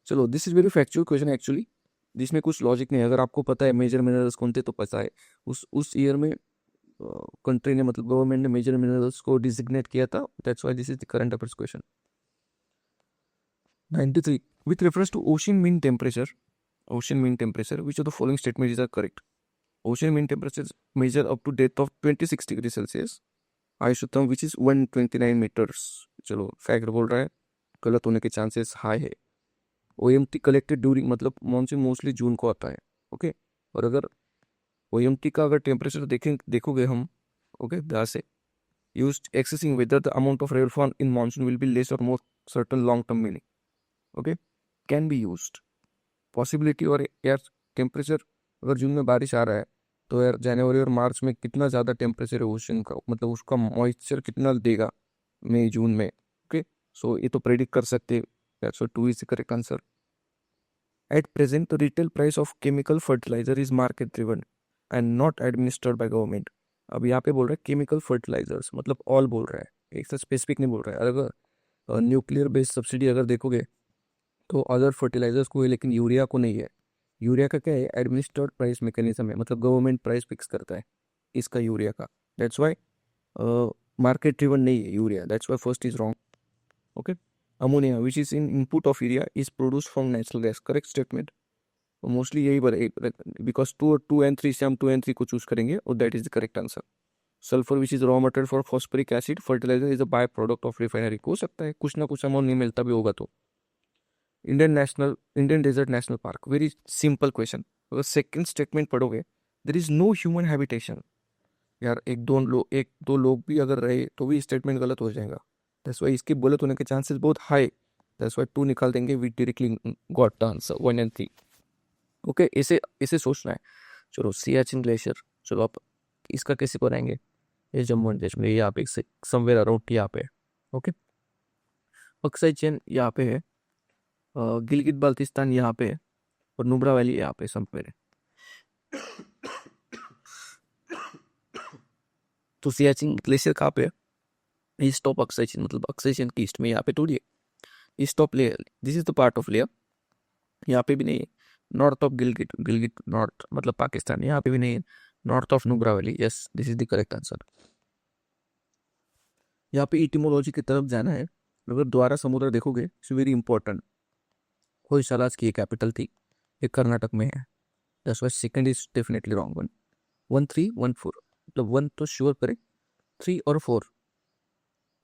चलो this is very factual question actually, जिसमें कुछ लॉजिक नहीं है। अगर आपको पता है मेजर मिनरल्स कौन थे तो पता है, उस ईयर में कंट्री ने, मतलब गवर्नमेंट ने मेजर मिनरल्स को डिजिग्नेट किया था, that's why this is the current affairs question. 93, with reference to ocean mean temperature, which of the following statements are correct? Ocean mean temperatures measure up to depth of 26 degree Celsius, isotherm which is 129 metres. चलो fact बोल रहा है, गलत होने के chances high है। OMT collected during, मतलब monsoon mostly June को आता है, ओके। और अगर OMT का अगर टेम्परेचर देखोगे हम, ओके, ध्यान से, used accessing whether the amount of rainfall in monsoon will be less और more certain long term meaning, okay, can be used possibility. और यार टेम्परेचर, अगर जून में बारिश आ रहा है तो यार जनवरी और मार्च में कितना ज़्यादा टेम्परेचर है ओशन का, मतलब उसका मॉइस्चर कितना देगा मई जून में, ओके, सो ये तो प्रेडिक्ट कर सकते हैं, so 2 is the correct answer. At present the retail price of chemical fertilizer is market driven and not administered by government. अब यहाँ पे बोल रहा है केमिकल फर्टिलाइजर्स, मतलब ऑल बोल रहा है, एक से स्पेसिफिक नहीं बोल रहा है। अगर न्यूक्लियर बेस्ड सब्सिडी अगर देखोगे तो अदर फर्टिलाइजर्स को है लेकिन यूरिया को नहीं है। यूरिया का क्या है, एडमिनिस्टर्ड प्राइस मैकेनिज्म है, मतलब गवर्नमेंट प्राइस फिक्स करता है इसका यूरिया का, दैट्स वाई मार्केट ड्रिवन नहीं है urea, that's why first is wrong, okay. Ammonia which is in input of urea is produce from natural gas, correct statement. Mostly यही because 2 and 3 से हम 2 and 3 को चूज करेंगे और that is the correct answer. Sulphur which is raw material for phosphoric acid fertilizer is a by product of refinery, हो सकता है कुछ ना कुछ अमाउंट नहीं मिलता भी होगा तो। Indian desert national park, very simple question. अगर सेकंड स्टेटमेंट पढ़ोगे, there is no human habitation, यार एक दो लोग भी अगर रहे तो भी स्टेटमेंट गलत हो जाएगा, दैट्स वाई इसके गलत होने के चांसेस बहुत हाई, दैट्स वाई 2 निकाल देंगे, we directly got the answer 1 and 3, okay. इसे सोचना है। चलो सियाचिन ग्लेशियर, चलो आप इसका कैसे बनाएंगे, ये जम्मू एंड कश्मीर यहाँ पे समवेयर अराउंड यहाँ पे, ओके। अक्साई चेन यहाँ पे है, गिलगित बाल्टिस्तान यहाँ पे है और नुब्रा वैली यहाँ पे समवेयर है। तो सियाचिन ग्लेशियर कहाँ पे है, ईस्ट ऑफ अक्साई चेन, मतलब अक्साई चेन की ईस्ट में यहाँ पे थोड़ी है, east of layer, this is the part of layer, यहाँ पे भी नहीं है, north of Gilgit, Gilgit north मतलब पाकिस्तान, यहाँ पे भी नहीं है। North of Nubra valley, yes this is the correct answer. यहाँ पे इटिमोलॉजी की तरफ जाना है। अगर द्वारा समुद्र देखोगे इट्स वेरी इंपॉर्टेंट। होयसालास की कैपिटल थी, ये कर्नाटक में है। That's why second is definitely wrong one. 1314 मतलब 1 तो श्योर करें, 3 और 4।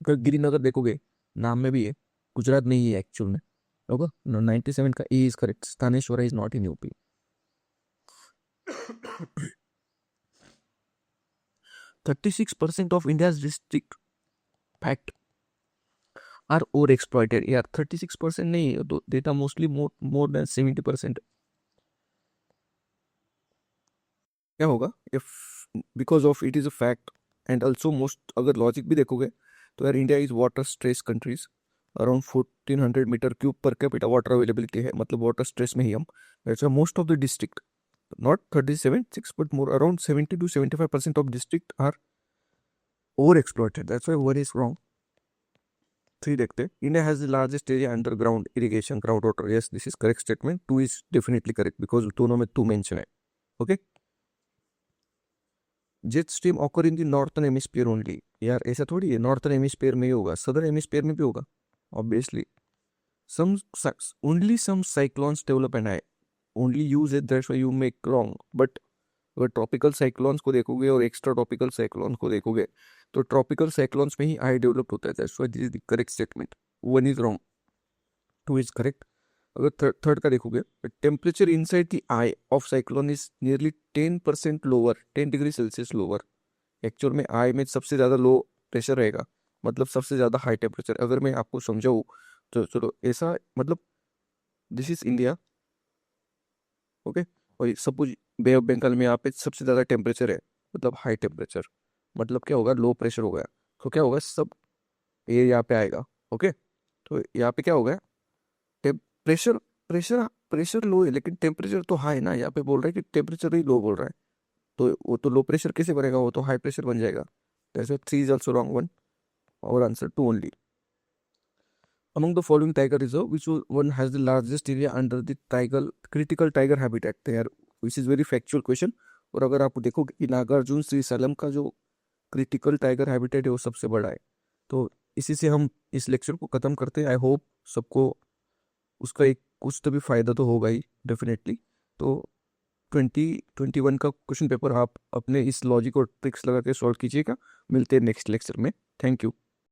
अगर गिरिनगर देखोगे नाम में भी है, गुजरात नहीं है एक्चुअल में, होगा 97 का A is correct. Sthaneshwara is not in UP. 36% of India's district fact are over exploited यार। 36% नहीं है तो डेटा मोस्टली मोर देन 70%। क्या होगा if because of it is a fact and also most, अगर लॉजिक भी देखोगे तो यार India is water stress countries. Around 1400 metre cube per capita water availability है, मतलब वाटर स्ट्रेस में ही हम। That's why most of the district, not 37 6 but more around 70 to 75% of district are over exploited. That's why one is wrong. 3 देखते हैं। India has the largest area underground irrigation ground water, yes this is correct statement. 2 is definitely correct because दोनों में 2 mention है। Okay, jet stream occur in the northern hemisphere only, यार ऐसा थोड़ी है northern hemisphere में ही होगा, सदर्न हेमिस्फीयर में भी होगा obviously. Some only some cyclones develop and I only use it, that's why you make wrong. But अगर ट्रॉपिकल साइक्लोन्स को देखोगे और एक्स्ट्रा ट्रॉपिकल साइक्लोन्स को देखोगे तो ट्रॉपिकल साइक्लोन्स में ही आई डेवलप होता है। That's why this is the correct statement. 1 is wrong, 2 is correct. अगर थर्ड का देखोगे, temperature inside the I of cyclone is nearly 10% lower, 10 degree Celsius lower. Actual में आई में सबसे ज़्यादा लो प्रेशर रहेगा, मतलब सबसे ज़्यादा हाई टेम्परेचर। अगर मैं आपको समझाऊँ तो चलो ऐसा, मतलब दिस इज इंडिया, ओके, और सपोज बे ऑफ बंगाल में यहाँ पे सबसे ज़्यादा टेम्परेचर है, मतलब हाई टेम्परेचर, मतलब क्या होगा, लो प्रेशर हो गया। तो क्या होगा, सब एयर यहाँ पे आएगा। ओके, तो यहाँ पे क्या होगा, प्रेशर प्रेशर प्रेशर लो है लेकिन टेम्परेचर तो हाई ना। यहाँ पे बोल रहा है कि टेम्परेचर ही लो बोल रहा है, तो वो तो लो प्रेशर कैसे बनेगा, वो तो हाई प्रेशर बन जाएगा। That's why 3 is also wrong one, और answer 2 only. Among the following tiger reserve, which one has the largest area under the tiger critical tiger habitat? तो यार which is very factual question। और अगर आप देखो कि नागार्जुन श्रीशैलम का जो क्रिटिकल टाइगर हैबिटेट है वो सबसे बड़ा है। तो इसी से हम इस लेक्चर को ख़त्म करते हैं। आई होप सबको उसका एक कुछ तो भी फ़ायदा तो होगा ही डेफिनेटली। तो 2021 का क्वेश्चन पेपर आप अपने इस लॉजिक और ट्रिक्स लगा के सॉल्व कीजिएगा। मिलते हैं नेक्स्ट लेक्चर में। Thank you.